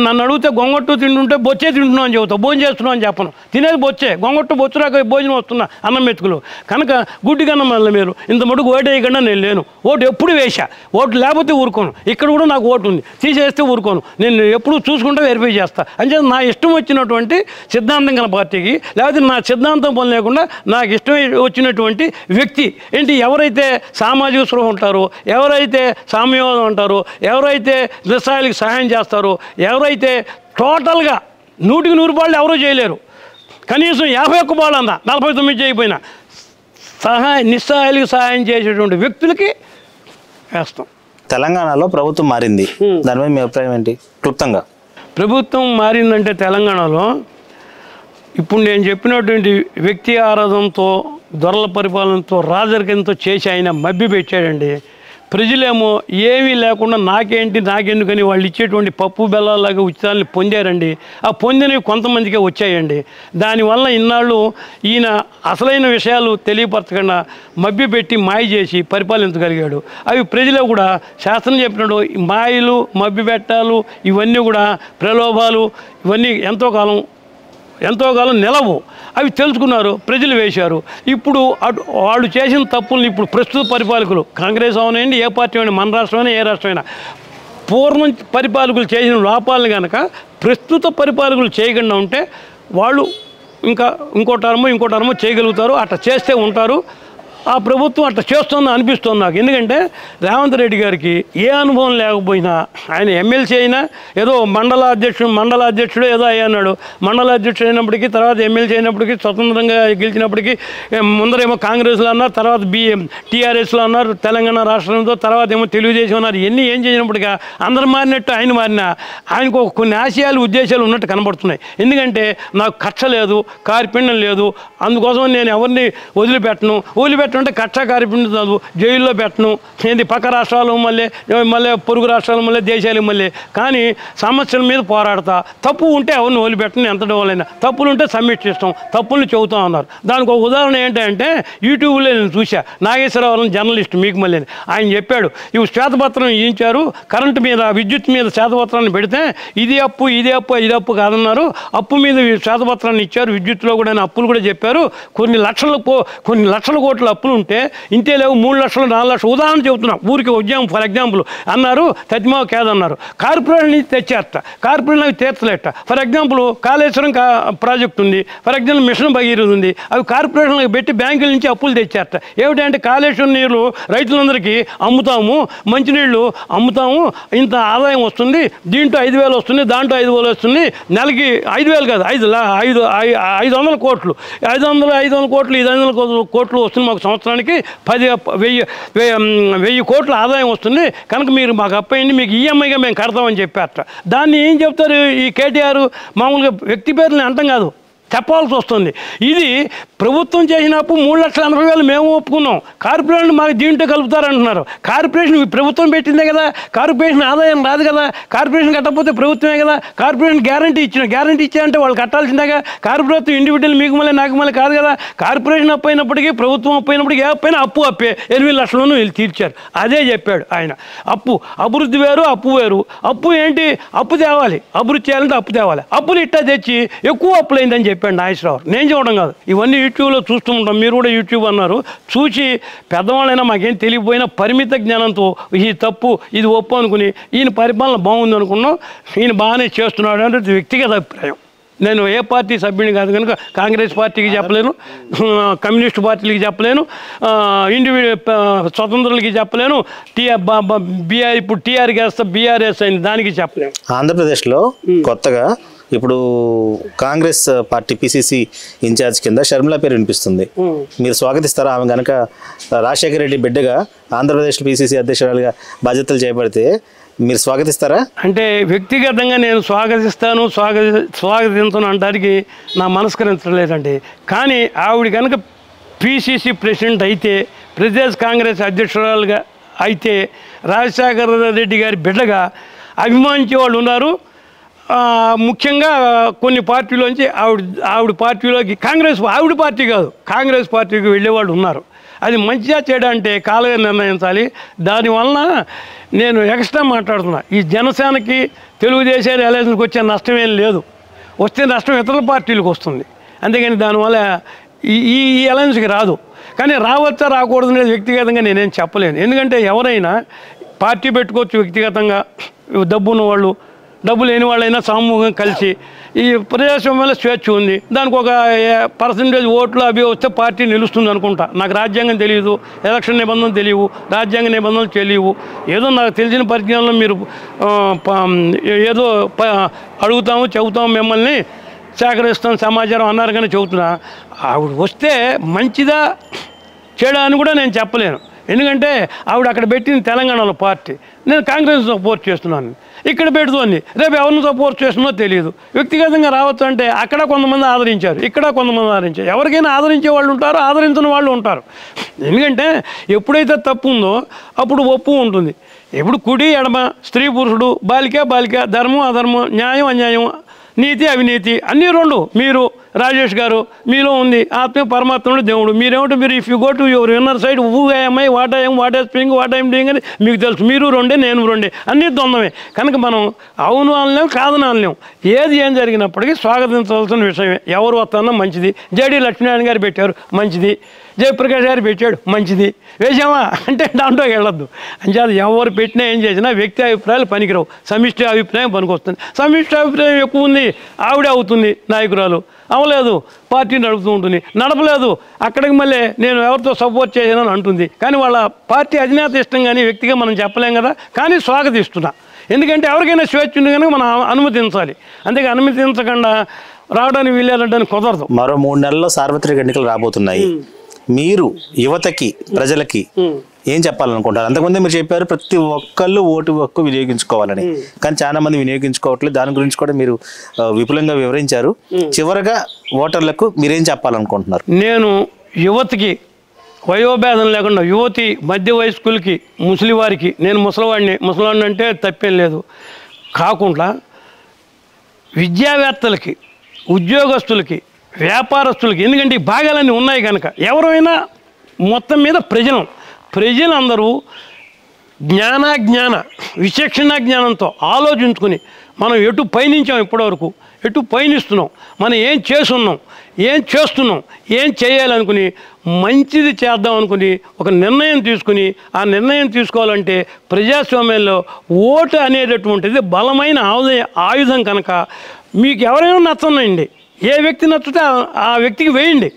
నన్ను అడిగితే గొంగొట్టు తింటుంటే బొచ్చే తింటున్నాం అని చెబుతాం, భోజనం చేస్తున్నాం అని చెప్పను. తినేది బొచ్చే, గొంగొట్టు బొచ్చురాక భోజనం వస్తున్నా అన్నం మెతుకులు. కనుక గుడ్డి కన్నా మళ్ళీ మీరు ఇంత మటుకు ఓటు వేయకుండా నేను లేను. ఓటు ఎప్పుడు వేసా, ఓటు లేకపోతే ఊరుకోను. ఇక్కడ కూడా నాకు ఓటు ఉంది, తీసేస్తే ఊరుకోను. నేను ఎప్పుడు చూసుకుంటే వెరిఫై చేస్తా. అంటే నా ఇష్టం వచ్చినటువంటి సిద్ధాంతం గల పార్టీకి, లేకపోతే నా సిద్ధాంతం పని లేకుండా నాకు ఇష్టం వచ్చినటువంటి వ్యక్తి ఏంటి, ఎవరైతే సామాజిక స్పృహ ఉంటారో, ఎవరైతే సామ్యవాదం అంటారో, ఎవరైతే నిస్సహాయాలకు సహాయం చేస్తారో, ఎవరైతే టోటల్గా 100కి 100 ఎవరూ చేయలేరు, కనీసం 51 బాళ్ళు అన్నా 49 చేయకపోయినా నిస్సహాయాలకు సహాయం చేసేటువంటి వ్యక్తులకి వేస్తాం. తెలంగాణలో ప్రభుత్వం మారింది, దాని మీద మీ అభిప్రాయం ఏంటి క్లుప్తంగా? ప్రభుత్వం మారిందంటే తెలంగాణలో ఇప్పుడు నేను చెప్పినటువంటి వ్యక్తి ఆరాధనతో, దొరల పరిపాలనతో, రాజరికంతో చేసి ఆయన మభ్య పెట్టాడండి. ప్రజలేమో ఏమీ లేకుండా నాకెందుకని వాళ్ళు ఇచ్చేటువంటి పప్పు బెల్లాలాగా ఉచితాలని పొందారండి. ఆ పొందినవి కొంతమందికే వచ్చాయండి. దానివల్ల ఇన్నాళ్ళు ఈయన అసలైన విషయాలు తెలియపరచకుండా మభ్యపెట్టి మాయ చేసి పరిపాలించగలిగాడు. అవి ప్రజలు కూడా శాస్త్రం చెప్పినట్టు మాయలు, మభ్యపెట్టాలు, ఇవన్నీ కూడా ప్రలోభాలు, ఇవన్నీ ఎంతో కాలం నిలవు. అవి తెలుసుకున్నారు, ప్రజలు వేశారు. ఇప్పుడు వాళ్ళు చేసిన తప్పుల్ని ఇప్పుడు ప్రస్తుత పరిపాలకులు, కాంగ్రెస్ అవనండి, ఏ పార్టీ అయినా, మన రాష్ట్రమైనా ఏ రాష్ట్రమైనా, పూర్వం పరిపాలకులు చేసిన లోపాలను కనుక ప్రస్తుత పరిపాలకులు చేయకుండా ఉంటే వాళ్ళు ఇంకో టర్మో చేయగలుగుతారు. అట్లా చేస్తే ఉంటారు. ఆ ప్రభుత్వం అట్లా చేస్తుందని అనిపిస్తుంది నాకు. ఎందుకంటే రేవంత్ రెడ్డి గారికి ఏ అనుభవం లేకపోయినా, ఆయన ఎమ్మెల్సీ అయినా ఏదో మండల అధ్యక్షుడు ఏదో అయ్యన్నాడు. మండల అధ్యక్షుడు అయినప్పటికీ, తర్వాత ఎమ్మెల్సీ అయినప్పటికీ, స్వతంత్రంగా గెలిచినప్పటికీ ముందరేమో కాంగ్రెస్లో అన్నారు, తర్వాత టీఆర్ఎస్లో అన్నారు, తెలంగాణ రాష్ట్రంతో, తర్వాత ఏమో తెలుగుదేశం అన్నారు. ఇవన్నీ ఏం చేసినప్పటికీ అందరు మారినట్టు ఆయన మారినా ఆయనకు కొన్ని ఆశయాలు, ఉద్దేశాలు ఉన్నట్టు కనబడుతున్నాయి. ఎందుకంటే నాకు కక్ష లేదు, కార్పిండం లేదు, అందుకోసం నేను ఎవరిని వదిలిపెట్టను పెట్టమంటే కక్షా కార్పించదు, జైల్లో పెట్టను, ఏంటి పక్క రాష్ట్రాలు మళ్ళీ పొరుగు రాష్ట్రాలు మళ్ళీ దేశాలు మళ్ళీ. కానీ సమస్యల మీద పోరాడతా, తప్పు ఉంటే ఎవరిని వదిలిపెట్టను, ఎంతటి వాళ్ళైనా. తప్పులు ఉంటే సబ్మిట్ చేస్తాం, తప్పులు చెబుతాం అన్నారు. దానికి ఒక ఉదాహరణ ఏంటంటే యూట్యూబ్లో నేను చూసా, నాగేశ్వరరావు జర్నలిస్ట్ మీకు మళ్ళీ ఆయన చెప్పాడు, ఇవి శ్వేతపత్రం ఇచ్చారు కరెంటు మీద విద్యుత్ మీద శ్వేతపత్రాన్ని పెడితే ఇది అప్పు ఇది అప్పు కాదన్నారు. అప్పు మీద శ్వేతపత్రాన్ని ఇచ్చారు, విద్యుత్లో కూడా అప్పులు కూడా చెప్పారు. కొన్ని లక్షల కోట్ల అప్పులు ఉంటే ఇంతే లేవు, 3 లక్షలు 4 లక్షలు ఉదాహరణ చెబుతున్నా, ఊరికి ఫర్ ఎగ్జాంపుల్ అన్నారు. తజ్మావ కేదన్నారు, కార్పొరేషన్ నుంచి తెచ్చారట, కార్పొరేషన్ అవి తీర్చలేట. ఫర్ ఎగ్జాంపుల్ కాళేశ్వరం ప్రాజెక్ట్ ఉంది, ఫర్ ఎగ్జాంపుల్ మిషన్ భగీరథ ఉంది, అవి కార్పొరేషన్లకు పెట్టి బ్యాంకుల నుంచి అప్పులు తెచ్చారట. ఏమిటంటే కాళేశ్వరం నీళ్ళు రైతులందరికీ అమ్ముతాము, మంచినీళ్ళు అమ్ముతాము, ఇంత ఆదాయం వస్తుంది, దీంట్లో 5,000 వస్తుంది, దాంట్లో 5,000 వస్తుంది, నెలకి 5,000 కాదు 500 కోట్లు, 500 కోట్లు 500 కోట్లు వస్తుంది మాకు సంవత్సరానికి, 1000 కోట్ల ఆదాయం వస్తుంది, కనుక మీరు మాకు అప్పయింది, మీకు ఈఎంఐగా మేము కడతామని చెప్పారట. దాన్ని ఏం చెప్తారు ఈ కేటీఆర్? మామూలుగా వ్యక్తి పేర్లని అంటాం కాదు, చెప్పాల్సి వస్తుంది. ఇది ప్రభుత్వం చేసినప్పుడు 3,80,000 మేము ఒప్పుకున్నాం, కార్పొరేషన్ మాకు దీంట్లో కలుపుతారంటున్నారు. కార్పొరేషన్ ప్రభుత్వం పెట్టిందే కదా, కార్పొరేషన్ ఆదాయం రాదు కదా, కార్పొరేషన్ కట్టకపోతే ప్రభుత్వమే కదా. కార్పొరేషన్ గ్యారంటీ ఇచ్చారంటే వాళ్ళు కట్టాల్సిందేగా. కార్పొరేషన్ ఇండివిజువల్ మీకు మళ్ళీ నాకు మళ్ళీ కాదు కదా. కార్పొరేషన్ అప్పు అయినప్పటికీ ప్రభుత్వం అప్పు అయినప్పటికీ ఏ అప్పైనా అప్పే 8,000 లక్షలను వీళ్ళు తీర్చారు. అదే చెప్పాడు ఆయన. అభివృద్ధి వేరు, అప్పు వేరు. అప్పు ఏంటి? అప్పు తేవాలి, అభివృద్ధి చేయాలంటే అప్పు తేవాలి. అప్పులు ఇట్టా తెచ్చి ఎక్కువ అప్పులైందని చెప్పాడు నాగేశ్వరరావు. నేను చూడడం కాదు, ఇవన్నీ యూట్యూబ్లో చూస్తూ ఉంటాం, మీరు కూడా యూట్యూబ్ అన్నారు. చూసి పెద్దవాళ్ళైనా మాకేం తెలియకపోయినా పరిమిత జ్ఞానంతో ఇది తప్పు ఇది ఒప్పు అనుకుని ఈయన పరిపాలన బాగుంది అనుకున్నాం. ఈయన బాగానే చేస్తున్నాడు అంటే వ్యక్తిగత అభిప్రాయం. నేను ఏ పార్టీ సభ్యుని కాదు కనుక కాంగ్రెస్ పార్టీకి చెప్పలేను, కమ్యూనిస్ట్ పార్టీలకి చెప్పలేను, స్వతంత్రులకి చెప్పలేను, ఇప్పుడు టీఆర్కి వేస్తా బీఆర్ఎస్ అయింది దానికి చెప్పలేను. ఆంధ్రప్రదేశ్లో కొత్తగా ఇప్పుడు కాంగ్రెస్ పార్టీ పిసిసి ఇన్ఛార్జ్ కింద షర్మిల పేరు వినిపిస్తుంది. మీరు స్వాగతిస్తారా? ఆమె కనుక రాజశేఖర రెడ్డి బిడ్డగా ఆంధ్రప్రదేశ్ పిసిసి అధ్యక్షురాలుగా బాధ్యతలు చేపడితే మీరు స్వాగతిస్తారా? అంటే వ్యక్తిగతంగా నేను స్వాగతించను అనడానికి నా మనస్కరించలేదండి. కానీ ఆవిడ కనుక పిసిసి ప్రెసిడెంట్ అయితే, ప్రదేశ్ కాంగ్రెస్ అధ్యక్షురాలుగా అయితే, రాజశేఖర రెడ్డి గారి బిడ్డగా అభిమానించే వాళ్ళు ఉన్నారు. ముఖ్యంగా కొన్ని పార్టీలోంచి ఆవిడ పార్టీలోకి ఆవిడ పార్టీ కాదు కాంగ్రెస్ పార్టీకి వెళ్ళేవాళ్ళు ఉన్నారు. అది మంచిగా చేయడం అంటే కాలమే నిర్ణయించాలి. దానివలన నేను ఎక్స్ట్రా మాట్లాడుతున్నా, ఈ జనసేనకి తెలుగుదేశానికి అలయన్స్కి వచ్చే నష్టం ఏం లేదు, వస్తే నష్టం ఇతర పార్టీలకు వస్తుంది. అంతేగాని దానివల్ల ఈ అలయన్స్కి రాదు. కానీ రావచ్చా రాకూడదు అనేది వ్యక్తిగతంగా నేనేం చెప్పలేను. ఎందుకంటే ఎవరైనా పార్టీ పెట్టుకోవచ్చు వ్యక్తిగతంగా, డబ్బున్న వాళ్ళు, డబ్బు లేని వాళ్ళైనా సమూహంగా కలిసి. ఈ ప్రజాస్వామ్యంలో స్వేచ్ఛ ఉంది, దానికి ఒక పర్సంటేజ్ ఓట్లు అవి వస్తే పార్టీ నిలుస్తుంది అనుకుంటా. నాకు రాజ్యాంగం తెలియదు, ఎలక్షన్ నిబంధనలు తెలియవు, రాజ్యాంగ నిబంధనలు తెలియవు. ఏదో నాకు తెలిసిన పరిజ్ఞానంలో మీరు ఏదో అడుగుతాము చెబుతాము, మిమ్మల్ని సేకరిస్తాం సమాచారం అన్నారు కానీ చెబుతున్నా. ఆవిడ వస్తే మంచిదా చెడా అని కూడా నేను చెప్పలేను. ఎందుకంటే ఆవిడ అక్కడ పెట్టింది తెలంగాణలో పార్టీ, నేను కాంగ్రెస్ సపోర్ట్ చేస్తున్నాను. ఇక్కడ పెడుతోంది, రేపు ఎవరిని సపోర్ట్ చేస్తుందో తెలియదు. వ్యక్తిగతంగా రావచ్చు అంటే అక్కడ కొంతమంది ఆదరించారు, ఇక్కడ కొంతమంది ఆదరించారు. ఎవరికైనా ఆదరించే వాళ్ళు ఉంటారు, ఆదరించిన వాళ్ళు ఉంటారు. ఎందుకంటే ఎప్పుడైతే తప్పు ఉందో అప్పుడు ఒప్పు ఉంటుంది. ఎప్పుడు కుడి ఎడమ, స్త్రీ పురుషుడు, బాలిక ధర్మం అధర్మం, న్యాయం అన్యాయం, నీతి అవినీతి అన్నీ రెండు. మీరు రాజేష్ గారు మీలో ఉంది ఆత్మ పరమాత్ముడు దేవుడు. మీరేమిటో మీరు if you go to your inner side who I'm what I'm what I speaking what I'm doing అని మీకు తెలుసు. మీరు రెండే నేను రెండే, అన్నీ ద్వంద్వమే. కనుక మనం అవును అనలేం కాదని అనలేం. ఏం జరిగినప్పటికీ స్వాగతించవలసిన విషయమే. ఎవరు వస్తానో మంచిది. జేడి లక్ష్మీనారాయణ గారు పెట్టారు మంచిది, జయప్రకాష్ గారు పెట్టాడు మంచిది, వేసామా అంటే దాంట్లోకి వెళ్ళొద్దు. అంచేది ఎవరు పెట్టినా ఏం చేసినా వ్యక్తి అభిప్రాయాలు పనికిరావు, సమిష్టి అభిప్రాయం పనికొస్తుంది. సమిష్టి అభిప్రాయం ఎక్కువ ఉంది, ఆవిడే అవుతుంది నాయకురాలు, అవలేదు పార్టీ నడుపుతూ ఉంటుంది, నడపలేదు అక్కడికి మళ్ళీ నేను ఎవరితో సపోర్ట్ చేశానని అంటుంది. కానీ వాళ్ళ పార్టీ అధినేత ఇష్టం కానీ వ్యక్తిగా మనం చెప్పలేం కదా. కానీ స్వాగతిస్తున్నా, ఎందుకంటే ఎవరికైనా స్వేచ్ఛ ఉంది కనుక మనం అనుమతించాలి. అంతేగా అనుమతించకుండా రావడానికి వీలేదంటే కుదరదు. మరో 3 నెలల్లో సార్వత్రిక ఎన్నికలు రాబోతున్నాయి. మీరు యువతకి ప్రజలకి ఏం చెప్పాలనుకుంటారు? అంతకుముందే మీరు చెప్పారు ప్రతి ఒక్కళ్ళు ఓటు హక్కు వినియోగించుకోవాలని, కానీ చాలా మంది వినియోగించుకోవట్లేదు. దాని గురించి కూడా మీరు విపులంగా వివరించారు. చివరగా ఓటర్లకు మీరేం చెప్పాలనుకుంటున్నారు? నేను యువతకి వయోభేదం లేకుండా యువతి మధ్య వయస్కులకి ముసలివారికి, నేను ముసలివాడిని అంటే తప్పేం లేదు, కాకుండా విద్యావేత్తలకి, ఉద్యోగస్తులకి, వ్యాపారస్తులకి, ఎందుకంటే ఈ భాగాలన్నీ ఉన్నాయి కనుక ఎవరైనా మొత్తం మీద ప్రజలందరూ జ్ఞాన విచక్షణ జ్ఞానంతో ఆలోచించుకుని మనం ఎటు పయనించాం, ఇప్పటివరకు ఎటు పయనిస్తున్నాం, మనం ఏం చేస్తున్నాం, ఏం చేస్తున్నాం, ఏం చేయాలనుకుని మంచిది చేద్దాం అనుకుని ఒక నిర్ణయం తీసుకుని, ఆ నిర్ణయం తీసుకోవాలంటే ప్రజాస్వామ్యంలో ఓటు అనేటటువంటిది బలమైన ఆయుధం కనుక మీకు ఎవరైనా నచ్చనండి, ఏ వ్యక్తి నచ్చితే ఆ వ్యక్తికి వేయండి.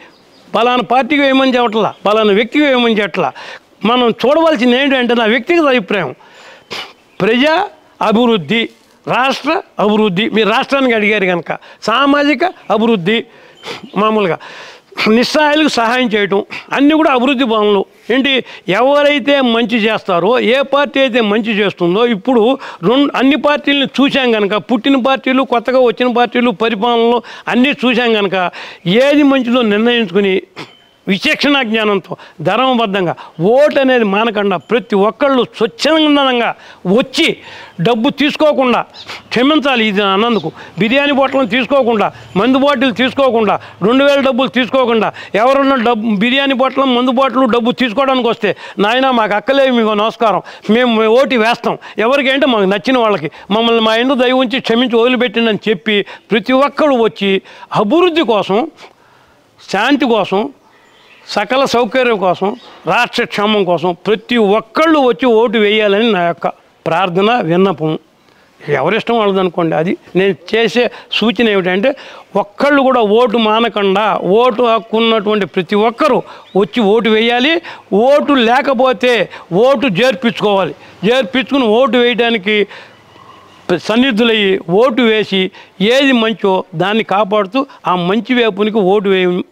పలానా పార్టీకి వేయమని చెప్పట్లా, పలానా వ్యక్తికి వేయమని చెప్పట్లా. మనం చూడవలసింది ఏంటంటే నా వ్యక్తిగత అభిప్రాయం, ప్రజా అభివృద్ధి, రాష్ట్ర అభివృద్ధి, మీరు రాష్ట్రానికి అడిగారు కనుక సామాజిక అభివృద్ధి, మామూలుగా నిస్సహాయులకు సహాయం చేయటం, అన్నీ కూడా అభివృద్ధి పనులు. ఏంటి, ఎవరైతే మంచి చేస్తారో, ఏ పార్టీ అయితే మంచి చేస్తుందో, ఇప్పుడు అన్ని పార్టీలను చూసాం కనుక, పుట్టిన పార్టీలు, కొత్తగా వచ్చిన పార్టీలు, పరిపాలనలు అన్నీ చూసాం కనుక ఏది మంచిదో నిర్ణయించుకుని విచక్షణ జ్ఞానంతో ధర్మబద్ధంగా ఓటు అనేది మానకుండా ప్రతి ఒక్కళ్ళు స్వచ్ఛందంగా వచ్చి డబ్బు తీసుకోకుండా, క్షమించాలి ఇది అన్నందుకు, బిర్యానీ బాటిల్ని తీసుకోకుండా, మందు బాటిల్ తీసుకోకుండా, 2000 డబ్బులు తీసుకోకుండా, ఎవరన్నా బిర్యానీ బాటిల్, మందు బాటిల్ డబ్బు తీసుకోవడానికి వస్తే, నాయన మాకు అక్కలేదు, మీకు నమస్కారం, మేము ఓటు వేస్తాం ఎవరికంటే మాకు నచ్చిన వాళ్ళకి, మమ్మల్ని మా ఇంట్లో దయ ఉంచి క్షమించి వదిలిపెట్టిందని చెప్పి ప్రతి ఒక్కరు వచ్చి అభివృద్ధి కోసం, శాంతి కోసం, సకల సౌకర్యం కోసం, రాష్ట్ర క్షేమం కోసం ప్రతి ఒక్కళ్ళు వచ్చి ఓటు వేయాలని నా యొక్క ప్రార్థన, విన్నపం. ఎవరిష్టం వాళ్ళది అనుకోండి. అది నేను చేసే సూచన ఏమిటంటే, ఒక్కళ్ళు కూడా ఓటు మానకుండా, ఓటు హక్కు ఉన్నటువంటి ప్రతి ఒక్కరూ వచ్చి ఓటు వేయాలి. ఓటు లేకపోతే ఓటు చేర్పించుకుని ఓటు వేయడానికి సన్నిధులయ్యి ఓటు వేసి ఏది మంచో దాన్ని కాపాడుతూ ఆ మంచి వైపునికి ఓటు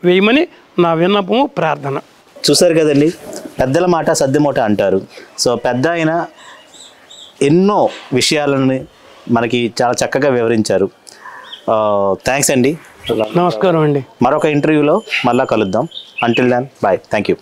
వేయమని నా విన్నపము, ప్రార్థన. చూసారు కదండి, పెద్దల మాట సద్దిమూట అంటారు. సో పెద్ద ఆయన ఎన్నో విషయాలను మనకి చాలా చక్కగా వివరించారు. థ్యాంక్స్ అండి. నమస్కారం అండి. మరొక ఇంటర్వ్యూలో మళ్ళీ కలుద్దాం. Until then bye. Thank you.